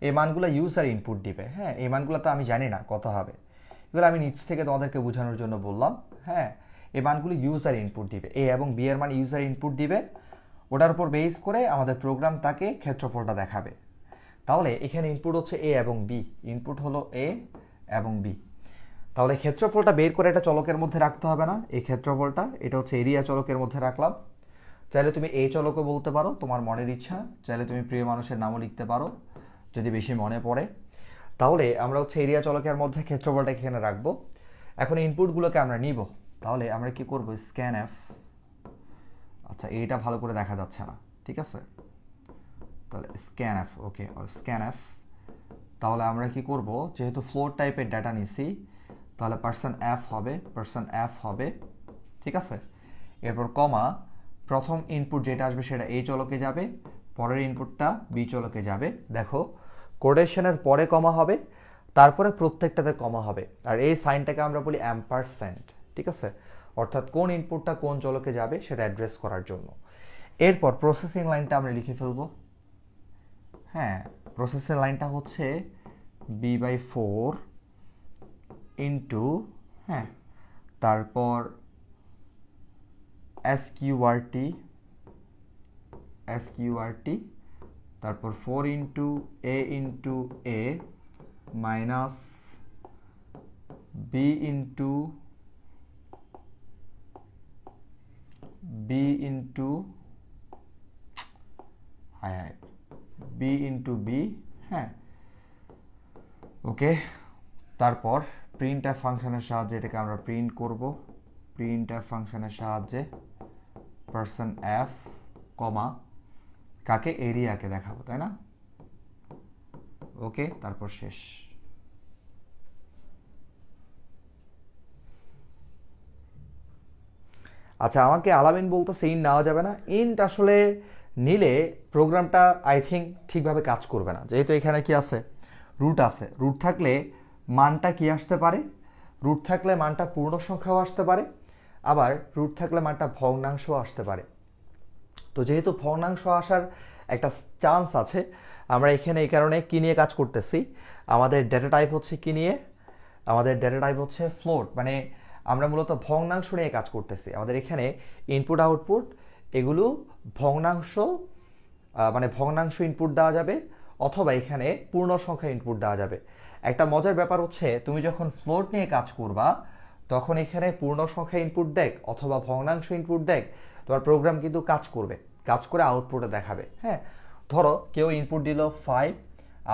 এই মানগুলো ইউজার ইনপুট দিবে, হ্যাঁ, এই মানগুলো তো আমি জানি না কত হবে, এগুলো আমি নিচ থেকে তোমাদেরকে বোঝানোর জন্য বললাম, হ্যাঁ, এই মানগুলো ইউজার ইনপুট দিবে, এ এবং বি এর মান ইউজার ইনপুট দিবে, ওটার উপর বেস করে আমাদের প্রোগ্রাম তাকে ক্ষেত্রফলটা দেখাবে। তাহলে এখানে ইনপুট হচ্ছে এ এবং বি, ইনপুট হলো এ এবং বি। তাহলে ক্ষেত্রফলটা বের করে এটা চলকের মধ্যে রাখতে হবে না, এই ক্ষেত্রফলটা, এটা হচ্ছে এরিয়া চলকের মধ্যে রাখলাম, চাইলে তুমি এই চলকও বলতে পারো, তোমার মনের ইচ্ছা, চাইলে তুমি প্রিয় মানুষের নামও লিখতে পারো যদি বেশি মনে পড়ে। তাহলে আমরা হচ্ছে এরিয়া চলকের মধ্যে ক্ষেত্রফলটা এখানে রাখবো। এখন ইনপুটগুলোকে আমরা নিব, তাহলে আমরা কি করব, স্ক্যান এফ, আচ্ছা এইটা ভালো করে দেখা যাচ্ছে না, ঠিক আছে, তাহলে স্ক্যান এফ, ওকে, স্ক্যান এফ। তাহলে আমরা কি করব, যেহেতু ফ্লোট টাইপের ডাটা নিছি, তাহলে পার্সন এফ হবে, ঠিক আছে। এরপর কমা, প্রথম ইনপুট যেটা আসবে সেটা এই চলকে যাবে, পরের ইনপুটটা বি চলকে যাবে, দেখো কোটেশনের পরে কমা হবে, তারপরে প্রত্যেকটাতে কমা হবে, আর এই সাইনটাকে আমরা বলি অ্যাম্পারস্যান্ড, ঠিক আছে, অর্থাৎ কোন ইনপুটটা কোন চলকে যাবে সেটা অ্যাড্রেস করার জন্য। এরপর প্রসেসিং লাইনটা আমরা লিখে ফেলবো। হ্যাঁ, প্রসেসিং লাইনটা হচ্ছে b/4 ইন্টু, হ্যাঁ, তারপর SQRT, তারপর 4 into a minus b into b into b, হ্যাঁ, ওকে। তারপর প্রিন্টএফ ফাংশনের সাহায্যে এটাকে আমরা প্রিন্ট করব। প্রিন্টএফ ফাংশনের সাহায্যে %f, কমা, কাকে? এরিয়াকে দেখাবো, তাই না? ওকে, তারপর শেষ। আচ্ছা, আমাকে আলামিন বলতেছে ইন্ট নেওয়া যাবে না। ইন্ট আসলে নিলে প্রোগ্রামটা আই থিঙ্ক ঠিকভাবে কাজ করবে না, যেহেতু এখানে কি আছে? রুট আছে। রুট থাকলে মানটা কি আসতে পারে? রুট থাকলে মানটা পূর্ণ সংখ্যাও আসতে পারে, আবার রুট থাকলে মানটা ভগ্নাংশও আসতে পারে। তো যেহেতু ভগ্নাংশ আসার একটা চান্স আছে, আমরা এখানে এই কারণে কি নিয়ে কাজ করতেছি? আমাদের ডেটা টাইপ হচ্ছে কি নিয়ে? আমাদের ডেটা টাইপ হচ্ছে ফ্লোট, মানে আমরা মূলত ভগ্নাংশ নিয়ে কাজ করতেছি। আমাদের এখানে ইনপুট আউটপুট এগুলো ভগ্নাংশ, মানে ভগ্নাংশ ইনপুট দেওয়া যাবে, অথবা এখানে পূর্ণ সংখ্যা ইনপুট দেওয়া যাবে। একটা মজার ব্যাপার হচ্ছে, তুমি যখন ফ্লোট নিয়ে কাজ করবা তখন এখানে পূর্ণ সংখ্যা ইনপুট দেখ অথবা ভগ্নাংশ ইনপুট দেখ, তোমার প্রোগ্রাম কিন্তু কাজ করবে, কাজ করে আউটপুটে দেখাবে। হ্যাঁ, ধরো কেউ ইনপুট দিল 5,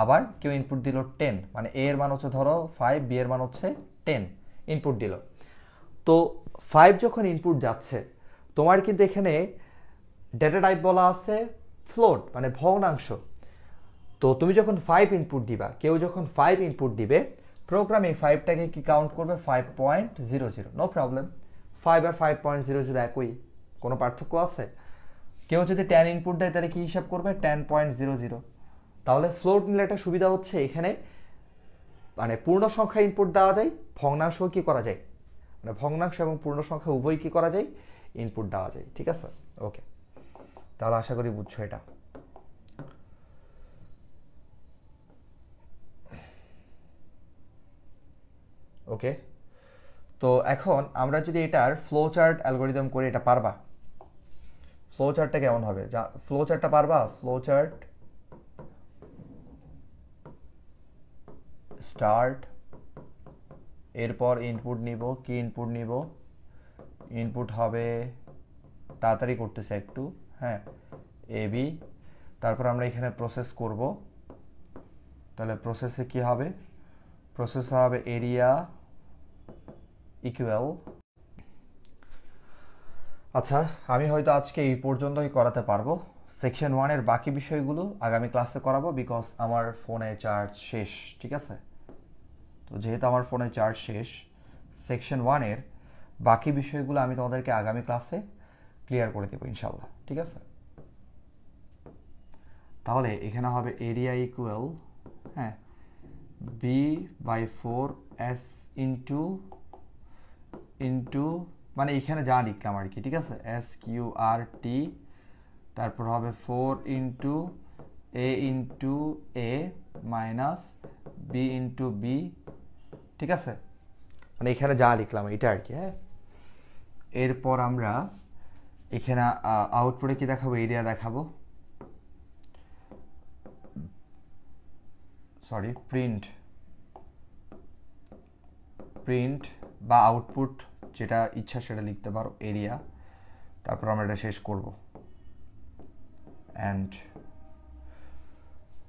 আবার কেউ ইনপুট দিল 10, মানে এ এর মান হচ্ছে ধরো 5, বি এর মান হচ্ছে 10, ইনপুট দিল। তো 5 যখন ইনপুট যাচ্ছে, তোমার কিন্তু এখানে ডেটা টাইপ বলা আছে ফ্লোট, মানে ভগ্নাংশ। তো তুমি যখন 5 ইনপুট দিবা, কেউ যখন 5 ইনপুট দিবে, প্রোগ্রাম এই 5টাকে কি কাউন্ট করবে? 5.00, নো প্রবলেম। 5 আর 5.00 একই, কোনো পার্থক্য আছে? কেউ যদি 10 ইনপুট দেয় তাহলে কি হিসাব করবে? 10.00। তাহলে ফ্লোট নিলে একটা সুবিধা হচ্ছে, এখানে মানে পূর্ণ সংখ্যা ইনপুট দেওয়া যায়, ভগ্নাংশ কি করা যায়, মানে ভগ্নাংশ এবং পূর্ণ সংখ্যা উভয় কি করা যায়? ইনপুট দেওয়া যায়। ঠিক আছে, ওকে। তাহলে আশা করি বুঝছো এটা। ওকে, তো এখন আমরা যদি এটার ফ্লো চার্ট অ্যালগোরিদম করি, এটা পারবা? ফ্লো চার্টটা কেমন হবে? ফ্লো চার্টটা পারবা? ফ্লো চার্ট স্টার্ট, এরপর ইনপুট নিব। কি ইনপুট নিব? ইনপুট হবে, তাড়াতাড়ি করতেছে একটু, হ্যাঁ, এবি। তারপর আমরা এখানে প্রসেস করব। তাহলে প্রসেসে কি হবে? প্রসেস হবে এরিয়া ইকুয়াল। আচ্ছা, আমি হয়তো আজকে এই পর্যন্তই করাতে পারবো। সেকশন 1-এর বাকি বিষয়গুলো আগামী ক্লাসে করাবো, বিকজ আমার ফোনে চার্জ শেষ। ঠিক আছে, তো যেহেতু আমার ফোনে চার্জ শেষ, সেকশন 1-এর বাকি বিষয়গুলো আমি তোমাদেরকে আগামী ক্লাসে ক্লিয়ার করে দেবো ইনশাল্লাহ। ঠিক আছে, তাহলে এখানে হবে এরিয়া ইকুয়াল, হ্যাঁ, b/4 s ইন্টু মানে এখানে যা লিখলাম আর কি। ঠিক আছে, SQRT, তারপর হবে 4 into a minus b into b। ঠিক আছে, মানে এখানে যা লিখলাম এটা আর কি। হ্যাঁ, এরপর আমরা এখানে আউটপুটে কি দেখাবো? এরিয়া দেখাবো, সরি, প্রিন্ট বা আউটপুট, যেটা ইচ্ছা সেটা লিখতে পারো, এরিয়া। তারপর আমরা এটা শেষ করব। অ্যান্ড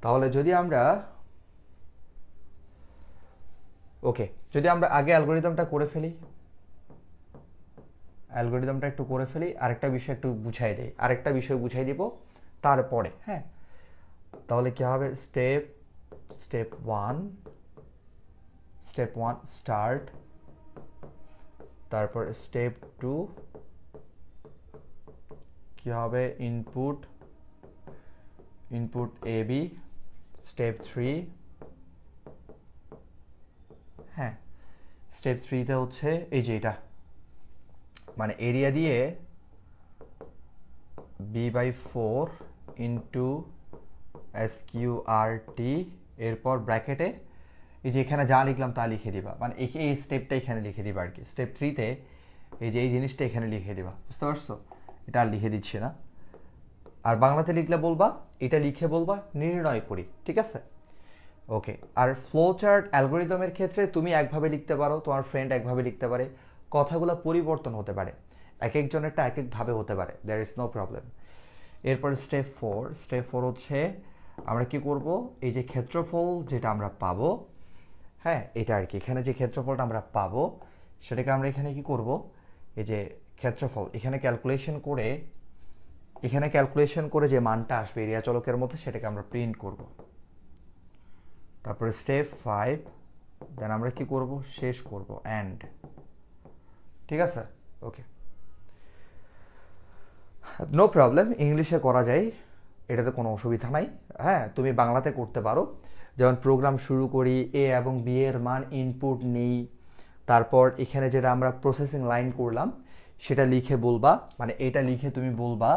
তাহলে যদি আমরা আগে অ্যালগোরিদমটা করে ফেলি, আরেকটা বিষয় একটু বুঝাই দেই, আরেকটা বিষয় বুঝাই দিব তারপরে। হ্যাঁ, তাহলে কি হবে? স্টেপ 1 স্টার্ট, তারপর স্টেপ 2 কি হবে? Input AB. স্টেপ 3, হ্যাঁ, স্টেপ 3-তে হচ্ছে এই যে এটা, মানে এরিয়া দিয়ে b/4 ইন্টু SQRT, এরপর ব্র্যাকেটে এই যে এখানে যা লিখলাম তা লিখে দিবা, মানে এই স্টেপটা এখানে লিখে দিবা আর কি। স্টেপ 3-তে এই যে এই জিনিসটা এখানে লিখে দিবা, বুঝতে পারছো? এটা আর লিখে দিচ্ছি না। আর বাংলাতে লিখলে বলবা, এটা লিখে বলবা নির্ণয় করি, ঠিক আছে? ওকে। আর ফ্লো চার্ট অ্যালগোরিদমের ক্ষেত্রে তুমি একভাবে লিখতে পারো, তোমার ফ্রেন্ড একভাবে লিখতে পারে, কথাগুলো পরিবর্তন হতে পারে, এক একজনেরটা এক একভাবে হতে পারে, দ্যার ইজ নো প্রবলেম। এরপর স্টেপ 4 হচ্ছে আমরা কি করব, এই যে ক্ষেত্রফল যেটা আমরা পাবো, হ্যাঁ এটা আর কি, এখানে যে ক্ষেত্রফলটা আমরা পাবো সেটাকে আমরা এখানে কি করব, এই যে ক্ষেত্রফল এখানে ক্যালকুলেশন করে যে মানটা আসবে এরিয়া চলকের মধ্যে সেটাকে আমরা প্রিন্ট করব। তারপরে স্টেপ 5 দেন আমরা কি করব, শেষ করব এন্ড, ঠিক আছে? ওকে, নো প্রবলেম, ইংলিশে করা যায়, এটাতে কোনো অসুবিধা নাই। হ্যাঁ, তুমি বাংলাতে করতে পারো। যেমন প্রোগ্রাম শুরু করি, এ এবং বি এর মান ইনপুট নেই, তারপর এখানে যেটা আমরা প্রসেসিং লাইন করলাম সেটা লিখে বলবা, মানে এটা লিখে তুমি বলবা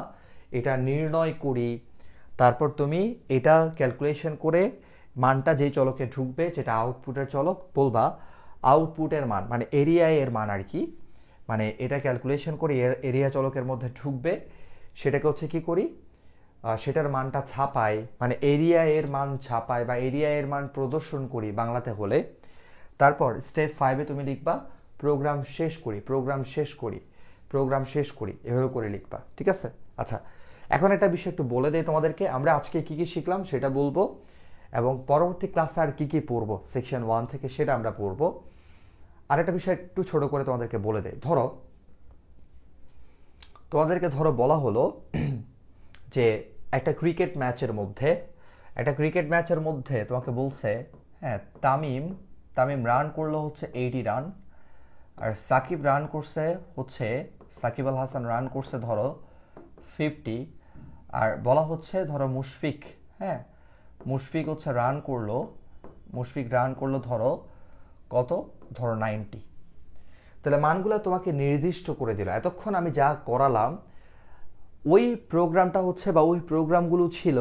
এটা নির্ণয় করি, তারপর তুমি এটা ক্যালকুলেশন করে মানটা যেই চলকে ঢুকবে, যেটা আউটপুটের চলক, বলবা আউটপুটের মান মানে এরিয়া এর মান আর কি, মানে এটা ক্যালকুলেশন করে এরিয়া চলকের মধ্যে ঢুকবে, সেটাকে হচ্ছে কি করি, সেটার মানটা ছাপাই, মানে এরিয়া এর মান ছাপাই বা এরিয়া এর মান প্রদর্শন করি বাংলাতে হলে। তারপর স্টেপ 5-এ তুমি লিখবা প্রোগ্রাম শেষ করি, এভাবে করে লিখবা, ঠিক আছে? আচ্ছা, এখন একটা বিষয় একটু বলে দেই তোমাদেরকে, আমরা আজকে কি কি শিখলাম সেটা বলবো, এবং পরবর্তী ক্লাসে আর কি কি পড়বো সেকশন 1 থেকে সেটা আমরা পড়বো। আরেকটা বিষয় একটু ছোট করে তোমাদেরকে বলে দেই, তোমাদেরকে বলা হলো যে একটা ক্রিকেট ম্যাচের মধ্যে তোমাকে বলছে, হ্যাঁ তামিম রান করলো হচ্ছে 80 রান, আর সাকিব আল হাসান রান করছে 50, আর বলা হচ্ছে মুশফিক হচ্ছে রান করলো কত, 90। তাহলে মানগুলো তোমাকে নির্দিষ্ট করে দিল। এতক্ষণ আমি যা করালাম ওই প্রোগ্রামটা হচ্ছে বা ওই প্রোগ্রামগুলো ছিল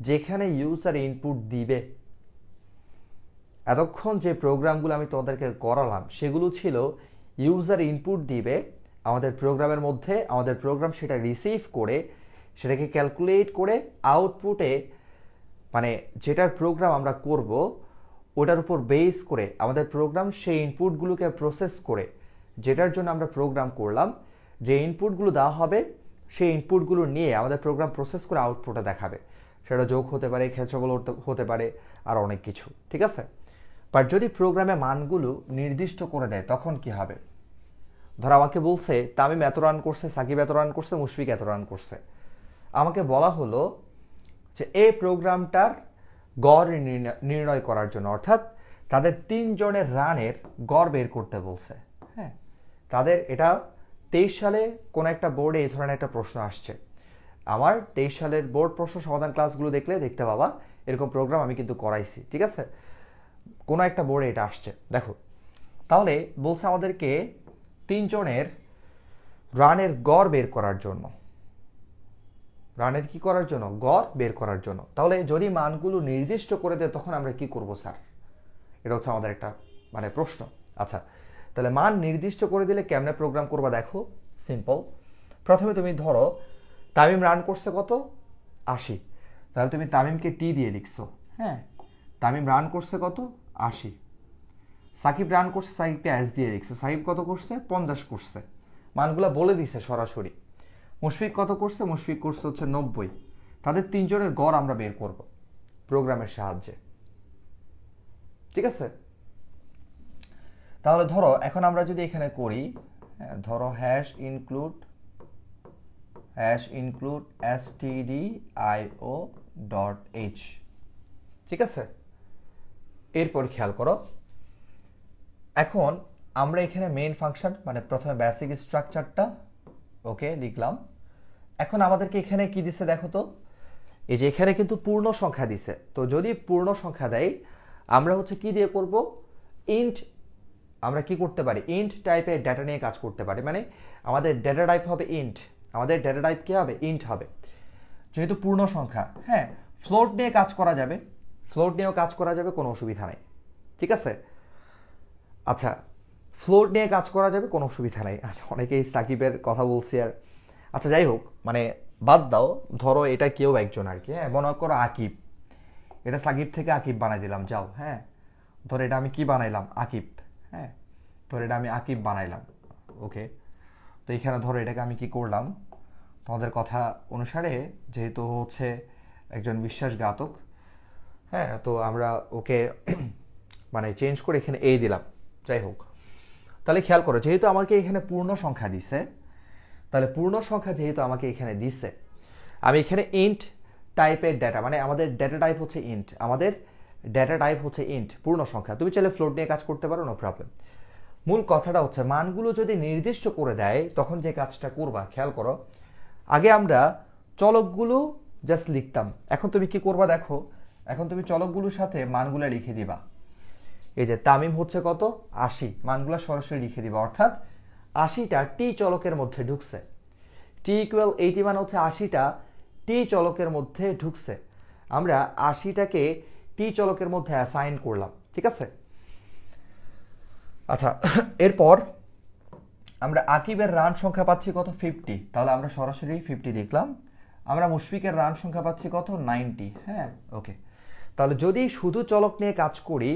যেখানে ইউজার ইনপুট দিবে। এতক্ষণ যে প্রোগ্রামগুলো আমি তোমাদেরকে করালাম সেগুলো ছিল ইউজার ইনপুট দিবে আমাদের প্রোগ্রামের মধ্যে, আমাদের প্রোগ্রাম সেটা রিসিভ করে সেটাকে ক্যালকুলেট করে আউটপুটে, মানে যেটার প্রোগ্রাম আমরা করব ওটার উপর বেস করে আমাদের প্রোগ্রাম সেই ইনপুটগুলোকে প্রসেস করে, যেটার জন্য আমরা প্রোগ্রাম করলাম, যে ইনপুটগুলো দেওয়া হবে সেই ইনপুটগুলো নিয়ে আমাদের প্রোগ্রাম প্রসেস করে আউটপুটে দেখাবে। সেটা যোগ হতে পারে, ক্ষেত্রফল হতে পারে, আর অনেক কিছু, ঠিক আছে? বাট যদি প্রোগ্রামে মানগুলো নির্দিষ্ট করে দেয় তখন কি হবে? ধর আমাকে বলছে তামিম এত রান করছে, সাকিব এত রান করছে, মুশফিক এত রান করছে। আমাকে বলা হলো যে এই প্রোগ্রামটার গড় নির্ণয় করার জন্য, অর্থাৎ তাদের 3 জনের রানের গড় বের করতে বলছে। হ্যাঁ, তাদের এটা 23 সালে কোন একটা বোর্ডে এই ধরনের একটা প্রশ্ন আসছে। আমার 23 সালের বোর্ড প্রশ্ন সমাধান ক্লাসগুলো দেখতে পাবা, এরকম প্রোগ্রাম আমি কিন্তু করাইছি, ঠিক আছে? কোনো একটা বোর্ডে এটা আসছে, দেখো। তাহলে বলছে আমাদেরকে 3 জনের রানের গড় বের করার জন্য, গড় বের করার জন্য। তাহলে যদি মানগুলো নির্দিষ্ট করে দেয় তখন আমরা কি করব স্যার? এটা হচ্ছে আমাদের একটা মানে প্রশ্ন। আচ্ছা, তাহলে মান নির্দিষ্ট করে দিলে কেমনে প্রোগ্রাম করবা দেখো, সিম্পল। প্রথমে তুমি ধরো তামিম রান করছে কত, 80, তাহলে তুমি তামিমকে টি দিয়ে লিখছো। হ্যাঁ, তামিম রান করছে কত, 80। সাকিব রান করছে, সাকিবকে এস দিয়ে লিখছো। সাকিব কত করছে, 50 করছে, মানগুলা বলে দিছে সরাসরি। মুশফিক কত করছে, মুশফিক করছে হচ্ছে 90। তাদের 3 জনের গড় আমরা বের করব প্রোগ্রামের সাহায্যে, ঠিক আছে? তাহলে ধরো এখন আমরা যদি এখানে করি, ধরো হ্যাশ ইনক্লুড stdio.h, ঠিক আছে? এরপর খেয়াল করো, এখন আমরা এখানে মেইন ফাংশন মানে প্রথমে বেসিক স্ট্রাকচারটা ওকে লিখলাম। এখন আমাদেরকে এখানে কি দিছে দেখো তো, এই যে এখানে কিন্তু পূর্ণ সংখ্যা দিছে। তো যদি পূর্ণ সংখ্যা দেয় আমরা হচ্ছে কি দিয়ে করব, ইন্ট, আমরা কি করতে পারি, ইন্ট টাইপের ডেটা নিয়ে কাজ করতে পারি। মানে আমাদের ডেটা টাইপ হবে ইন্ট, আমাদের ডেটা টাইপ কি হবে, ইন্ট হবে। যেহেতু পূর্ণ সংখ্যা, হ্যাঁ ফ্লোট নিয়ে কাজ করা যাবে, ফ্লোট নিয়েও কাজ করা যাবে, কোনো অসুবিধা নেই, ঠিক আছে। আচ্ছা, ফ্লোট নিয়ে কাজ করা যাবে, কোনো অসুবিধা নেই। অনেকেই সাকিবের কথা বলছি আর, আচ্ছা যাই হোক, মানে বাদ দাও, ধরো এটা কেউ একজন আর কি, হ্যাঁ মনে করো আকিব, এটা সাকিব থেকে আকিব বানাই দিলাম, যাও, হ্যাঁ ধরো এটা আমি কি বানাইলাম, আকিব, হ্যাঁ ধরো এটা আমি আকিব বানাইলাম, ওকে। তো এখানে ধরো এটাকে আমি কি করলাম, তোমাদের কথা অনুসারে যেহেতু হচ্ছে একজন বিশ্বাসঘাতক, হ্যাঁ তো আমরা ওকে মানে চেঞ্জ করে এখানে এ দিলাম, যাই হোক। তাহলে খেয়াল করো, যেহেতু আমাকে এখানে পূর্ণ সংখ্যা দিছে, তাহলে পূর্ণ সংখ্যা যেহেতু আমাকে এখানে দিছে, আমি এখানে ইন্ট টাইপের ডেটা, মানে আমাদের ডেটা টাইপ হচ্ছে ইন্ট, আমাদের ডেটা টাইপ হচ্ছে ইন্ট, পূর্ণ সংখ্যা। তুমি চাইলে ফ্লোট নিয়ে কাজ করতে পারো, নো প্রবলেম। মূল কথাটা হচ্ছে মানগুলো যদি নির্দিষ্ট করে দেয় তখন যে কাজটা করবা, খেয়াল করো, আগে আমরা চলকগুলো জাস্ট লিখতাম, এখন তুমি কি করবা দেখো, এখন তুমি চলকগুলোর সাথে মানগুলো লিখে দিবা। এই যে তামিম হচ্ছে কত, 80, মানগুলো সরাসরি লিখে দিবা, অর্থাৎ 80টা টি চলকের মধ্যে ঢুকছে, টি ইকুয়াল 80 মানে হচ্ছে 80টা টি চলকের মধ্যে ঢুকছে। আমরা 80টাকে টি চলকের মধ্যে অ্যাসাইন করলাম, ঠিক আছে। আচ্ছা, এরপর আমরা আকিবের রান সংখ্যা পাচ্ছি কত, 50, তাহলে আমরা সরাসরি 50 লিখলাম। আমরা মুশফিকের রান সংখ্যা পাচ্ছি কত, 90, হ্যাঁ ওকে। তাহলে যদি শুধু চলক নিয়ে কাজ করি,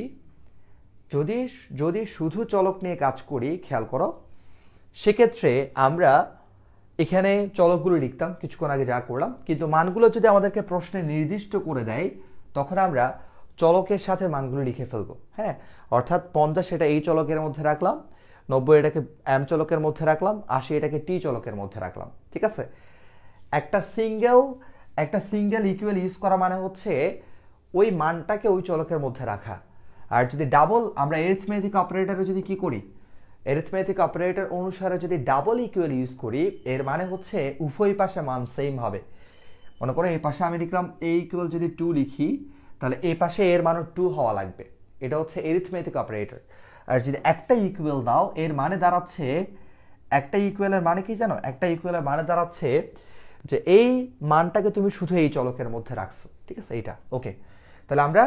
যদি শুধু চলক নিয়ে কাজ করি, খেয়াল করো, সেক্ষেত্রে আমরা এখানে চলকগুলো লিখতাম কিছুক্ষণ আগে যা করলাম, কিন্তু মানগুলো যদি আমাদেরকে প্রশ্নে নির্দিষ্ট করে দেয় তখন আমরা চলকের সাথে মানগুলো লিখে ফেলবো, হ্যাঁ অর্থাৎ 50 এটা এই চলকের মধ্যে রাখলাম, 90 এটাকে এম চলকের মধ্যে রাখলাম, 80 এটাকে টি চলকের মধ্যে রাখলাম, ঠিক আছে। একটা সিঙ্গেল ইকুয়াল ইউজ করা মানে হচ্ছে ওই মানটাকে ওই চলকের মধ্যে রাখা। আর যদি ডাবল, আমরা এরিথমেটিক অপারেটরে যদি কি করি, এরিথমেটিক অপারেটর অনুসারে যদি ডাবল ইকুয়াল ইউজ করি, এর মানে হচ্ছে উভয় পাশে মান সেম হবে। মনে করো এই পাশে আমি লিখলাম এ ইকুয়াল যদি 2 লিখি, তাহলে এই পাশে এর মানও 2 হওয়া লাগবে, এটা হচ্ছে এরিথমেটিক অপারেটর। আর যদি একটা ইকুয়াল দাও, এর মানে দাঁড়াচ্ছে, একটা ইকুয়ালের মানে কি জানো, একটা ইকুয়ালের মানে দাঁড়াচ্ছে যে এই মানটাকে তুমি শুধু এই চলকের মধ্যে রাখছো, ঠিক আছে, এইটা ওকে। তাহলে আমরা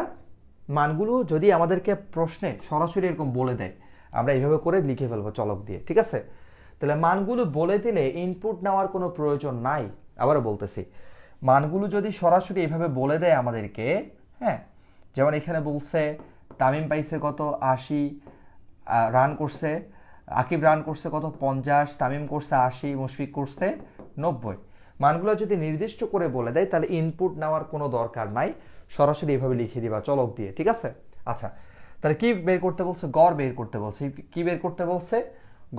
মানগুলো যদি আমাদেরকে প্রশ্নে সরাসরি এরকম বলে দেয়, আমরা এইভাবে করে লিখে ফেলবো চলক দিয়ে, ঠিক আছে। তাহলে মানগুলো বলে দিলে ইনপুট নেওয়ার কোনো প্রয়োজন নাই। আবারও বলতেছি, মানগুলো যদি সরাসরি এইভাবে বলে দেয় আমাদেরকে, হ্যাঁ যেমন এখানে বলছে তামিম পাইছে কত, 80, রান করছে, আকিব রান করছে কত, 50, তামিম করছে 80, মুশফিক করছে 90, মানগুলো যদি নির্দিষ্ট করে বলে দেয় তাহলে ইনপুট নেওয়ার কোনো দরকার নাই, সরাসরি এইভাবে লিখে দিবা চলক দিয়ে, ঠিক আছে। আচ্ছা, তাহলে কি বের করতে বলছে, গড় বের করতে বলছে, কি বের করতে বলছে,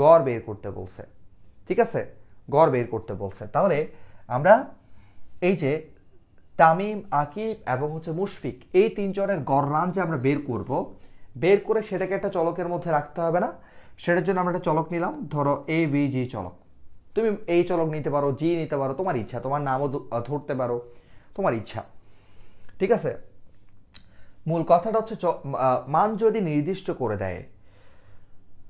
গড় বের করতে বলছে, ঠিক আছে, গড় বের করতে বলছে। তাহলে আমরা এই যে তামিম, আকিব এবং হচ্ছে মুশফিক, এই তিনজনের গড় রান যে আমরা বের করব, বের করে সেটাকে একটা চলকের মধ্যে রাখতে হবে না, সেটার জন্য আমরা একটা চলক নিলাম, ধরো এ বি জি চলক। তুমি এই চলক নিতে পারো, জি নিতে পারো, তোমার ইচ্ছা, তোমার নামও ধরতে পারো, তোমার ইচ্ছা, ঠিক আছে। মূল কথাটা হচ্ছে মান যদি নির্দিষ্ট করে দেয়,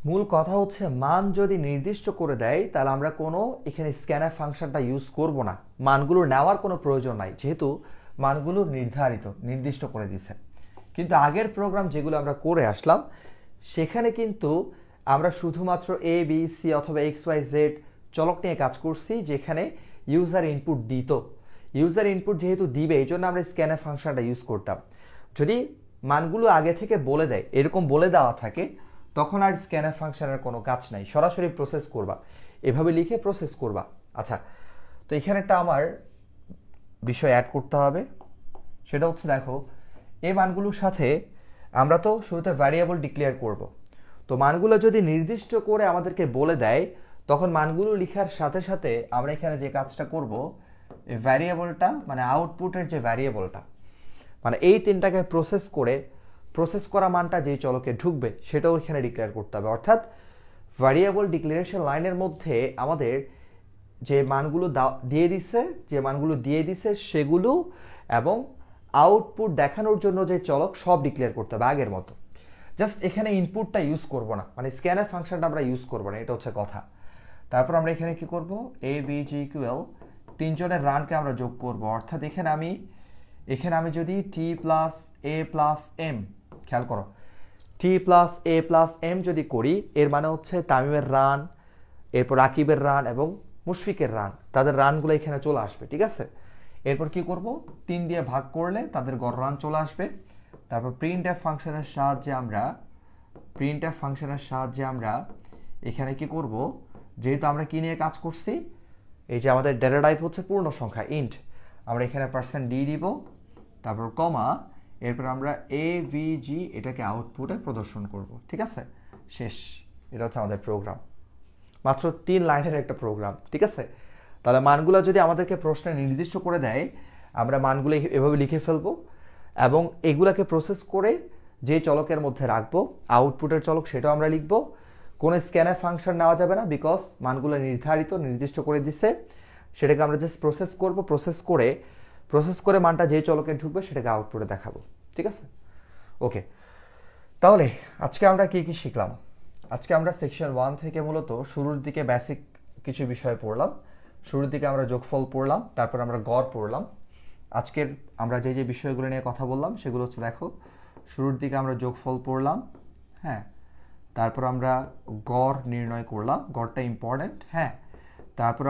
মূল কথা হচ্ছে মান যদি নির্দিষ্ট করে দেয় তাহলে আমরা কোনো এখানে স্ক্যানার ফাংশনটা ইউজ করব না, মানগুলো নেওয়ার কোনো প্রয়োজন নাই, যেহেতু মানগুলো নির্দিষ্ট করে দিছে। কিন্তু আগের প্রোগ্রাম যেগুলো আমরা করে আসলাম সেখানে কিন্তু আমরা শুধুমাত্র এ বি সি অথবা এক্স ওয়াই জেড চলক নিয়ে কাজ করছি, যেখানে ইউজার ইনপুট দিত, ইউজার ইনপুট যেহেতু দিবে এই জন্য আমরা স্ক্যানার ফাংশনটা ইউজ করতাম। যদি মানগুলো আগে থেকে বলে দেয়, এরকম বলে দেওয়া থাকে, তখন আর স্ক্যানার ফাংশনের কোনো কাজ নাই, সরাসরি প্রসেস করবা, এভাবে লিখে প্রসেস করবা। আচ্ছা, তো এখানে একটা আমার বিষয় অ্যাড করতে হবে, সেটা হচ্ছে দেখো এই মানগুলোর সাথে আমরা তো শুরুতে ভ্যারিয়েবল ডিক্লেয়ার করব, তো মানগুলো যদি নির্দিষ্ট করে আমাদেরকে বলে দেয় তখন মানগুলো লেখার সাথে সাথে আমরা এখানে যে কাজটা করব, এই ভ্যারিয়েবলটা মানে আউটপুটের যে ভ্যারিয়েবলটা, মানে এই তিনটাকে প্রসেস করা মানটা যেই চলকে ঢুকবে সেটাও এখানে ডিক্লেয়ার করতে হবে। অর্থাৎ ভ্যারিয়েবল ডিক্লারেশন লাইনের মধ্যে আমাদের যে মানগুলো দিয়ে দিছে সেগুলো এবং আউটপুট দেখানোর জন্য যে চলক সব ডিক্লেয়ার করতে হবে আগের মতো। জাস্ট এখানে ইনপুটটা ইউজ করব না, মানে স্ক্যানার ফাংশনটা আমরা ইউজ করব না, এটা হচ্ছে কথা। তারপর আমরা এখানে কি করব, এ বি জি ইকুয়াল তিনজনের রানকে আমরা যোগ করব, অর্থাৎ এখানে আমি যদি টি প্লাস এ প্লাস এম, খেয়াল করো, টি প্লাস এ প্লাস এম যদি করি, এর মানে হচ্ছে তামিমের রান, এরপর রাকিবের রান এবং মুশফিকের রান, তাদের রানগুলো এখানে চলে আসবে, ঠিক আছে। এরপর কি করব, 3 দিয়ে ভাগ করলে তাদের গড় রান চলে আসবে। তারপর প্রিন্ট এফ ফাংশনের সাহায্যে আমরা এখানে কি করব, যেহেতু আমরা কি নিয়ে কাজ করছি, এই যে আমাদের ডেটা টাইপ হচ্ছে পূর্ণ সংখ্যা ইন্ট, আমরা এখানে % ডি দিব, তারপর কমা, এরপর আমরা এ ভি জি এটাকে আউটপুটে প্রদর্শন করব, ঠিক আছে। শেষ, এটা হচ্ছে আমাদের প্রোগ্রাম, মাত্র 3 লাইনের একটা প্রোগ্রাম, ঠিক আছে। তাহলে মানগুলো যদি আমাদেরকে প্রশ্নে নির্দিষ্ট করে দেয়, আমরা মানগুলো এভাবে লিখে ফেলবো এবং এগুলাকে প্রসেস করে যে চলকের মধ্যে রাখবো, আউটপুটের চলক সেটাও আমরা লিখবো। কোনো স্ক্যানএফ ফাংশন নেওয়া যাবে না, বিকজ মানগুলো নির্দিষ্ট করে দিছে, সেটাকে আমরা জাস্ট প্রসেস করে মানটা যে চলকে ঢুকবে সেটাকে আউটপুটে দেখাবো, ঠিক আছে। ওকে, তাহলে আজকে আমরা কি কি শিখলাম? আজকে আমরা সেকশন 1 থেকে মূলত শুরুর দিকে বেসিক কিছু বিষয় পড়লাম। শুরুর দিকে আমরা যোগফল পড়লাম, তারপর আমরা গড় পড়লাম। আজকের আমরা যে বিষয়গুলো নিয়ে কথা বললাম সেগুলো হচ্ছে, দেখো, শুরুর দিকে আমরা যোগফল পড়লাম, হ্যাঁ, তারপর আমরা গড় নির্ণয় করলাম, গড়টা ইম্পর্টেন্ট, হ্যাঁ। তারপর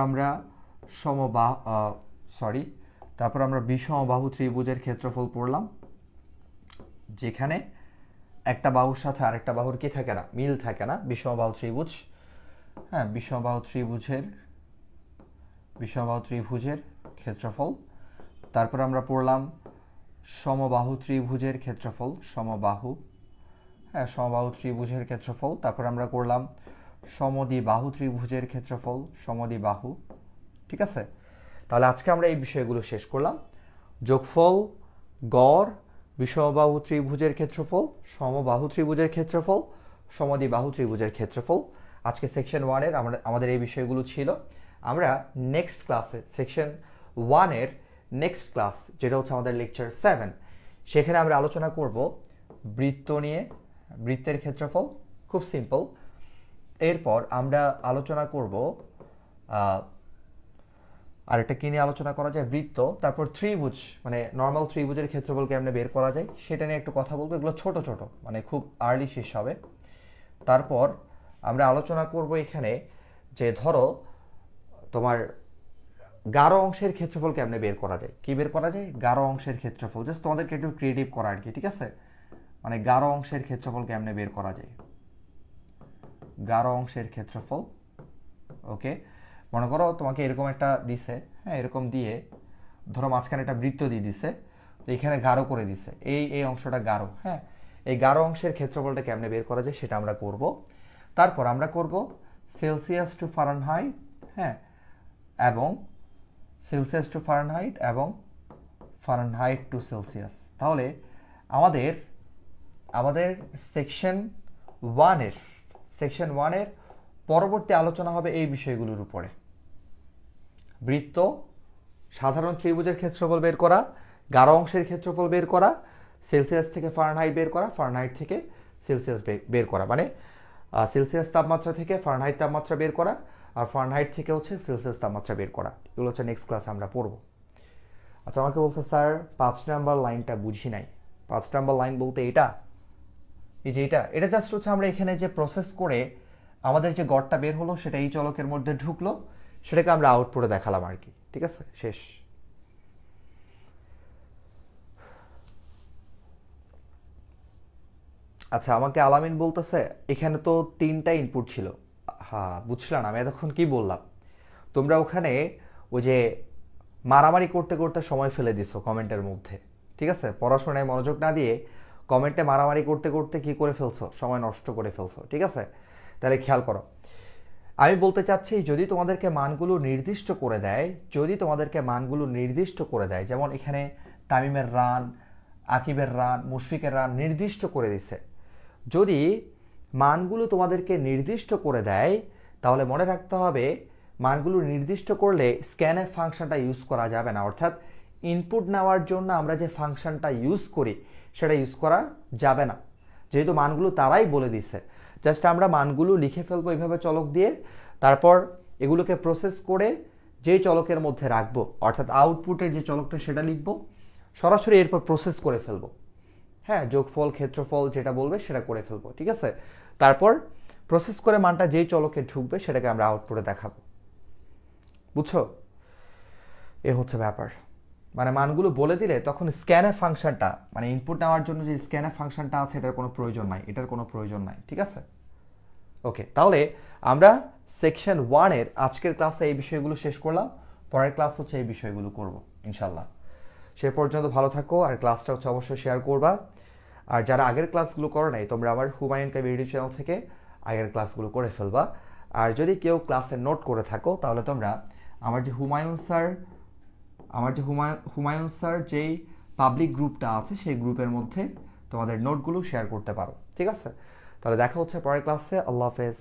আমরা বিষমবাহু ত্রিভুজের ক্ষেত্রফল পড়লাম, যেখানে একটা বাহুর সাথে আরেকটা বাহুর কি থাকে না, মিল থাকে না, বিষমবাহু ত্রিভুজ, হ্যাঁ, বিষমবাহু ত্রিভুজের ক্ষেত্রফল। তারপর আমরা পড়লাম সমবাহু ত্রিভুজের ক্ষেত্রফল, সমবাহু ত্রিভুজের ক্ষেত্রফল। তারপর আমরা করলাম সমদ্বিবাহু ত্রিভুজের ক্ষেত্রফল, সমদ্বিবাহু, ঠিক আছে। তাহলে আজকে আমরা এই বিষয়গুলো শেষ করলাম, যোগফল, গড়, বিষমবাহু ত্রিভুজের ক্ষেত্রফল, সমবাহু ত্রিভুজের ক্ষেত্রফল, সমদ্বিবাহু ত্রিভুজের ক্ষেত্রফল। আজকে সেকশন 1 এর আমাদের এই বিষয়গুলো ছিল। আমরা নেক্সট ক্লাসে সেকশন 1 এর নেক্সট ক্লাস, যেটা হচ্ছে আমাদের লেকচার 7, সেখানে আমরা আলোচনা করব বৃত্ত নিয়ে, বৃত্তের ক্ষেত্রফল, খুব সিম্পল। এরপর আমরা আলোচনা করব আরেকটা কি নিয়ে আলোচনা করা যায়, বৃত্ত, তারপর ত্রিভুজ, মানে নর্মাল ত্রিভুজের ক্ষেত্রফল কেমনে বের করা যায় সেটা নিয়ে একটু কথা বলবো। এগুলো ছোট ছোট, মানে খুব আর্লি শেষ হবে। তারপর আমরা আলোচনা করব এখানে যে ধরো তোমার গাঢ় অংশের ক্ষেত্রফল কেমনে বের করা যায়, কি বের করা যায়, গাঢ় অংশের ক্ষেত্রফল, জাস্ট তোমাদেরকে একটু ক্রিয়েটিভ করা আর কি, ঠিক আছে। মানে গাঢ় অংশের ক্ষেত্রফল কেমনে বের করা যায়, গাঢ় অংশের ক্ষেত্রফল। ওকে, মনে করো তোমাকে এরকম একটা দিছে, হ্যাঁ, এরকম দিয়ে ধরো মাঝখানে একটা বৃত্ত দিয়ে দিছে, তো এখানে গাঢ় করে দিছে, এই অংশটা গাঢ়, হ্যাঁ, এই গাঢ় অংশের ক্ষেত্রফলটা কেমনে বের করা যায় সেটা আমরা করব। তারপর আমরা করব সেলসিয়াস টু ফারেনহাইট, হ্যাঁ, এবং সেলসিয়াস টু ফারেনহাইট এবং ফারেনহাইট টু সেলসিয়াস। তাহলে আমাদের সেকশন 1 এর পরবর্তী আলোচনা হবে এই বিষয়গুলোর উপরে, বৃত্ত, সাধারণ ত্রিভুজের ক্ষেত্রফল বের করা, গাঢ় অংশের ক্ষেত্রফল বের করা, সেলসিয়াস থেকে ফারেনহাইট বের করা, ফারেনহাইট থেকে সেলসিয়াস বের করা, মানে সেলসিয়াস তাপমাত্রা থেকে ফারেনহাইট তাপমাত্রা বের করা, আর ফারেনহাইট থেকে হচ্ছে সেলসিয়াস তাপমাত্রা বের করা। এগুলো হচ্ছে নেক্সট ক্লাসে আমরা পড়বো। আচ্ছা, আমাকে বলছে স্যার 5 নাম্বার লাইনটা বুঝি নাই। 5 নাম্বার লাইন বলতে এটা, এই যে এটা জাস্ট হচ্ছে আমরা এখানে যে প্রসেস করে আমাদের যে গড়টা বের হলো সেটা এই চলকের মধ্যে ঢুকলো, সেটাকে আমরা আউটপুটে দেখালাম আর কি, ঠিক আছে, শেষ। আচ্ছা, আমাকে আলামিন বলতেছে এখানে তো 3টা ইনপুট ছিল। হ্যাঁ, বুঝলাম, আমি এতক্ষণ কি বললাম, তোমরা ওখানে ওই যে মারামারি করতে করতে সময় ফেলে দিছো কমেন্টের মধ্যে, ঠিক আছে, পড়াশোনায় মনোযোগ না দিয়ে কমেন্টে মারামারি করতে করতে কি করে ফেলছো, সময় নষ্ট করে ফেলছো, ঠিক আছে। তাহলে খেয়াল করো, আমি বলতে চাচ্ছি যদি তোমাদেরকে মানগুলো নির্দিষ্ট করে দেয়, যেমন এখানে তামিমের রান, আকিবের রান, মুশফিকের রান নির্দিষ্ট করে দিছে, যদি মানগুলো তোমাদেরকে নির্দিষ্ট করে দেয় তাহলে মনে রাখতে হবে মানগুলো নির্দিষ্ট করলে স্ক্যানএফ ফাংশনটা ইউজ করা যাবে না, অর্থাৎ ইনপুট নেওয়ার জন্য আমরা যে ফাংশনটা ইউজ করি সেটা ইউজ করা যাবে না, যেহেতু মানগুলো তারাই বলে দিচ্ছে। জাস্ট আমরা মানগুলো লিখে ফেলবো এইভাবে চলক দিয়ে, তারপর এগুলোকে প্রসেস করে যেই চলকের মধ্যে রাখবো, অর্থাৎ আউটপুটের যে চলকটা সেটা লিখবো, সরাসরি এরপর প্রসেস করে ফেলবো। হ্যাঁ, যোগফল ক্ষেত্রফল যেটা বলবে সেটা করে ফেলবো, ঠিক আছে। তারপর প্রসেস করে মানটা যেই চলকে ঢুকবে সেটাকে আমরা আউটপুটে দেখাবো। বুঝছো? এ হচ্ছে ব্যাপার। মানে মানগুলো বলে দিলে তখন স্ক্যানএফ ফাংশনটা, মানে ইনপুট নেওয়ার জন্য যে স্ক্যানএফ ফাংশনটা আছে এটার কোনো প্রয়োজন নাই, ঠিক আছে। ওকে, তাহলে আমরা সেকশন 1-এর আজকের ক্লাসে এই বিষয়গুলো শেষ করলাম। পরের ক্লাস হচ্ছে এই বিষয়গুলো করব ইনশাল্লাহ। সে পর্যন্ত ভালো থাকো, আর ক্লাসটা হচ্ছে অবশ্যই শেয়ার করবা। আর যারা আগের ক্লাসগুলো করো নাই, তোমরা আমার হুমায়ুন কাবীর ইউটিউব চ্যানেল থেকে আগের ক্লাসগুলো করে ফেলবা। আর যদি কেউ ক্লাসে নোট করে থাকো তাহলে তোমরা আমার যে হুমায়ুন স্যার যেই পাবলিক গ্রুপটা আছে সেই গ্রুপের মধ্যে তোমাদের নোটগুলো শেয়ার করতে পারো, ঠিক আছে। তাহলে দেখা হচ্ছে পরের ক্লাসে। আল্লাহ হাফেজ।